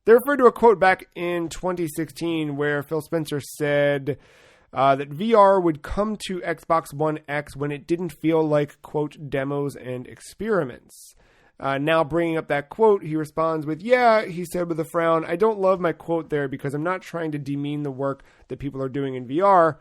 They referred to a quote back in 2016 where Phil Spencer said that VR would come to Xbox One X when it didn't feel like, quote, demos and experiments. Now bringing up that quote, he responds with, yeah, he said with a frown, I don't love my quote there because I'm not trying to demean the work that people are doing in VR.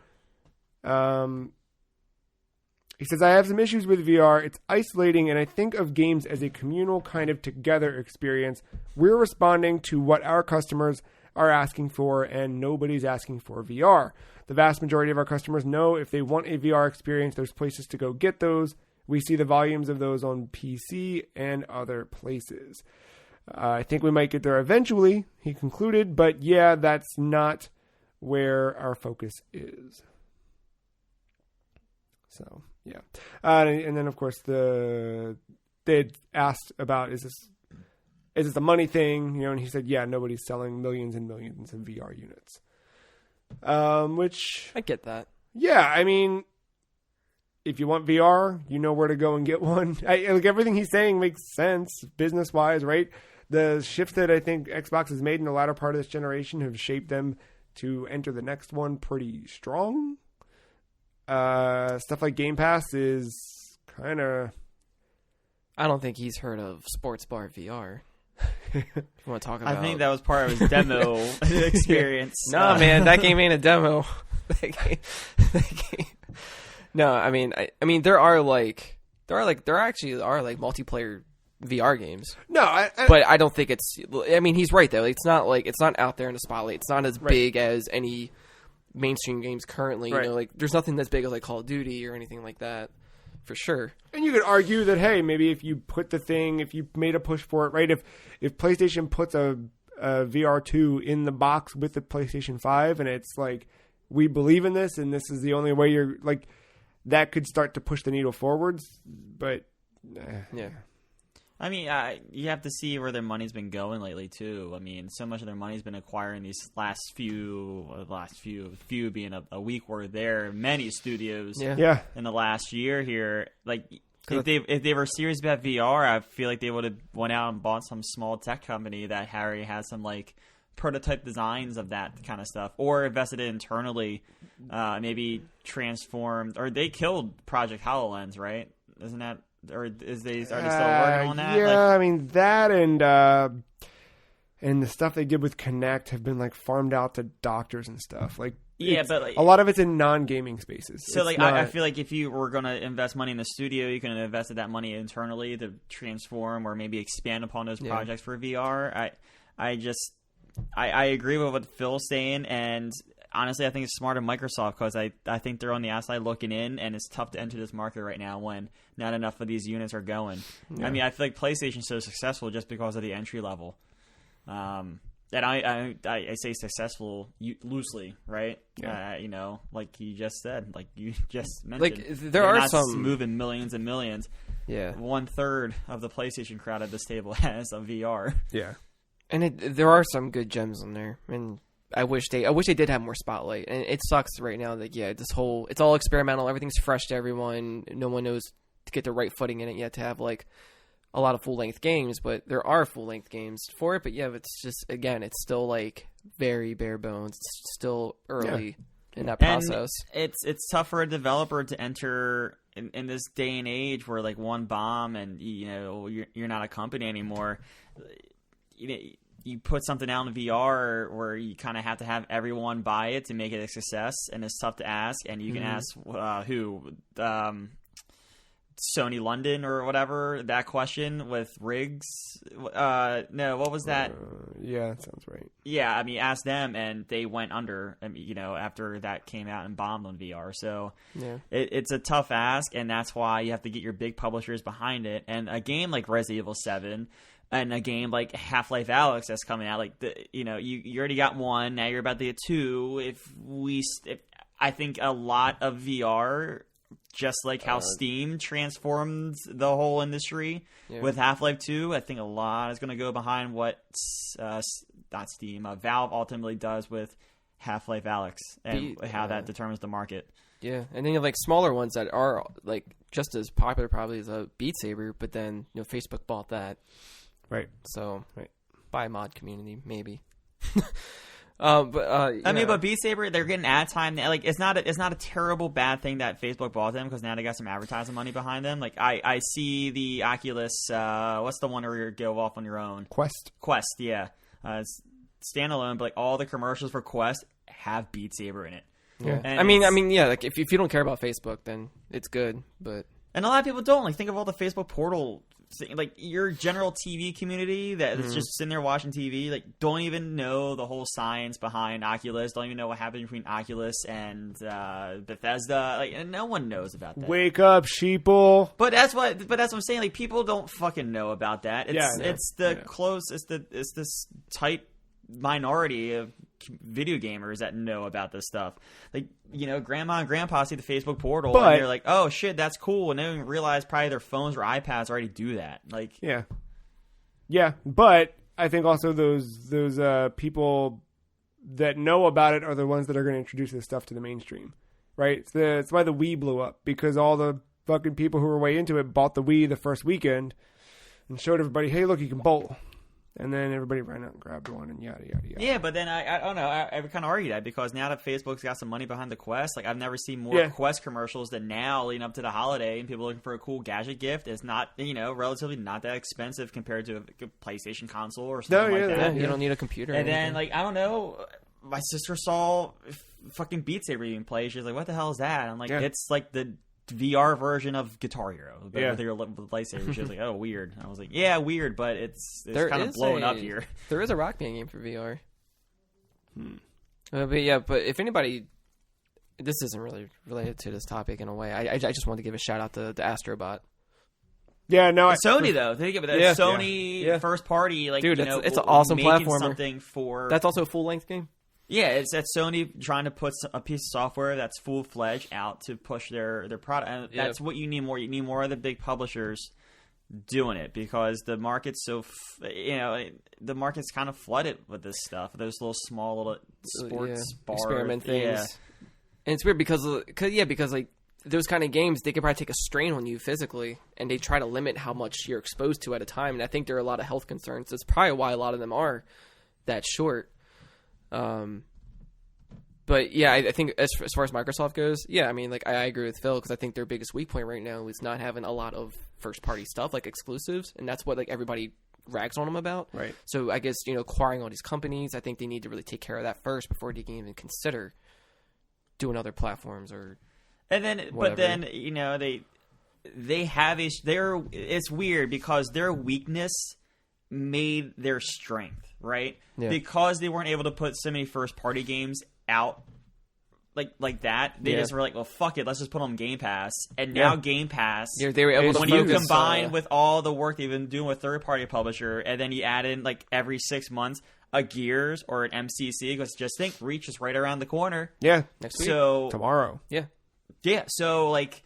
He says, I have some issues with VR. It's isolating, and I think of games as a communal kind of together experience. We're responding to what our customers are asking for, and nobody's asking for VR. The vast majority of our customers know if they want a VR experience, there's places to go get those. We see the volumes of those on PC and other places. I think we might get there eventually, he concluded, but yeah, that's not where our focus is. So, yeah. And then, of course, they had asked about, is this a money thing? You know, and he said, yeah, nobody's selling millions and millions of VR units. Which, I get that. yeah, I mean, if you want VR, you know where to go and get one. Like everything he's saying makes sense business-wise, right? The shifts that I think Xbox has made in the latter part of this generation have shaped them to enter the next one pretty strong. Stuff like Game Pass is kind of... I don't think he's heard of Sports Bar VR. You want to talk about? I think that was part of his demo experience. No, man, that game ain't a demo. that game. No, I mean, there actually are multiplayer VR games. No, But I don't think it's. I mean, he's right though. It's not out there in the spotlight. It's not as big as any mainstream games currently. Right. You know, like there's nothing that's big as like Call of Duty or anything like that, for sure. And you could argue that, hey, maybe if you made a push for it, right? If PlayStation puts a VR2 in the box with the PlayStation 5, and it's like, we believe in this, and this is the only way you're like, that could start to push the needle forwards. But Yeah. I mean, you have to see where their money's been going lately too. I mean, so much of their money's been acquiring these last few being a week where there are many studios yeah, in the last year here. Like, if they were serious about VR, I feel like they would have went out and bought some small tech company that Harry has some like prototype designs of that kind of stuff, or invested it internally. Maybe transformed, or they killed Project HoloLens, right? Isn't that? Or are they still working on that? Yeah, Like, I mean that and the stuff they did with Kinect have been like farmed out to doctors and stuff. Like, yeah, but like, a lot of it's in non-gaming spaces. so It's like not- I feel like if you were going to invest money in the studio, you can have invested that money internally to transform or maybe expand upon those projects for VR. I agree with what Phil's saying, and honestly, I think it's smart of Microsoft because I think they're on the outside looking in, and it's tough to enter this market right now when not enough of these units are going. I mean, I feel like PlayStation's so successful just because of the entry level. And I say successful loosely, right? Yeah. You know, like you just said, like you just mentioned. Like, there they're are not some moving millions and millions. Yeah. 1/3 of the PlayStation crowd at this table has a VR. yeah. And there are some good gems in there, and I wish they did have more spotlight. And it sucks right now that it's all experimental. Everything's fresh to everyone. No one knows to get the right footing in it yet to have like a lot of full length games. But there are full length games for it. But yeah, it's just again, it's still like very bare bones. It's still early in that process. And it's tough for a developer to enter in this day and age where like one bomb and you know you're not a company anymore. You put something out in VR where you kind of have to have everyone buy it to make it a success, and it's tough to ask. And you can ask Sony London or whatever that question with Riggs. No, what was that? Yeah, that sounds right. Yeah, I mean, ask them, and they went under. You know, after that came out and bombed on VR. So it's a tough ask, and that's why you have to get your big publishers behind it. And a game like Resident Evil 7. And a game like Half-Life Alyx that's coming out, like you already got one. Now you're about to get two. I think a lot of VR, just like how Steam transformed the whole industry with Half-Life 2, I think a lot is going to go behind what not Steam, Valve ultimately does with Half-Life Alyx and how that determines the market. Yeah, and then you have like smaller ones that are like just as popular probably as a Beat Saber, but then Facebook bought that. Right. So, Right. By mod community, maybe. I mean, but Beat Saber, they're getting ad time. Like, it's not a terrible bad thing that Facebook bought them because now they got some advertising money behind them. Like, I see the Oculus. What's the one where you go off on your own? Quest, yeah. It's standalone, but like all the commercials for Quest have Beat Saber in it. Yeah. And I mean, yeah. Like, if you don't care about Facebook, then it's good. But a lot of people don't. Like, think of all the Facebook Portal like your general TV community that is just sitting there watching TV, like don't even know the whole science behind Oculus, don't even know what happened between Oculus and Bethesda, like, and no one knows about that. Wake up, sheeple. But that's what I'm saying. Like, people don't fucking know about that. It's Yeah, I know. it's the close. It's this tight minority of video gamers that know about this stuff. Like, you know, grandma and grandpa see the Facebook portal But- and they're like, "Oh shit, that's cool," and they don't even realize probably their phones or iPads already do that. Like, Yeah, but I think also those people that know about it are the ones that are going to introduce this stuff to the mainstream, right? It's why the Wii blew up, because all the fucking people who were way into it bought the Wii the first weekend and showed everybody, hey, look, you can bowl. And then everybody ran out and grabbed one and yada, yada, yada. yeah, but then I don't know. I kind of argue that because now that Facebook's got some money behind the Quest, like I've never seen more Quest commercials than now leading up to the holiday and people looking for a cool gadget gift. It's not, you know, relatively not that expensive compared to a PlayStation console or something like that. You don't need a computer. And or then, anything. like, I don't know, my sister saw fucking Beat Saber being played. She's like, what the hell is that? I'm like, it's like the VR version of Guitar Hero. But with your lightsaber. She was like, oh, weird. And I was like, yeah, weird, but it's kind of blowing up here. There is a Rock Band game for VR. But if anybody... This isn't really related to this topic in a way. I just wanted to give a shout out to the Astrobot. Yeah, no. Sony, though. Think of it. Yeah. Sony first party. Like, Dude, you know, it's an awesome making platformer. Something for... That's also a full-length game? Yeah, it's at Sony trying to put a piece of software that's full-fledged out to push their product. And that's what you need more. You need more of the big publishers doing it because the market's the market's kind of flooded with this stuff. Those little small little sports bar experiment things. Yeah. And it's weird because like those kind of games, they could probably take a strain on you physically, and they try to limit how much you're exposed to at a time. And I think there are a lot of health concerns. That's probably why a lot of them are that short. But yeah, I think as far as Microsoft goes, yeah, I mean, like I agree with Phil because I think their biggest weak point right now is not having a lot of first party stuff like exclusives, and that's what like everybody rags on them about. Right. So I guess, you know, acquiring all these companies, I think they need to really take care of that first before they can even consider doing other platforms or. And then, whatever. But then, you know, they have it's weird because their weakness made their strength, right? Yeah. Because they weren't able to put so many first party games out like that, they just were like, well, fuck it, let's just put on Game Pass. And now Game Pass, they were able to when you focus, combine with all the work they've been doing with third party publisher, and then you add in like every 6 months a Gears or an MCC, because just think Reach is right around the corner. Yeah. Next week. So Tomorrow. Yeah. Yeah, so like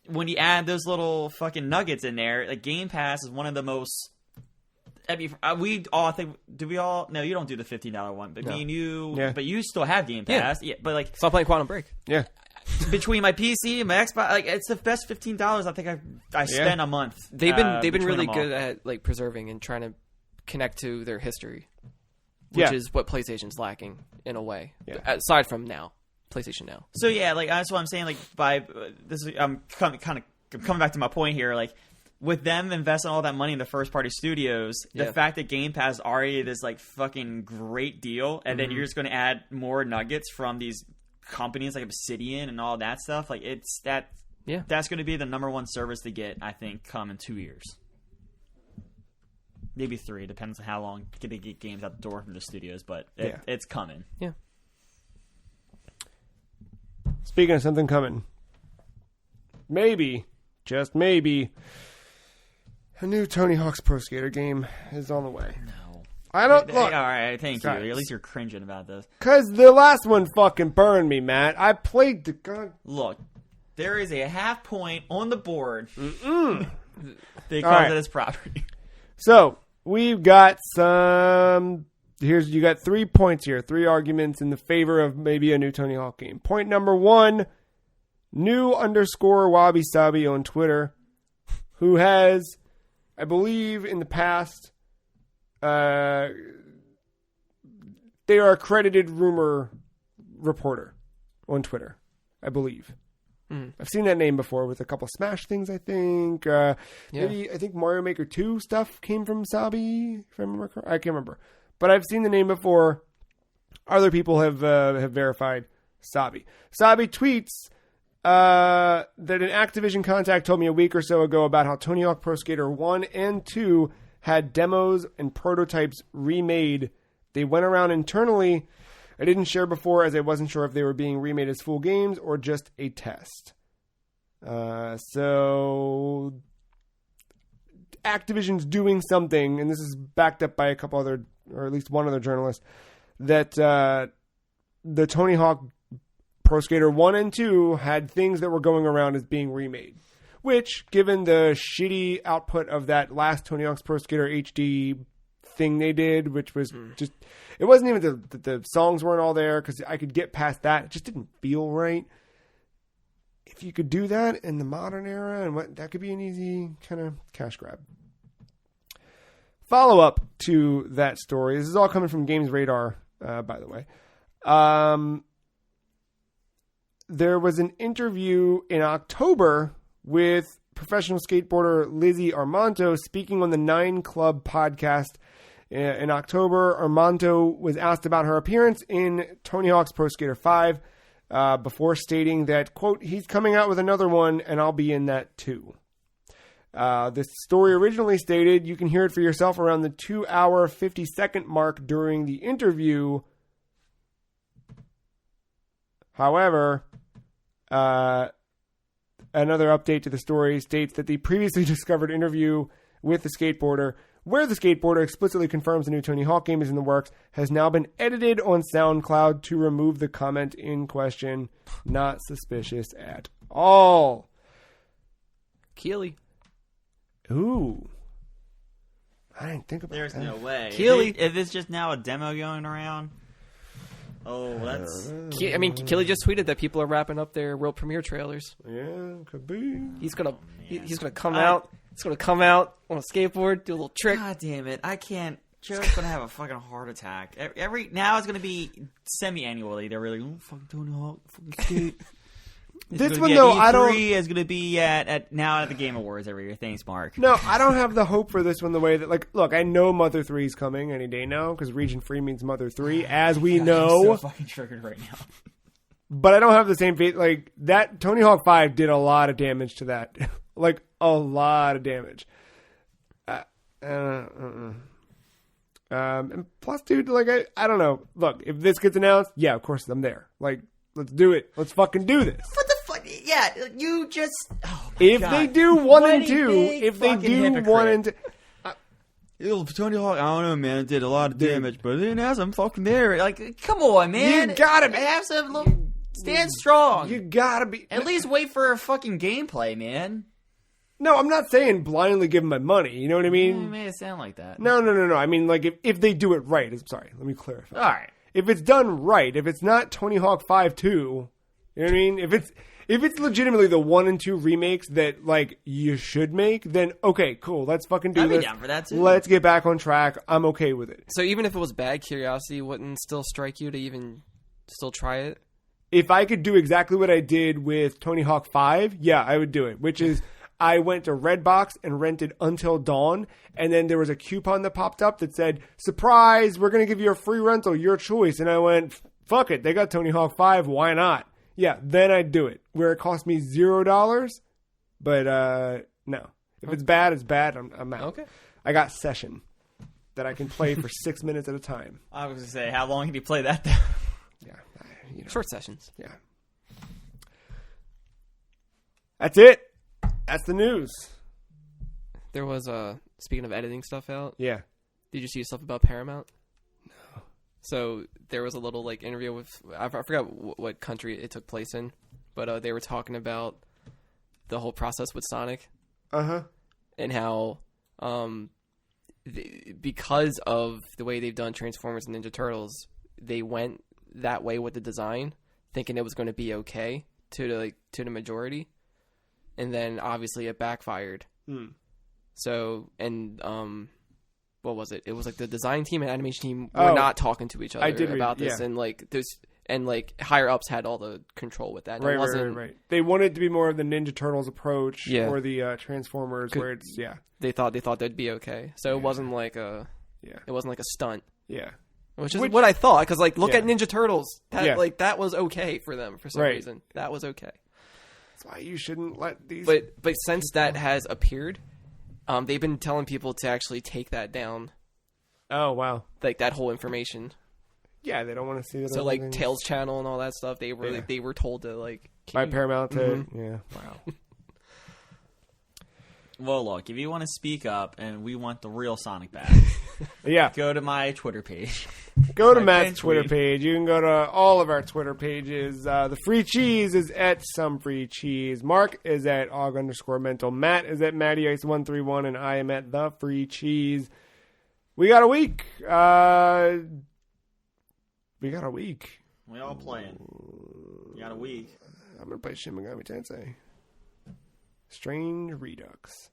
when you add those little fucking nuggets in there, like Game Pass is one of the most. I mean, we all think. Do we all? No, you don't do the $15 one, but me and you. Yeah. But you still have Game Pass. Yeah. But like, Stop playing Quantum Break. Yeah. between my PC and my Xbox, like it's the best $15 I think I spend a month. They've been between really them all. good at like preserving and trying to connect to their history, which is what PlayStation's lacking in a way. Yeah. Aside from now, PlayStation Now. So yeah, like that's what I'm saying. Like by this, I'm coming back to my point here. Like with them investing all that money in the first party studios, the fact that Game Pass already this like fucking great deal, and then you're just going to add more nuggets from these companies like Obsidian and all that stuff. Like it's that. Yeah, that's going to be the #1 service to get. I think come in 2 years. Maybe 3, depends on how long they get games out the door from the studios, but it's coming. Yeah. Speaking of something coming, maybe, just maybe, a new Tony Hawk's Pro Skater game is on the way. No. I don't look. All right, thank you. Guys. At least you're cringing about this. Because the last one fucking burned me, Matt. I played the gun. Look, there is a half point on the board All because right. of this property. So we've got some. You got 3 points here, 3 arguments in the favor of maybe a new Tony Hawk game. Point number 1, new_Wabi Sabi on Twitter, who has, I believe, in the past, they are accredited rumor reporter on Twitter, I believe. I've seen that name before with a couple Smash things, I think. Maybe, I think Mario Maker 2 stuff came from Sabi, if I remember correctly. I can't remember. But I've seen the name before. Other people have verified Sabi. Sabi tweets, that an Activision contact told me a week or so ago about how Tony Hawk Pro Skater 1 and 2 had demos and prototypes remade. They went around internally. I didn't share before as I wasn't sure if they were being remade as full games or just a test. So Activision's doing something, and this is backed up by a couple other, or at least one other journalist, that the Tony Hawk Pro Skater 1 and 2 had things that were going around as being remade. Which, given the shitty output of that last Tony Hawk's Pro Skater HD thing they did, which was just... It wasn't even the songs weren't all there, because I could get past that. It just didn't feel right. If you could do that in the modern era, and that could be an easy kind of cash grab. Follow-up to that story. This is all coming from Games Radar, by the way. There was an interview in October with professional skateboarder Lizzie Armanto speaking on the 9 Club podcast. In October, Armanto was asked about her appearance in Tony Hawk's Pro Skater 5 before stating that, quote, he's coming out with another one and I'll be in that too. This story originally stated you can hear it for yourself around the 2-hour, 50-second mark during the interview. However, another update to the story states that the previously discovered interview with the skateboarder, where the skateboarder explicitly confirms the new Tony Hawk game is in the works, has now been edited on SoundCloud to remove the comment in question. Not suspicious at all. Keeley. Ooh. I didn't think about There's that. no way. Keeley. If it's just now a demo going around. Oh, that's... I mean, Keeley just tweeted that people are wrapping up their world premiere trailers. Yeah, could be. He's gonna come out. He's gonna come out on a skateboard, do a little trick. God damn it. I can't... Joe's gonna have a fucking heart attack. Now it's gonna be semi-annually. They're really, oh, fucking Tony Hawk, fucking skate. This one, though, I don't... is going to be at the Game Awards every year. Thanks, Mark. No, I don't have the hope for this one the way that, like, look, I know Mother 3 is coming any day now, because Region Free means Mother 3, as we know. I'm so fucking triggered right now. But I don't have the same faith. Like, that Tony Hawk 5 did a lot of damage to that. Like, a lot of damage. And plus, dude, like, I don't know. Look, if this gets announced, yeah, of course I'm there. Like, let's do it. Let's fucking do this. What the fuck? Yeah, you just... Oh my If God. they do 1 What and a 2, big if they fucking do hypocrite. 1 and 2... Tony Hawk, I don't know, man. It did a lot of damage, but then as I'm fucking there, like, come on, man. You gotta be... Have some little... Stand strong. You gotta be... At least wait for a fucking gameplay, man. No, I'm not saying blindly give them my money. You know what I You mean? made it sound like that. No. I mean, like, if they do it right. Sorry, let me clarify. All right. If it's done right, if it's not Tony Hawk 5 2, you know what I mean? If it's legitimately the 1 and 2 remakes that, like, you should make, then okay, cool. Let's fucking do I'd be this. down for that, too. Let's get back on track. I'm okay with it. So even if it was bad, curiosity wouldn't still strike you to even still try it? If I could do exactly what I did with Tony Hawk 5, yeah, I would do it. Which is, I went to Redbox and rented Until Dawn, and then there was a coupon that popped up that said, surprise, we're going to give you a free rental, your choice. And I went, fuck it, they got Tony Hawk 5, why not? Yeah, then I'd do it. Where it cost me $0, but no. If it's bad, it's bad, I'm out. Okay. I got Session that I can play for 6 minutes at a time. I was going to say, how long can you play that, though? Yeah, Short sessions. yeah. That's it. That's the news. There was speaking of editing stuff out. Yeah. Did you see stuff about Paramount? No. So there was a little like interview with I forgot what country it took place in, but they were talking about the whole process with Sonic. And how because of the way they've done Transformers and Ninja Turtles, they went that way with the design, thinking it was going to be okay to the majority. And then obviously it backfired. So, and what was it? It was like the design team and animation team were not talking to each other about this, yeah. and like there's higher ups had all the control with that. Right, right. They wanted it to be more of the Ninja Turtles approach, Yeah. or the Transformers, where it's They thought they'd be okay, so it wasn't like a stunt. Yeah. Which is what I thought, because like look Yeah. at Ninja Turtles, that Yeah. like that was okay for them for some Right. reason. That was okay. That's why you shouldn't let these. But since that has appeared, they've been telling people to actually take that down, Oh wow. like that whole information. Yeah, they don't want to see that. So like Tails Channel and all that stuff, they were they were told to like by Paramount to Mm-hmm. yeah. Wow. Well, look, if you want to speak up and we want the real Sonic back, Yeah. go to my Twitter page. Go to My Matt's pin Twitter tweet. page. You can go to all of our Twitter pages. The Free Cheese is at Some Free Cheese. Mark is at Og_Mental. Matt is at MattyIce131, and I am at The Free Cheese. We got a week. We got a week. We all playing. You got a week. I'm gonna play Shin Megami Tensei. Strange Redux.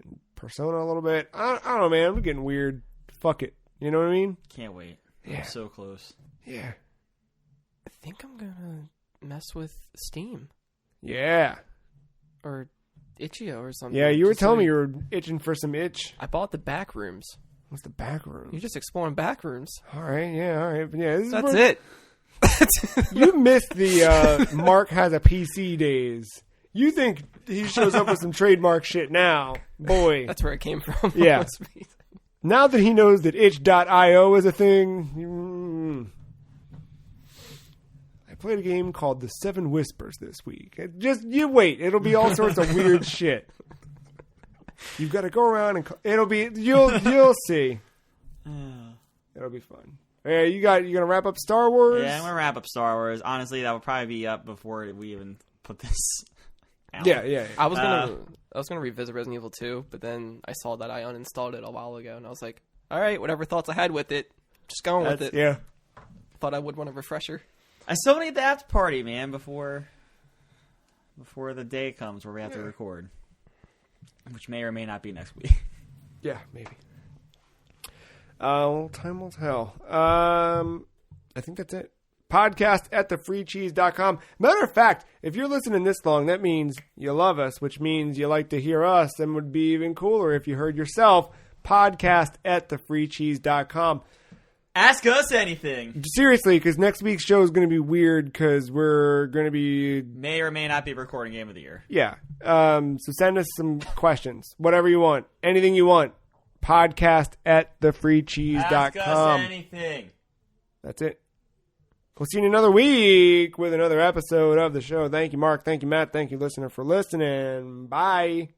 And Persona a little bit. I don't know, man. I'm getting weird. Fuck it. You know what I mean? Can't wait. Yeah. I'm so close. Yeah. I think I'm gonna mess with Steam Yeah. or Itch.io or something. Yeah, you were Just telling me like- you were itching for some itch. I bought the back rooms. What's the back room? You're just exploring back rooms. All right, yeah. This is That's where- it. You missed the Mark has a PC days. You think he shows up with some trademark shit now. Boy. That's where it came from. Yeah. Now that he knows that itch.io is a thing, I played a game called The Seven Whispers this week. You wait. It'll be all sorts of weird shit. You've got to go around and you'll see. It'll be fun. Hey, you gonna wrap up Star Wars? Yeah, I'm going to wrap up Star Wars. Honestly, that will probably be up before we even put this out. Yeah. I was gonna revisit Resident Evil 2, but then I saw that I uninstalled it a while ago, and I was like, all right, whatever thoughts I had with it, just going with it. Yeah. Thought I would want a refresher. I still need the after party, man, before the day comes where we have to record. Which may or may not be next week. Yeah, maybe. Well, time will tell. I think that's it. Podcast at thefreecheese.com. Matter of fact, if you're listening this long, that means you love us, which means you like to hear us, and would be even cooler if you heard yourself. Podcast at thefreecheese.com. Ask us anything. Seriously, because next week's show is going to be weird because we're going to be... May or may not be recording Game of the Year. Yeah. So send us some questions. Whatever you want. Anything you want. Podcast at thefreecheese.com. Ask us anything. That's it. We'll see you in another week with another episode of the show. Thank you, Mark. Thank you, Matt. Thank you, listener, for listening. Bye.